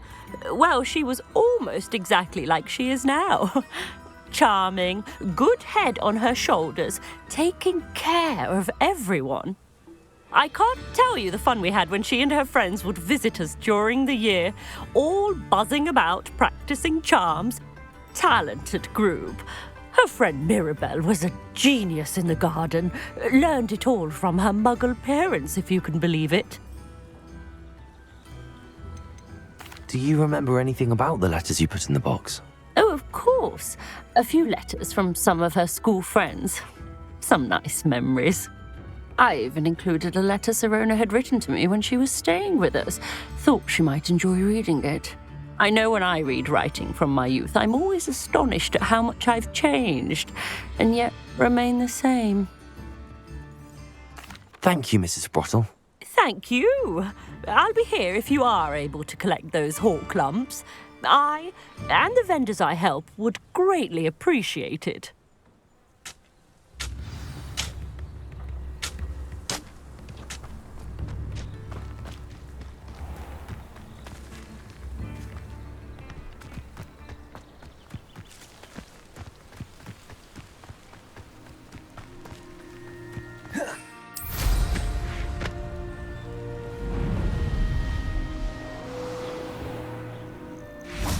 Well, she was almost exactly like she is now. Charming, good head on her shoulders, taking care of everyone. I can't tell you the fun we had when she and her friends would visit us during the year, all buzzing about, practicing charms. Talented group. Her friend Mirabelle was a genius in the garden. Learned it all from her muggle parents, if you can believe it. Do you remember anything about the letters you put in the box? Oh, of course. A few letters from some of her school friends. Some nice memories. I even included a letter Sirona had written to me when she was staying with us. Thought she might enjoy reading it. I know when I read writing from my youth, I'm always astonished at how much I've changed, and yet remain the same. Thank you, Mrs. Sprottle. Thank you. I'll be here if you are able to collect those hawk lumps. I, and the vendors I help, would greatly appreciate it.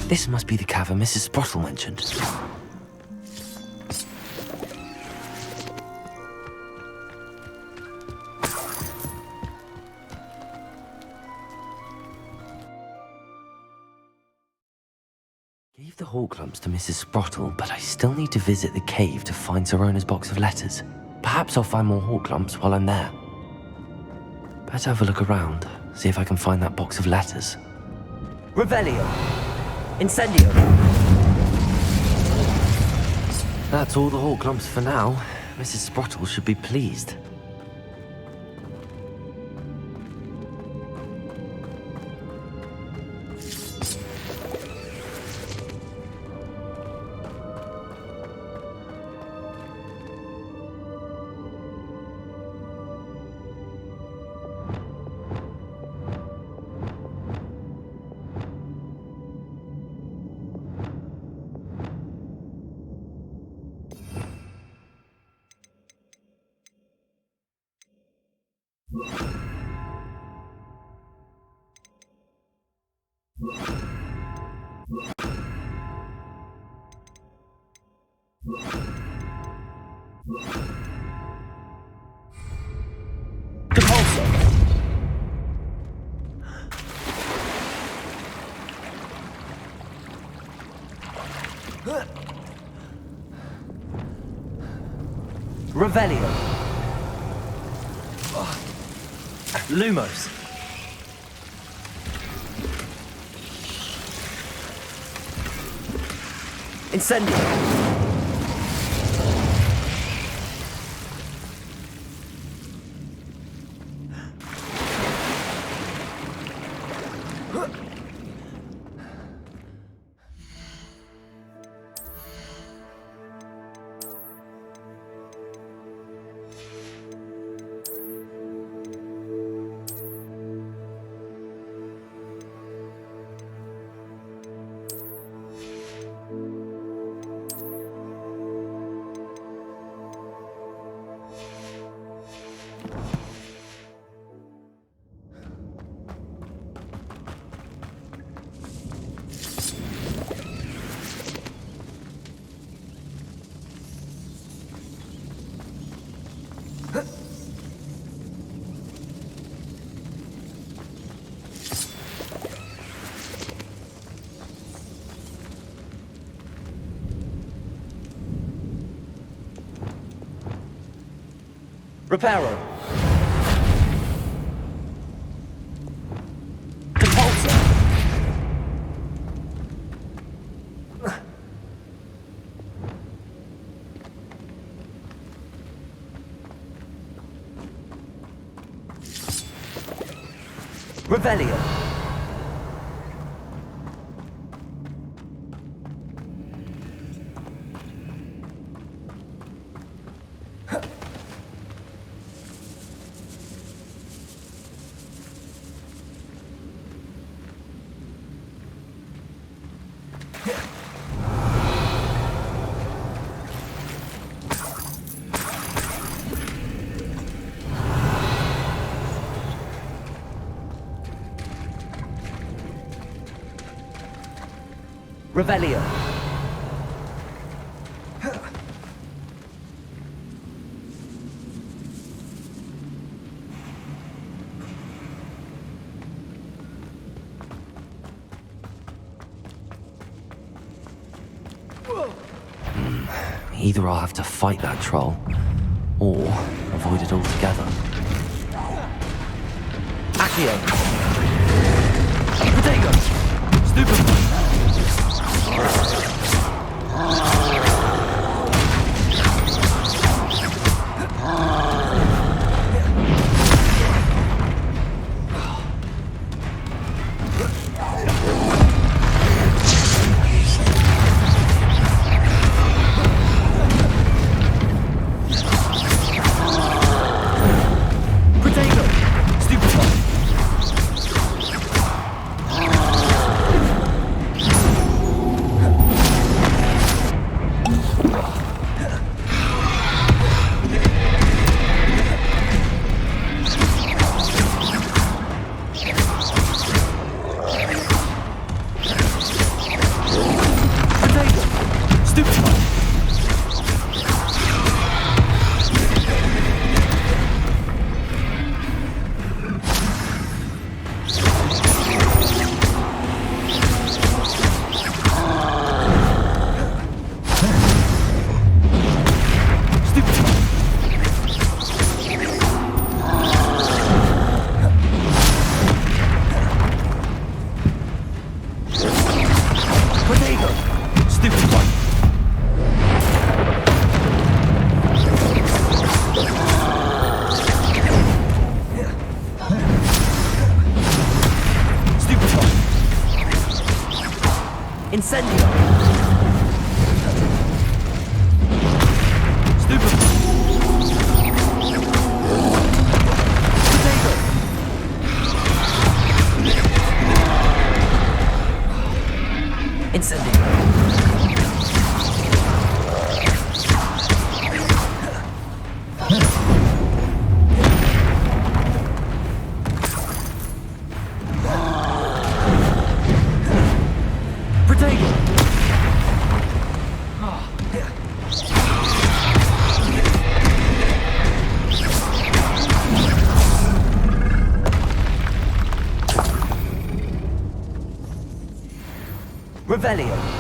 This must be the cavern Mrs. Sprottle mentioned. Gave gave the hawk lumps to Mrs. Sprottle, but I still need to visit the cave to find Sirona's box of letters. Perhaps I'll find more hawk lumps while I'm there. Better have a look around, see if I can find that box of letters. Revelio! Incendio! That's all the hawk lumps for now. Mrs. Sprottle should be pleased. Revelio. Lumos. Incendio. Reparo. Depulso. Revelio. Revelio. Either I'll have to fight that troll, or avoid it altogether. Accio. Protego. Stupefy. Incendio! Revelio.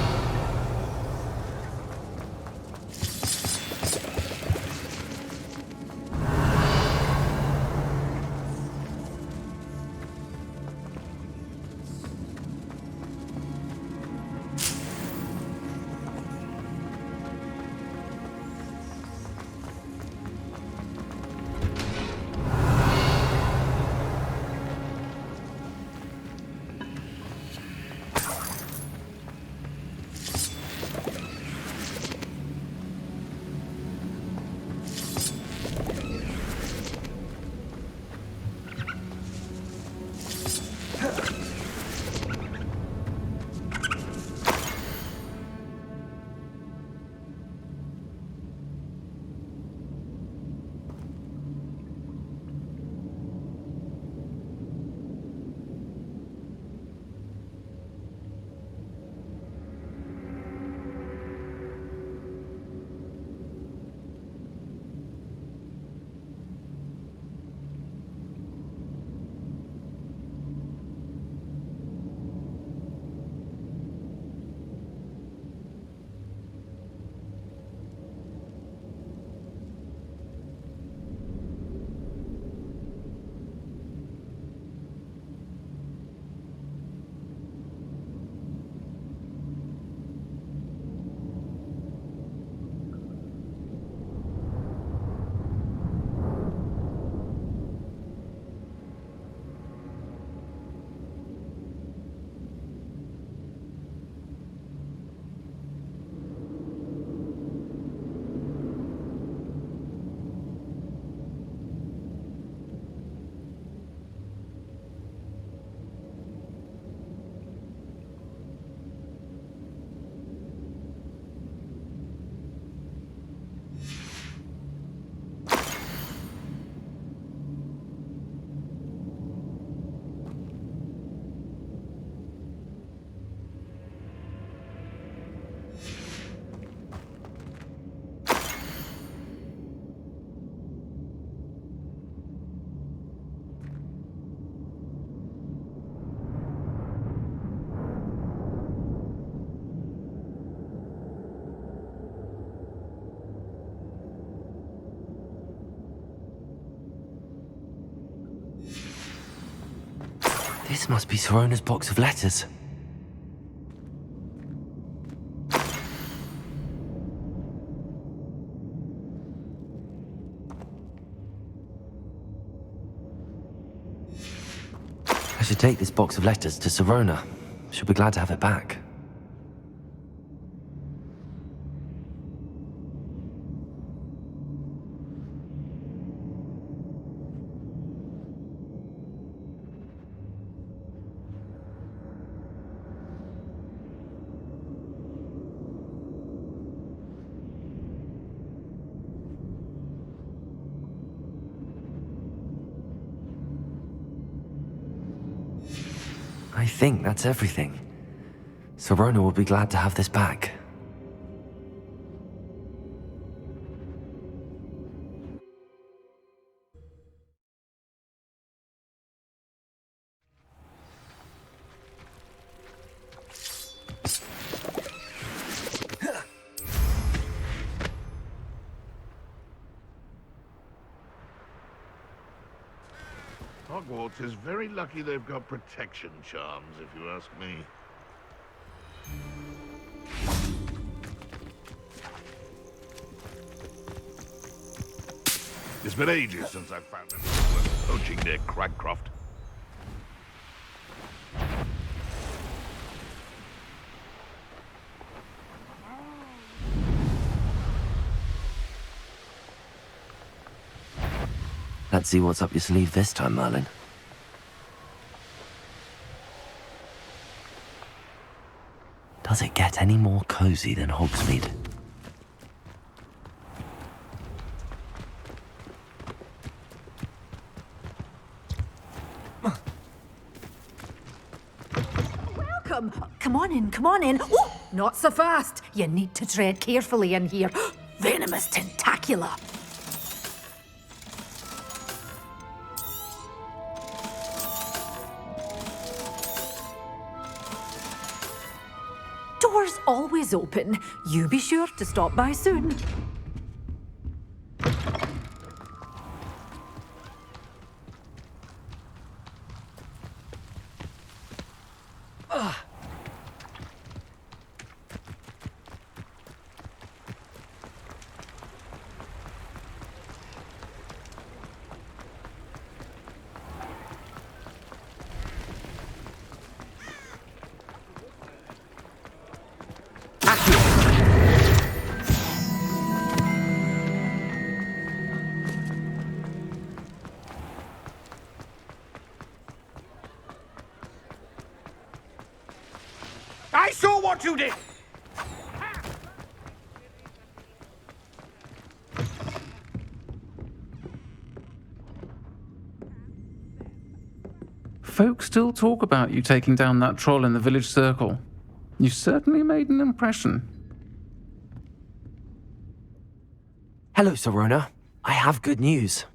This must be Sirona's box of letters. I should take this box of letters to Sirona. She'll be glad to have it back. I think that's everything. Sirona will be glad to have this back. Hogwarts is very lucky they've got protection charms, if you ask me. It's been ages since I found them poaching near Cragcroft. Let's see what's up your sleeve this time, Merlin. Does it get any more cozy than Hogsfield? Welcome. Come on in, come on in. Oh, not so fast. You need to tread carefully in here. Venomous tentacula. Doors always open. You be sure to stop by soon. I saw what you did! Folks still talk about you taking down that troll in the village circle. You certainly made an impression. Hello, Sirona. I have good news.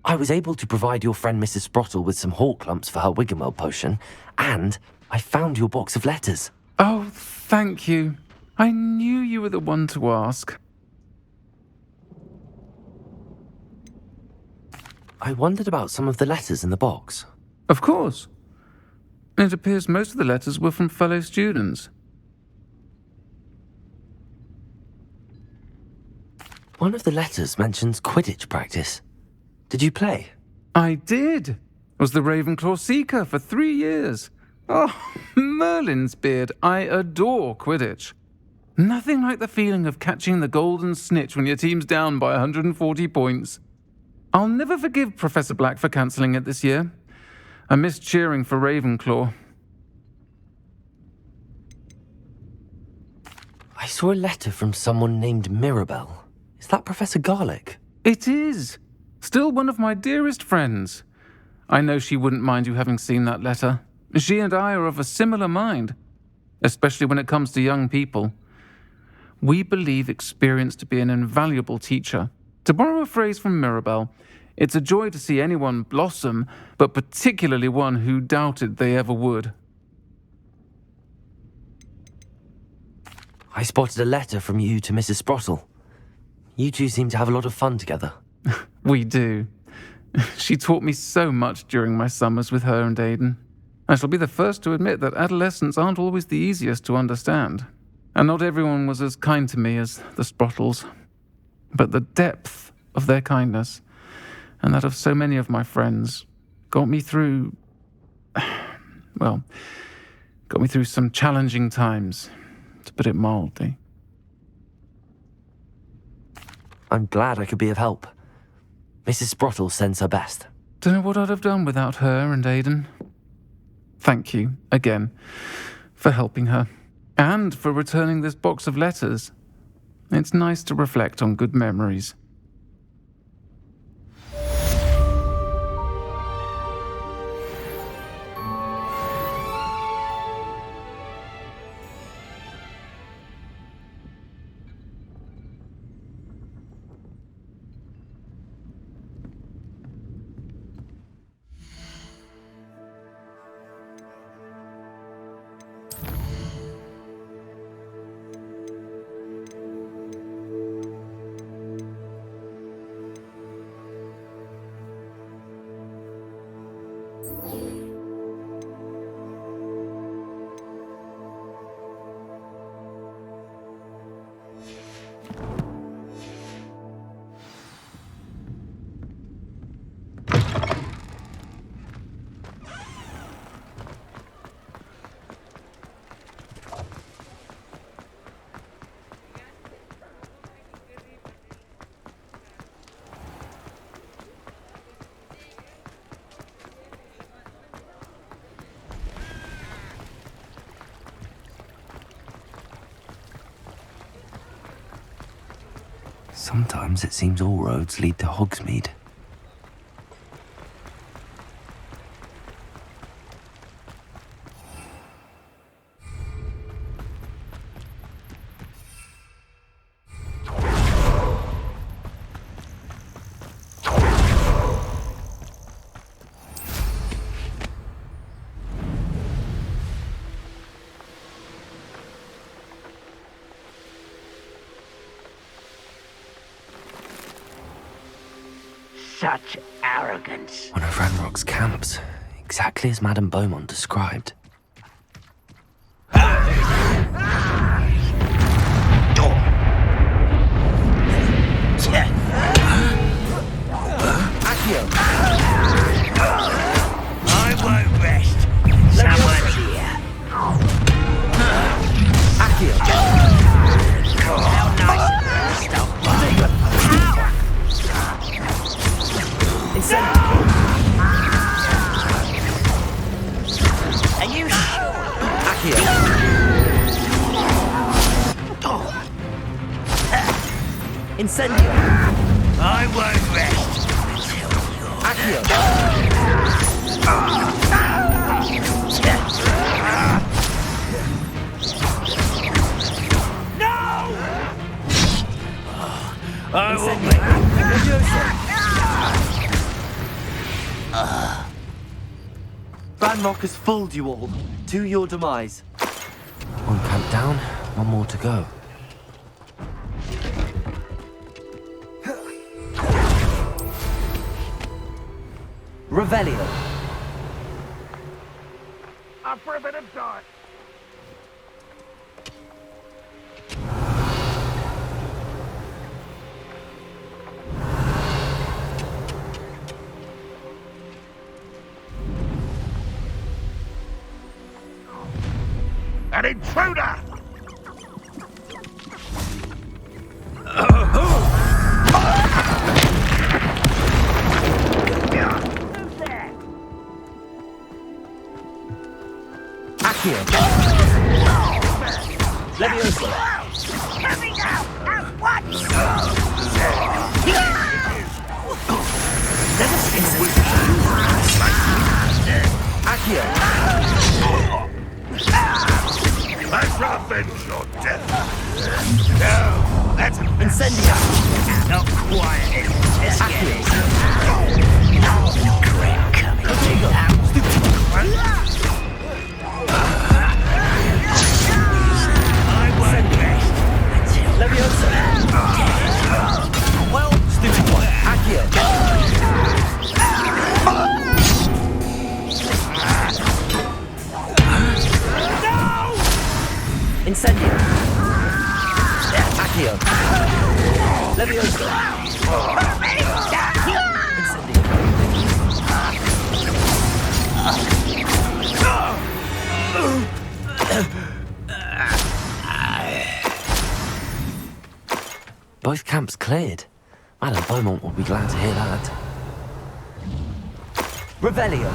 I was able to provide your friend Mrs. Sprottle with some hawk lumps for her Wiggenwell potion, and I found your box of letters. Oh, thank you. I knew you were the one to ask. I wondered about some of the letters in the box. Of course. It appears most of the letters were from fellow students. One of the letters mentions Quidditch practice. Did you play? I did. Was the Ravenclaw Seeker for 3 years. Oh, Merlin's beard. I adore Quidditch. Nothing like the feeling of catching the golden snitch when your team's down by 140 points. I'll never forgive Professor Black for cancelling it this year. I missed cheering for Ravenclaw. I saw a letter from someone named Mirabelle. Is that Professor Garlick? It is. Still one of my dearest friends. I know she wouldn't mind you having seen that letter. She and I are of a similar mind, especially when it comes to young people. We believe experience to be an invaluable teacher. To borrow a phrase from Mirabelle, it's a joy to see anyone blossom, but particularly one who doubted they ever would. I spotted a letter from you to Mrs. Sprottle. You two seem to have a lot of fun together. We do. She taught me so much during my summers with her and Aidan. I shall be the first to admit that adolescents aren't always the easiest to understand. And not everyone was as kind to me as the Sprottles. But the depth of their kindness, and that of so many of my friends, got me through some challenging times, to put it mildly. I'm glad I could be of help. Mrs. Sprottle sends her best. Don't know what I'd have done without her and Aidan. Thank you, again, for helping her, and for returning this box of letters. It's nice to reflect on good memories. Sometimes it seems all roads lead to Hogsmeade. Such arrogance. One of Ranrock's camps, exactly as Madame Beaumont described. I won't rest. Someone's here. How nice of you to stop by. Are you sure? Incendio! I won't rest until you're... No! I will make... Ranrock has fooled you all. To your demise. One camp down, one more to go. Revelio. Up for a bit of dark. An intruder! Leviosa. Coming out at once! Never seen a wizard like Accio. I've revenged your death. No, that's Incendia. Not quiet in Accio. Great coming out. Leviosa. Well, stupid one. Accio. No! Incendio. Accio. Leviosa. Incendio. Both camps cleared. Madame Beaumont will be glad to hear that. Revelio.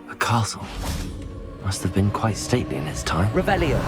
A castle. Must have been quite stately in its time. Revelio.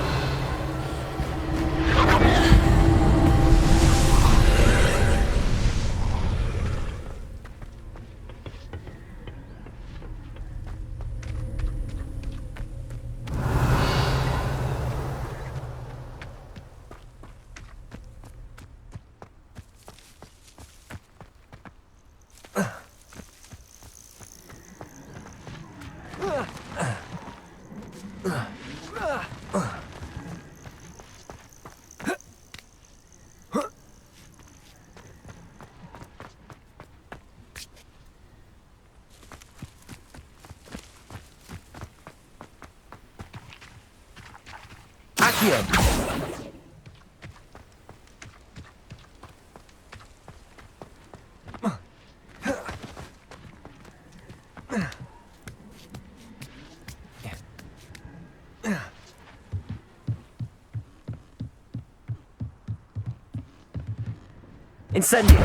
Incendio.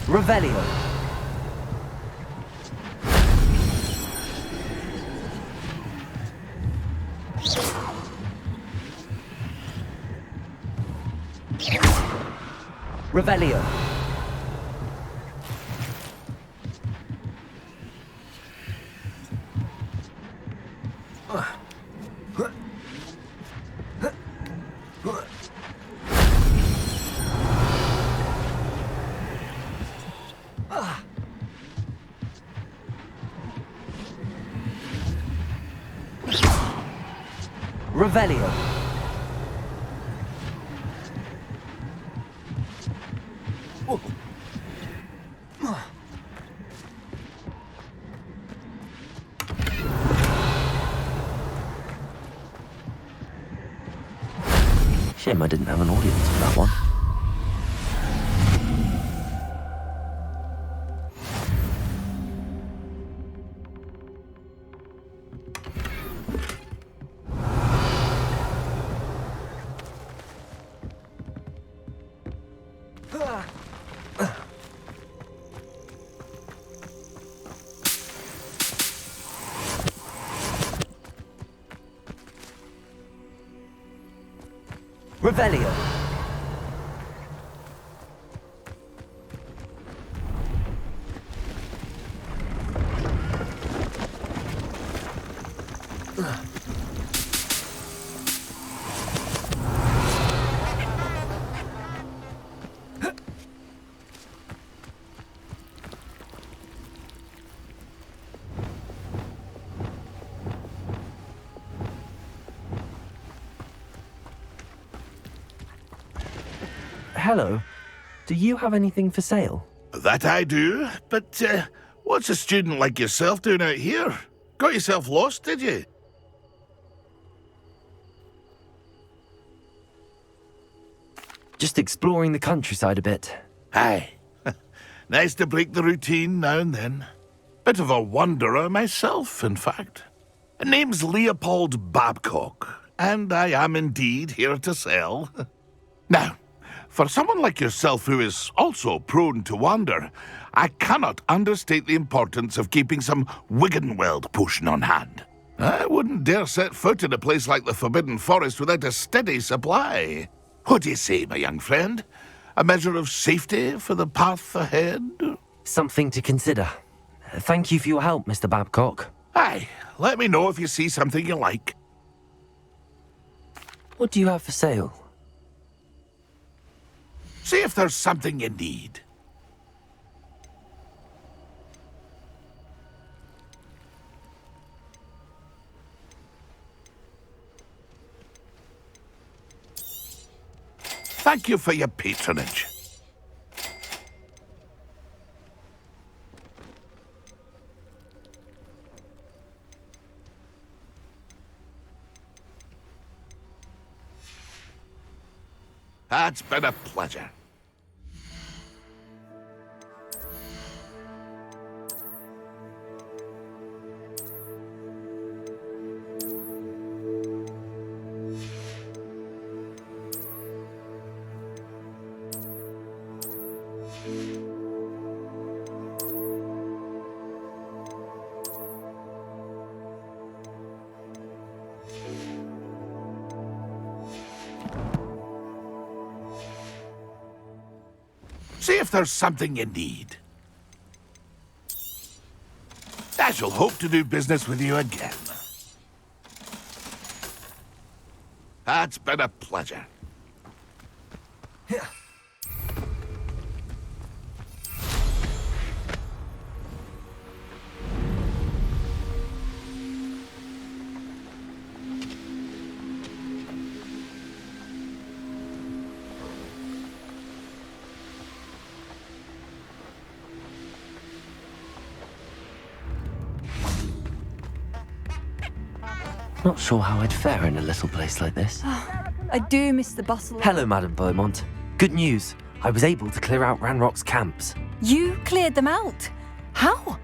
Revelio. Revelio. Revelio. Shame I didn't have an audience for that one. Revelio. Hello. Do you have anything for sale? That I do, but what's a student like yourself doing out here? Got yourself lost, did you? Just exploring the countryside a bit. Aye. Nice to break the routine now and then. Bit of a wanderer myself, in fact. Name's Leopold Babcock, and I am indeed here to sell. Now, for someone like yourself who is also prone to wander, I cannot understate the importance of keeping some Wiggenweld potion on hand. I wouldn't dare set foot in a place like the Forbidden Forest without a steady supply. What do you say, my young friend? A measure of safety for the path ahead? Something to consider. Thank you for your help, Mr. Babcock. Aye, let me know if you see something you like. What do you have for sale? See if there's something you need. Thank you for your patronage. It's been a pleasure. See if there's something you need. I shall hope to do business with you again. It's been a pleasure. Not sure how I'd fare in a little place like this. I do miss the bustle. Hello, Madam Beaumont. Good news. I was able to clear out Ranrock's camps. You cleared them out? How?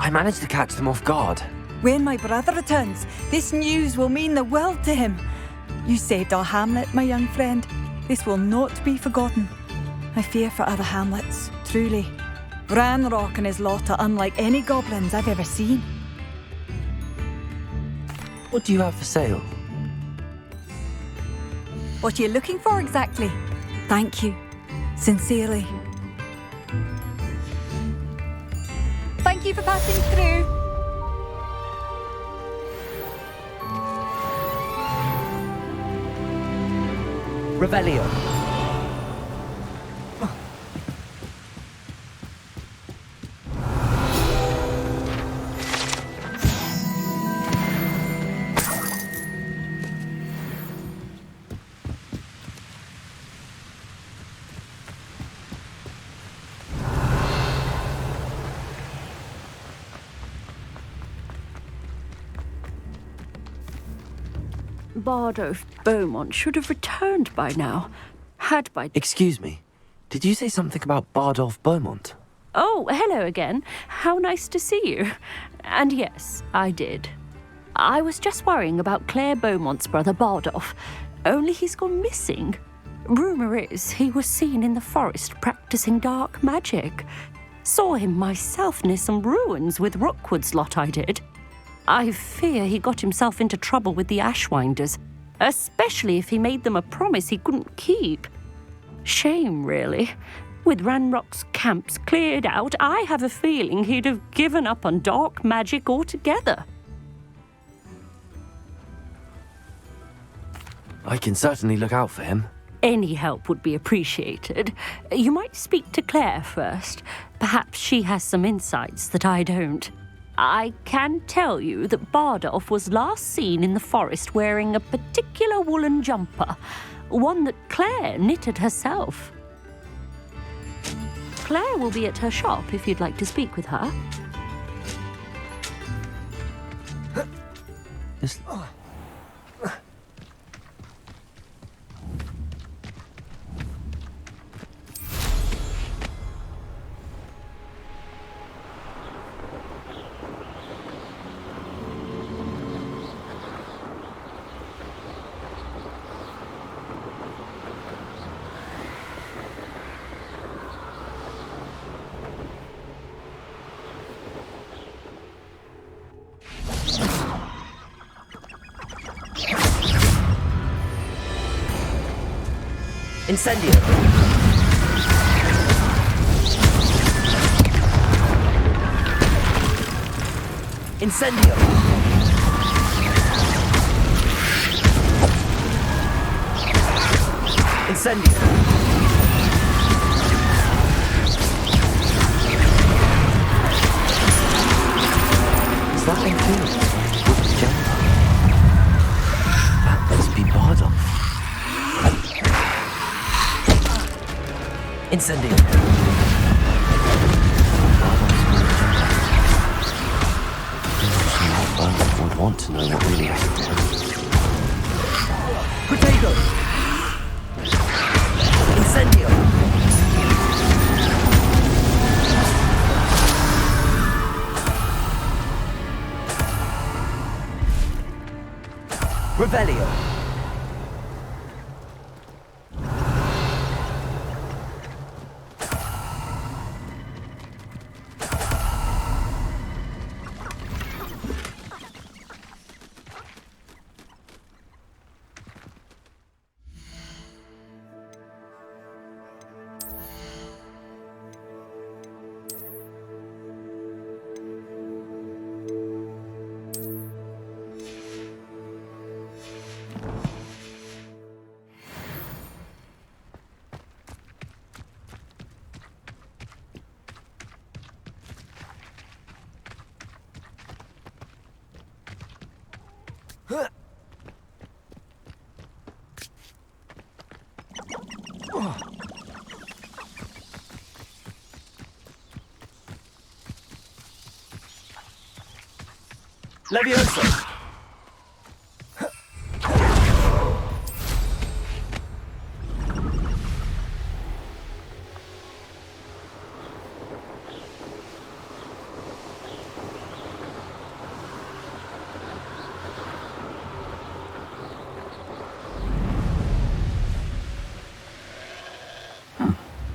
I managed to catch them off guard. When my brother returns, this news will mean the world to him. You saved our hamlet, my young friend. This will not be forgotten. I fear for other hamlets, truly. Ranrock and his lot are unlike any goblins I've ever seen. What do you have for sale? What are you looking for exactly? Thank you. Sincerely. Thank you for passing through. Revelio. Bardolph Beaumont should have returned by now. Had by... Excuse me. Did you say something about Bardolph Beaumont? Oh, hello again. How nice to see you. And yes, I did. I was just worrying about Claire Beaumont's brother Bardolph. Only he's gone missing. Rumour is he was seen in the forest practicing dark magic. Saw him myself near some ruins with Rookwood's lot I did. I fear he got himself into trouble with the Ashwinders, especially if he made them a promise he couldn't keep. Shame, really. With Ranrock's camps cleared out, I have a feeling he'd have given up on dark magic altogether. I can certainly look out for him. Any help would be appreciated. You might speak to Claire first. Perhaps she has some insights that I don't. I can tell you that Bardolph was last seen in the forest wearing a particular woolen jumper, one that Claire knitted herself. Claire will be at her shop if you'd like to speak with her. This... Incendio! Incendio! Incendio! Is that a thing? With jumper? That must be Bardolph. Incendio! Bardolph would want to know what really happened. Potato! Incendio! Revelio! Levioso!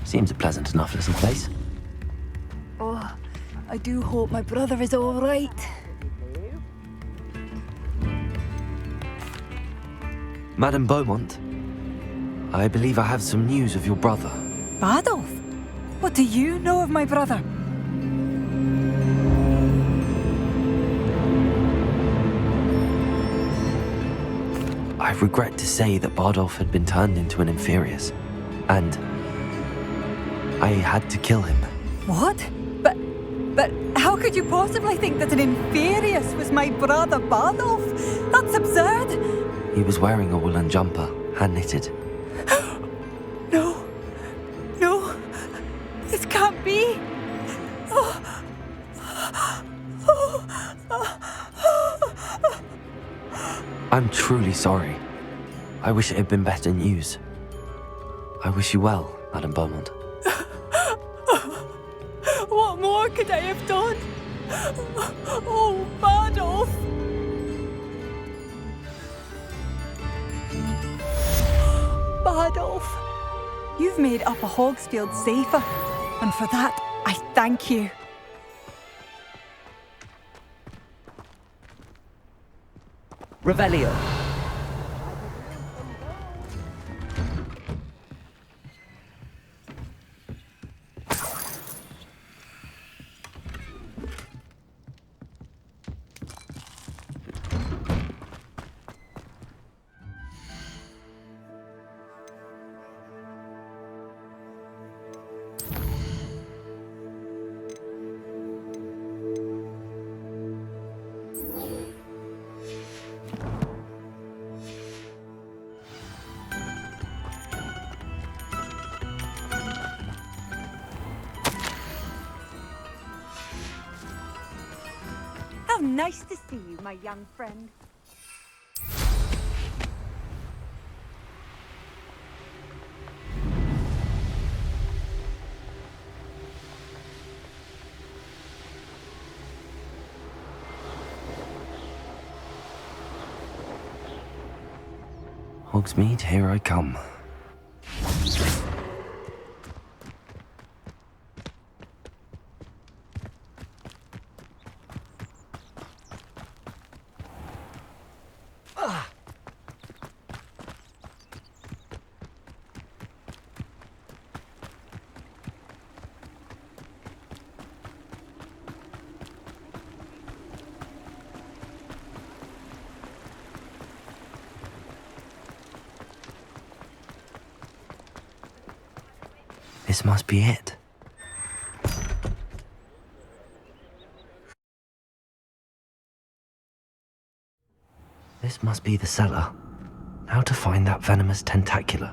Seems a pleasant enough little place. Oh, I do hope my brother is all right. Madame Beaumont, I believe I have some news of your brother. Bardolph? What do you know of my brother? I regret to say that Bardolph had been turned into an Inferius, and I had to kill him. What? But how could you possibly think that an Inferius was my brother Bardolph? That's absurd! He was wearing a woolen jumper, hand-knitted. No. No. This can't be. I'm truly sorry. I wish it had been better news. I wish you well, Madam Beaumont. What more could I have done? Oh, Bardolph! Bardolph, you've made Upper Hogsfield safer, and for that, I thank you. Revelio. How nice to see you, my young friend. Hogsmeade, here I come. This must be it. This must be the cellar. How to find that venomous tentacula?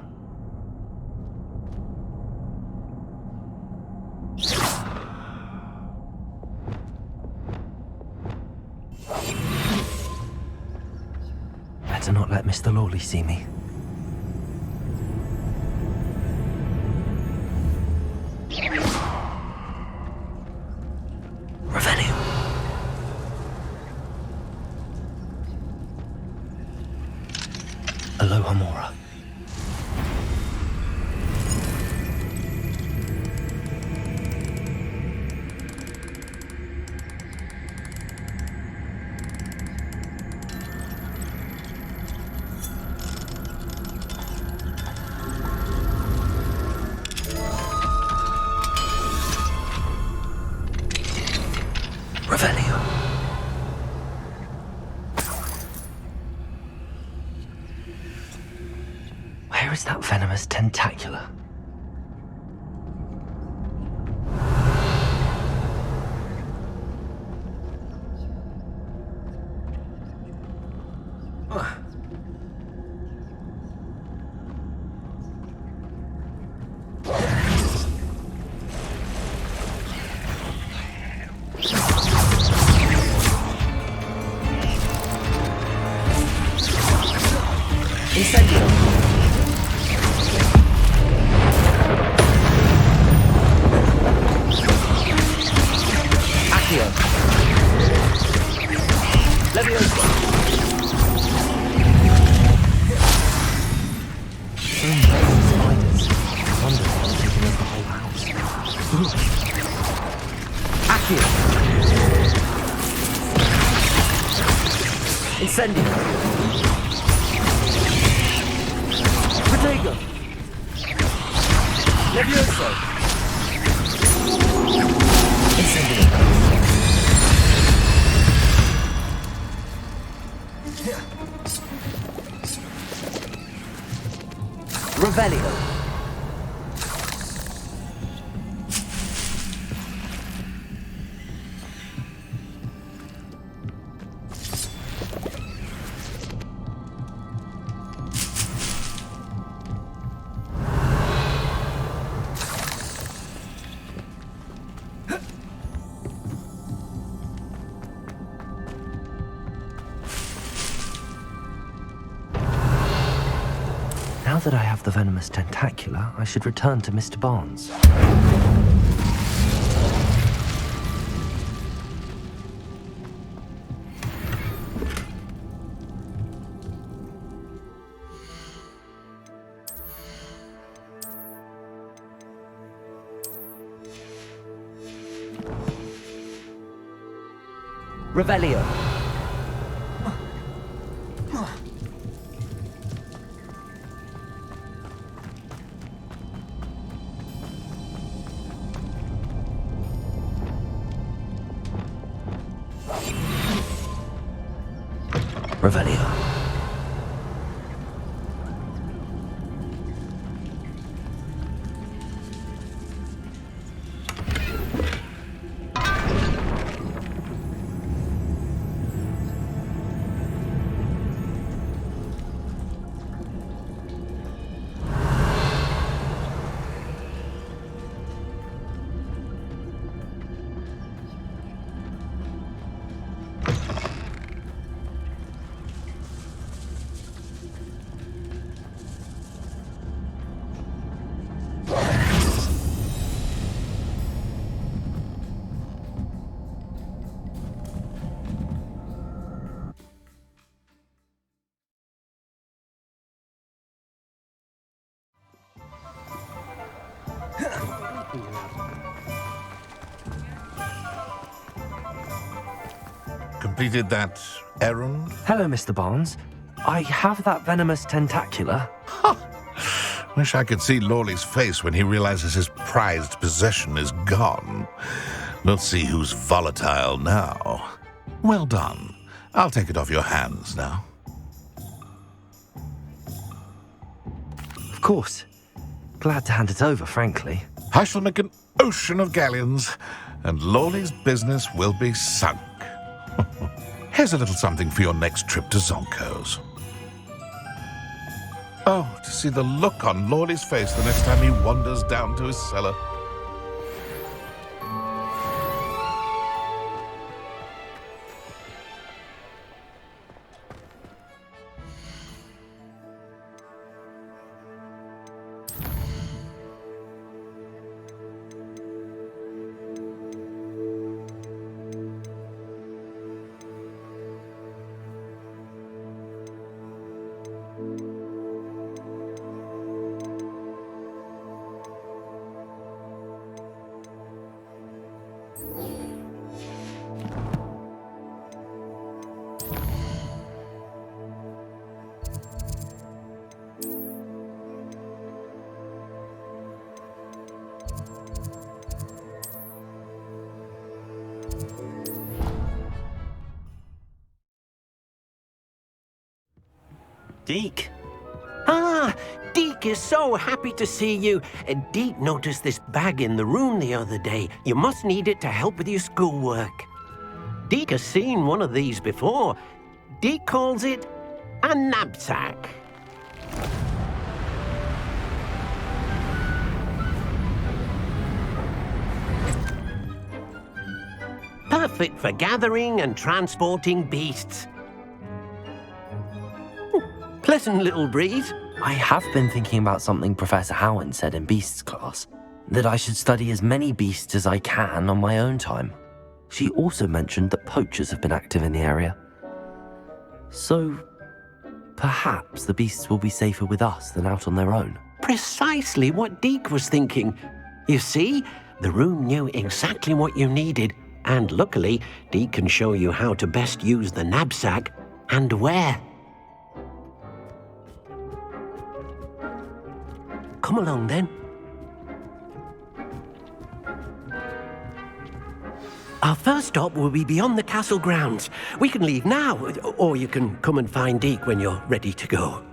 Better not let Mr. Lawley see me. Aloha Mora. Where is that venomous tentacula? Incendio. Protego. Levioso! Revelio. Now that I have the venomous tentacula, I should return to Mr. Barnes. Revelio. Revelio. Completed that errand? Hello, Mr. Barnes. I have that venomous tentacula. Wish I could see Lawley's face when he realizes his prized possession is gone. Let's see who's volatile now. Well done. I'll take it off your hands now. Of course. Glad to hand it over, frankly. I shall make an ocean of galleons, and Lawley's business will be sunk. Here's a little something for your next trip to Zonko's. Oh, to see the look on Lawley's face the next time he wanders down to his cellar. Deke? Ah, Deke is so happy to see you. Deke noticed this bag in the room the other day. You must need it to help with your schoolwork. Deke has seen one of these before. Deke calls it a knapsack. Perfect for gathering and transporting beasts. Pleasant little breeze. I have been thinking about something Professor Howin said in Beasts class, that I should study as many beasts as I can on my own time. She also mentioned that poachers have been active in the area. So, perhaps the beasts will be safer with us than out on their own. Precisely what Deke was thinking. You see, the room knew exactly what you needed, and luckily, Deke can show you how to best use the knapsack and where. Come along then. Our first stop will be beyond the castle grounds. We can leave now, or you can come and find Deke when you're ready to go.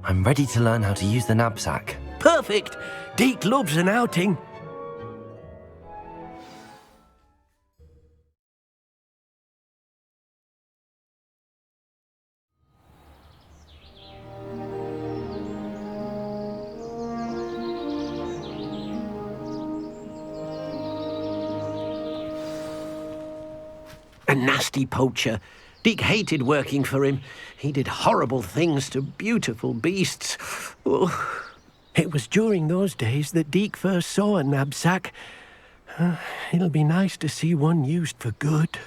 I'm ready to learn how to use the knapsack. Perfect! Deke loves an outing. A nasty poacher. Deke hated working for him. He did horrible things to beautiful beasts. Oh, it was during those days that Deke first saw a knapsack. It'll be nice to see one used for good.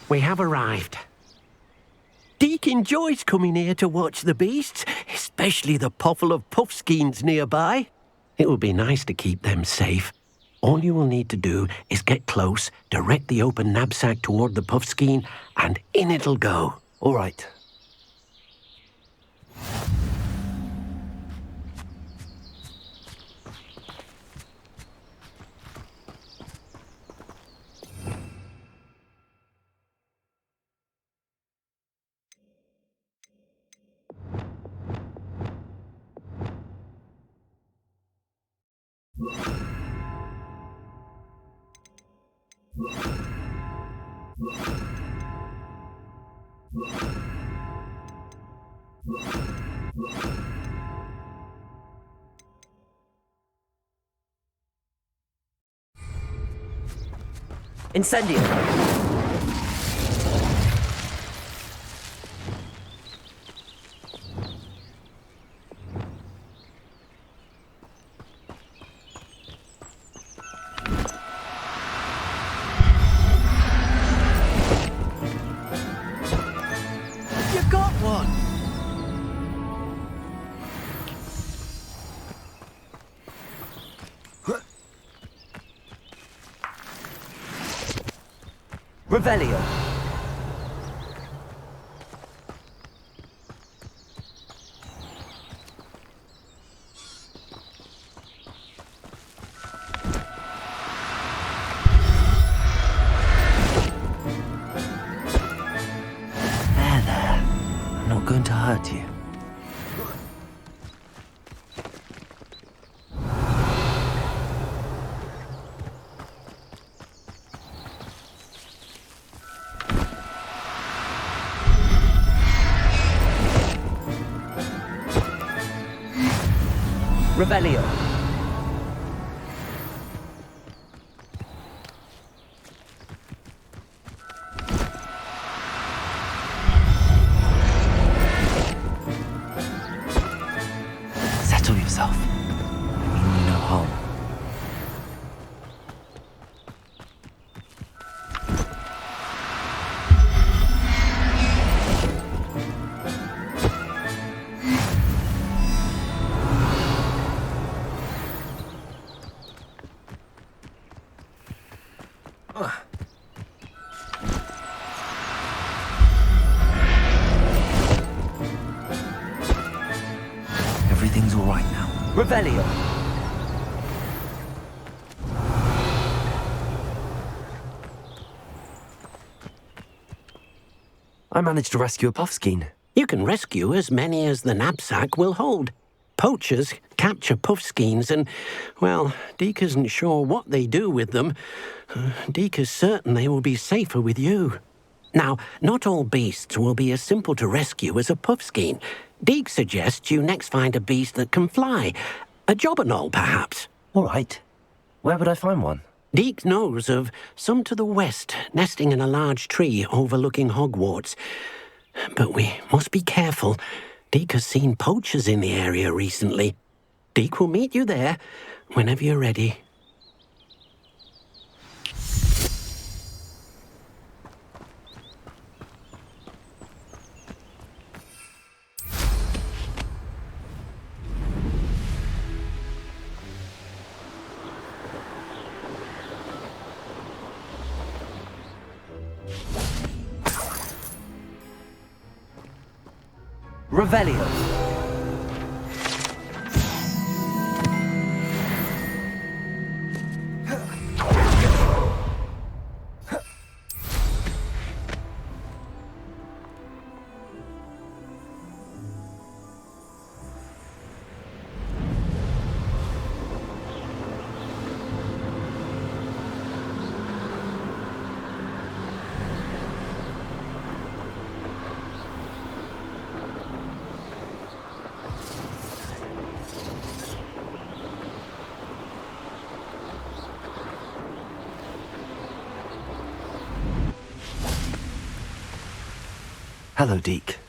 We have arrived. Deke enjoys coming here to watch the beasts, especially the potful of puffskeins nearby. It will be nice to keep them safe. All you will need to do is get close, direct the open knapsack toward the puffskein, and in it'll go. All right. Incendio. You got one! Revelio. There. I'm not going to hurt you. Revelio. Settle yourself. I mean you no harm. Revelio. I managed to rescue a puffskein. You can rescue as many as the knapsack will hold. Poachers capture puffskeins and, well, Deke isn't sure what they do with them. Deke is certain they will be safer with you. Now, not all beasts will be as simple to rescue as a puffskein. Deke suggests you next find a beast that can fly. A jobberknoll, perhaps. All right. Where would I find one? Deke knows of some to the west, nesting in a large tree overlooking Hogwarts. But we must be careful. Deke has seen poachers in the area recently. Deke will meet you there whenever you're ready. Revelio. Hello, Deke.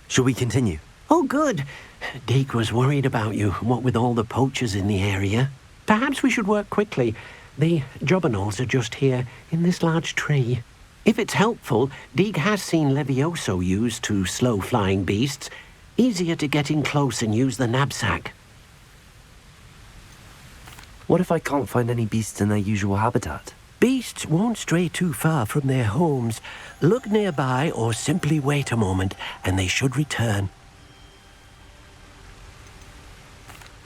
Shall we continue? Oh, good. Deke was worried about you, what with all the poachers in the area. Perhaps we should work quickly. The jobberknolls are just here, in this large tree. If it's helpful, Deke has seen Levioso used to slow flying beasts. Easier to get in close and use the knapsack. What if I can't find any beasts in their usual habitat? Beasts won't stray too far from their homes. Look nearby or simply wait a moment, and they should return.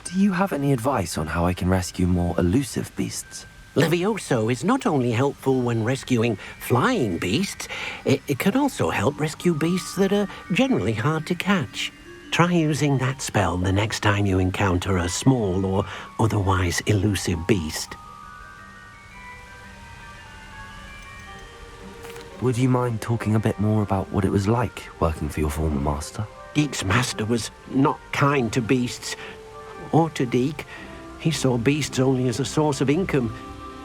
Do you have any advice on how I can rescue more elusive beasts? Levioso is not only helpful when rescuing flying beasts, it can also help rescue beasts that are generally hard to catch. Try using that spell the next time you encounter a small or otherwise elusive beast. Would you mind talking a bit more about what it was like working for your former master? Deke's master was not kind to beasts, or to Deke. He saw beasts only as a source of income,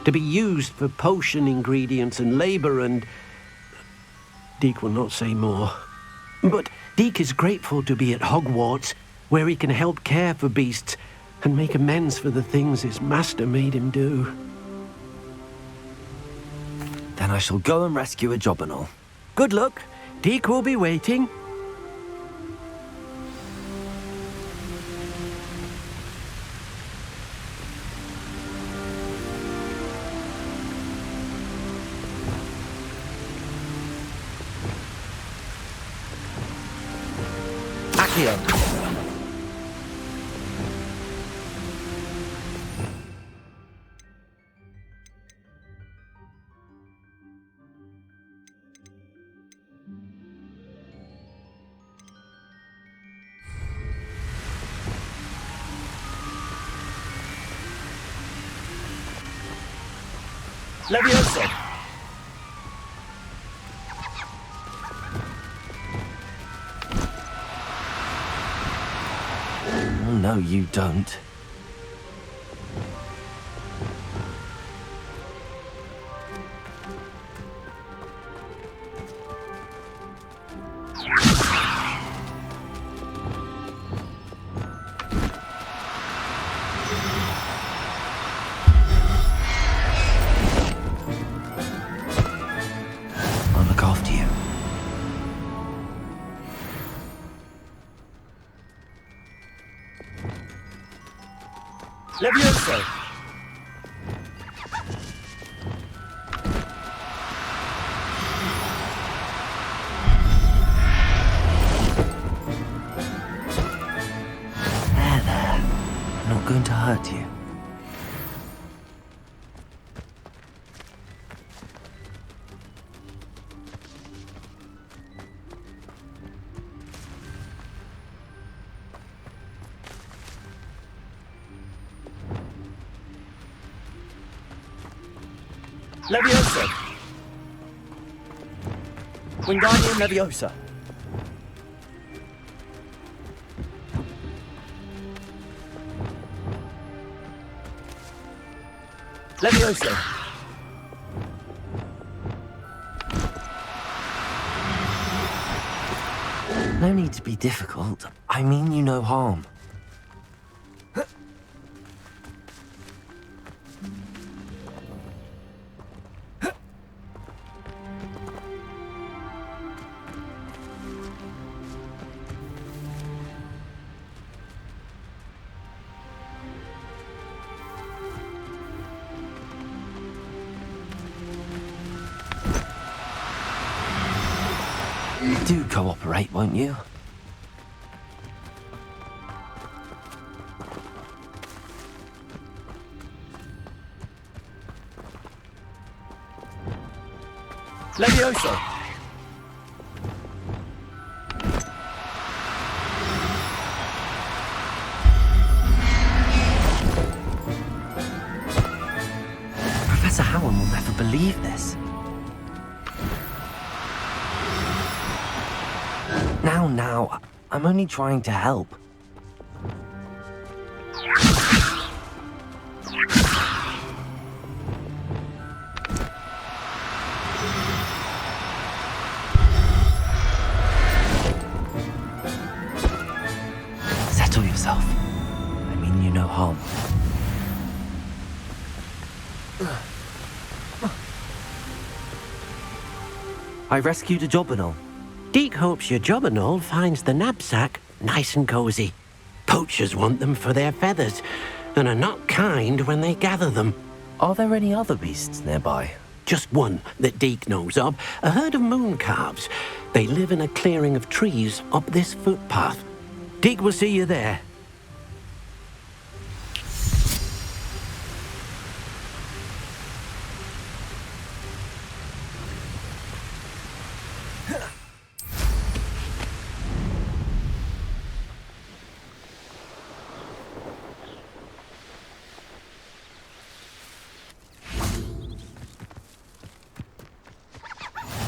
to be used for potion ingredients and labour, and Deke will not say more. But Deke is grateful to be at Hogwarts, where he can help care for beasts and make amends for the things his master made him do. Then I shall go and rescue a jobberknoll. Good luck. Deke will be waiting. Accio. Levioso. Oh, no, you don't. Levioso. There. Not good. going to hurt you. Leviosa! Wingardium Leviosa! Leviosa! No need to be difficult. I mean you no harm. Do cooperate, won't you? Leviosa! Professor Howard will never believe this. Now, I'm only trying to help. Settle yourself. I mean you no harm. I rescued a Jobberknoll. Deek hopes your Jobberknoll finds the knapsack nice and cozy. Poachers want them for their feathers, and are not kind when they gather them. Are there any other beasts nearby? Just one that Deek knows of, a herd of moon calves. They live in a clearing of trees up this footpath. Deek will see you there.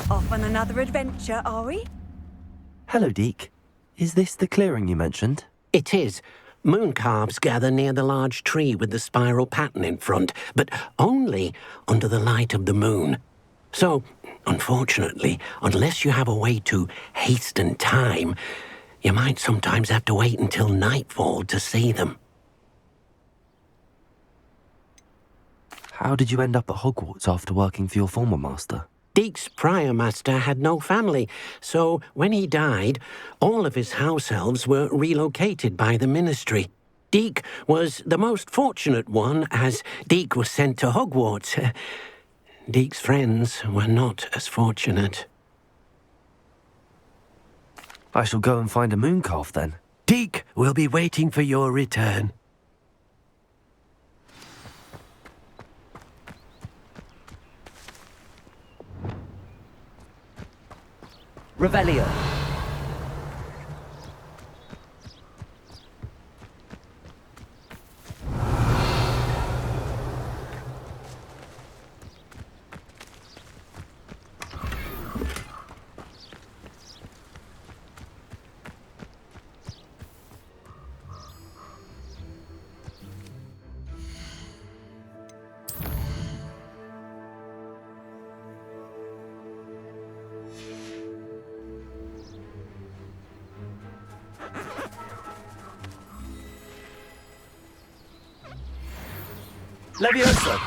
Off on another adventure, are we? Hello, Deek. Is this the clearing you mentioned? It is. Moon calves gather near the large tree with the spiral pattern in front, but only under the light of the moon. So, unfortunately, unless you have a way to hasten time, you might sometimes have to wait until nightfall to see them. How did you end up at Hogwarts after working for your former master? Deek's prior master had no family, so when he died, all of his house elves were relocated by the ministry. Deek was the most fortunate one, as Deek was sent to Hogwarts. Deek's friends were not as fortunate. I shall go and find a moon calf then. Deek will be waiting for your return. Revelio. Leviosa!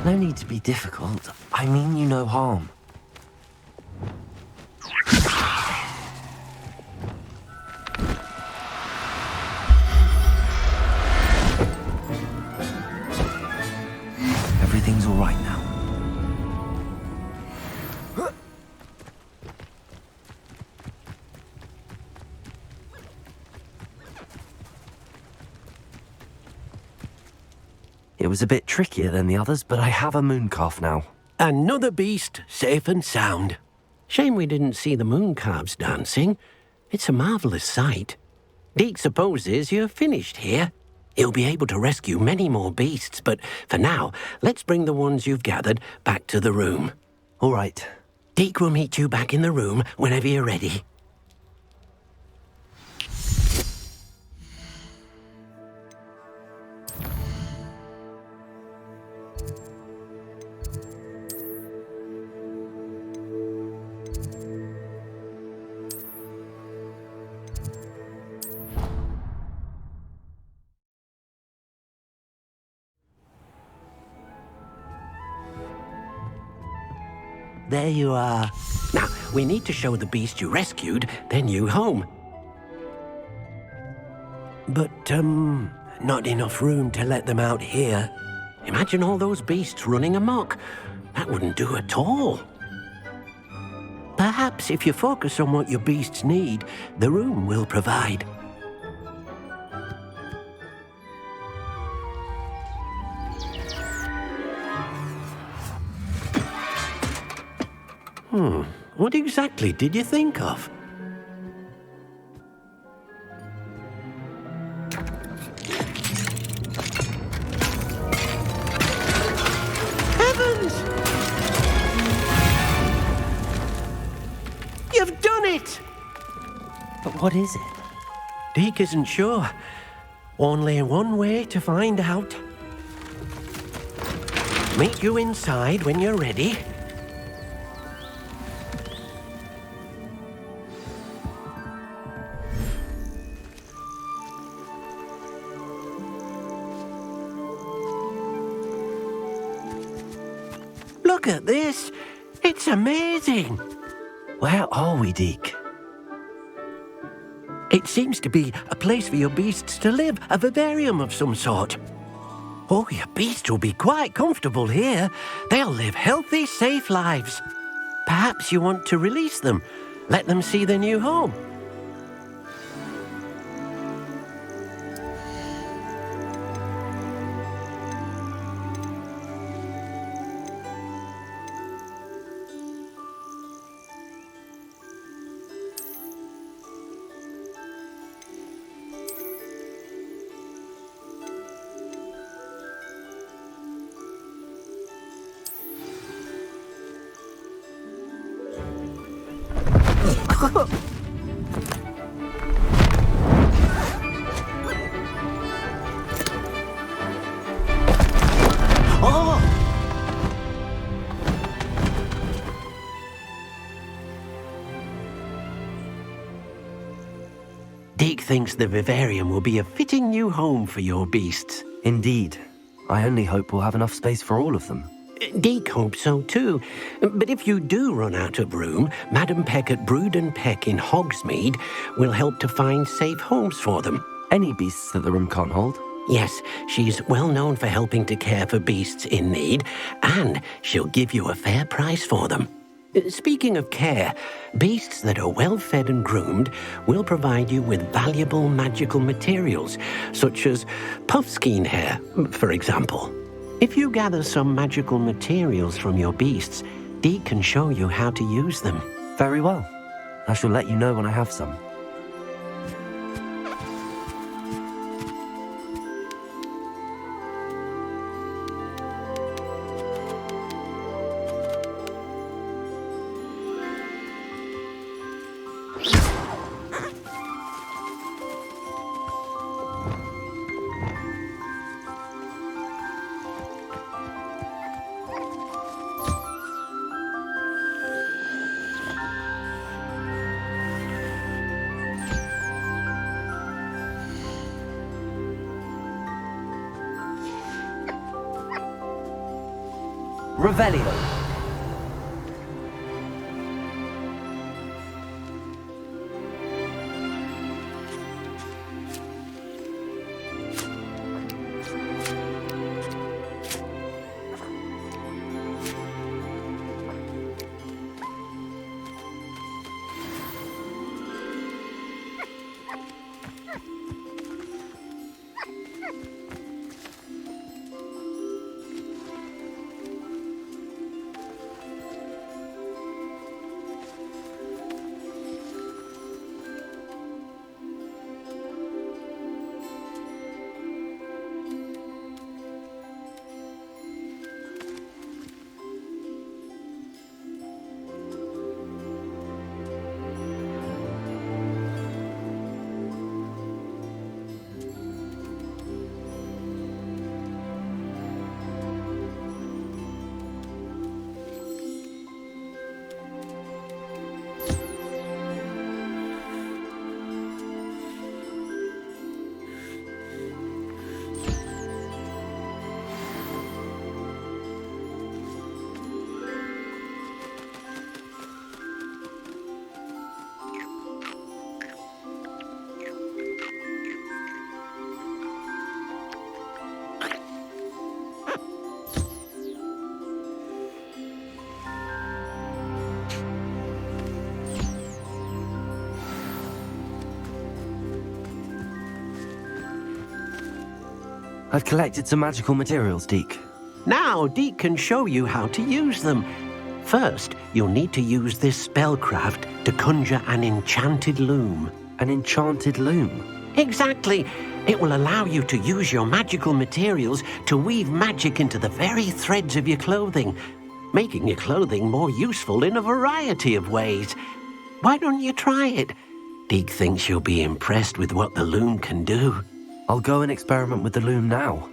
No need to be difficult. I mean you no harm. Everything's all right now. was a bit trickier than the others, but I have a mooncalf now. Another beast, safe and sound. Shame we didn't see the mooncalves dancing. It's a marvellous sight. Deke supposes you're finished here. He'll be able to rescue many more beasts, but for now, let's bring the ones you've gathered back to the room. All right. Deke will meet you back in the room whenever you're ready. There you are. Now, we need to show the beast you rescued their new home. But, not enough room to let them out here. Imagine all those beasts running amok. That wouldn't do at all. Perhaps if you focus on what your beasts need, the room will provide. What exactly did you think of? Heavens! You've done it! But what is it? Deke isn't sure. Only one way to find out. Meet you inside when you're ready. Look at this. It's amazing. Where are we, Deke? It seems to be a place for your beasts to live, a vivarium of some sort. Oh, your beasts will be quite comfortable here. They'll live healthy, safe lives. Perhaps you want to release them, let them see their new home. Deke thinks the vivarium will be a fitting new home for your beasts. Indeed. I only hope we'll have enough space for all of them. Deke hopes so too. But if you do run out of room, Madam Peck at Brood and Peck in Hogsmeade will help to find safe homes for them. Any beasts that the room can't hold? Yes, she's well known for helping to care for beasts in need, and she'll give you a fair price for them. Speaking of care, beasts that are well fed and groomed will provide you with valuable magical materials, such as puffskein hair, for example. If you gather some magical materials from your beasts, Deke can show you how to use them. Very well. I shall let you know when I have some. Revelio. I've collected some magical materials, Deke. Now, Deke can show you how to use them. First, you'll need to use this spellcraft to conjure an enchanted loom. An enchanted loom? Exactly. It will allow you to use your magical materials to weave magic into the very threads of your clothing, making your clothing more useful in a variety of ways. Why don't you try it? Deke thinks you'll be impressed with what the loom can do. I'll go and experiment with the loom now.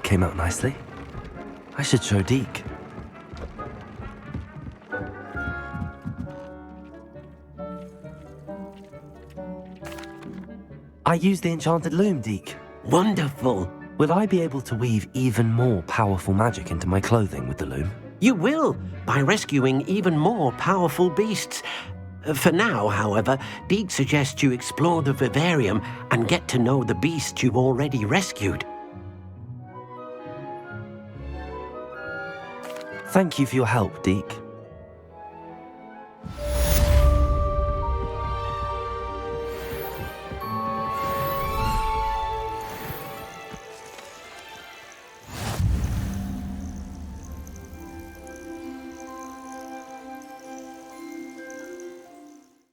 Came out nicely. I should show Deke. I used the enchanted loom, Deke. Wonderful. Will I be able to weave even more powerful magic into my clothing with the loom? You will, by rescuing even more powerful beasts. For now, however, Deke suggests you explore the Vivarium and get to know the beasts you've already rescued. Thank you for your help, Deke.